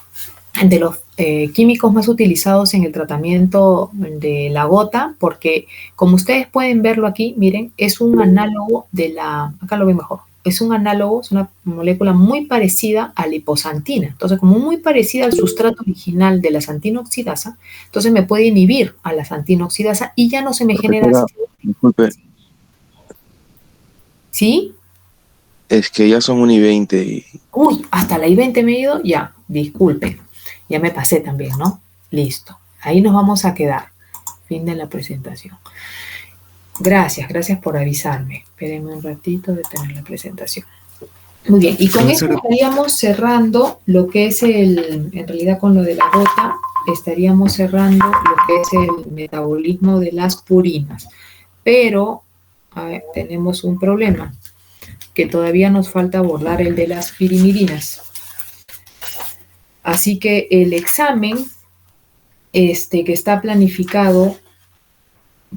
químicos más utilizados en el tratamiento de la gota porque, como ustedes pueden verlo aquí, miren, es un análogo acá lo ven mejor, es un análogo, es una molécula muy parecida a la liposantina. Entonces, como muy parecida al sustrato original de la santina oxidasa, entonces me puede inhibir a la santina oxidasa y ya no se me genera... Profesora, disculpe, ¿Sí? es que ya son 1:20 y Uy, hasta la I-20 me he ido. Ya, disculpen. Ya me pasé también, ¿no? Listo. Ahí nos vamos a quedar. Fin de la presentación. Gracias por avisarme. Espérenme un ratito de tener la presentación. Muy bien, y con esto estaríamos cerrando lo que es en realidad con lo de la gota, estaríamos cerrando lo que es el metabolismo de las purinas. Pero, a ver, tenemos un problema, que todavía nos falta abordar el de las pirimidinas. Así que el examen que está planificado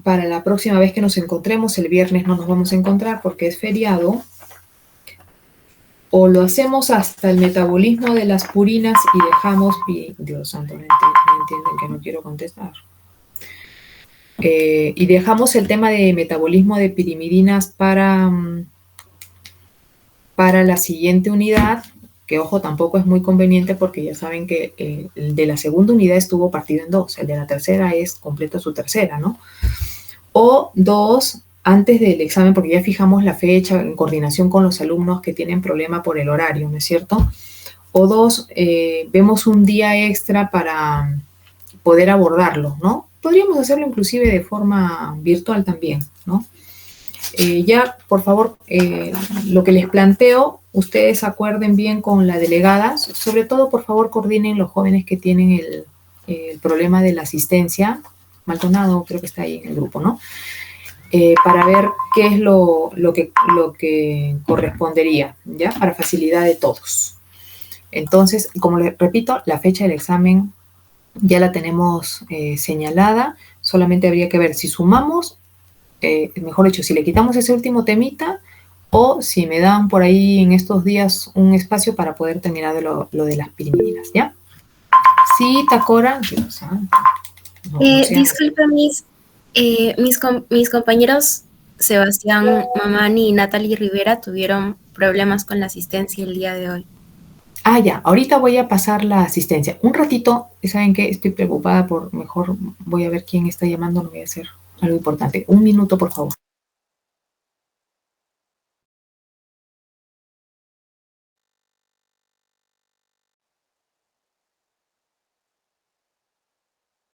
para la próxima vez que nos encontremos, el viernes no nos vamos a encontrar porque es feriado, o lo hacemos hasta el metabolismo de las purinas y dejamos, Dios santo, no entienden que no quiero contestar, y dejamos el tema de metabolismo de pirimidinas para la siguiente unidad, que ojo, tampoco es muy conveniente porque ya saben que el de la segunda unidad estuvo partido en dos, el de la tercera es completo su tercera, ¿no? O dos, antes del examen, porque ya fijamos la fecha en coordinación con los alumnos que tienen problema por el horario, ¿no es cierto? O dos, vemos un día extra para poder abordarlo, ¿no? Podríamos hacerlo inclusive de forma virtual también, ¿no? Ya, por favor, lo que les planteo, ustedes acuerden bien con la delegada, sobre todo, por favor, coordinen los jóvenes que tienen el problema de la asistencia. Maldonado creo que está ahí en el grupo, ¿no? Para ver qué es lo que correspondería, ¿ya? Para facilidad de todos. Entonces, como les repito, la fecha del examen ya la tenemos señalada, solamente habría que ver si sumamos, mejor dicho, si le quitamos ese último temita o si me dan por ahí en estos días un espacio para poder terminar de lo de las pirimidinas, ¿ya? Sí, Tacora, Dios santo. No, disculpe, mis compañeros Sebastián Mamani y Natalie Rivera tuvieron problemas con la asistencia el día de hoy. Ah, ya, ahorita voy a pasar la asistencia. Un ratito, ¿saben qué? Estoy preocupada mejor voy a ver quién está llamando, no voy a hacer algo importante. Un minuto, por favor.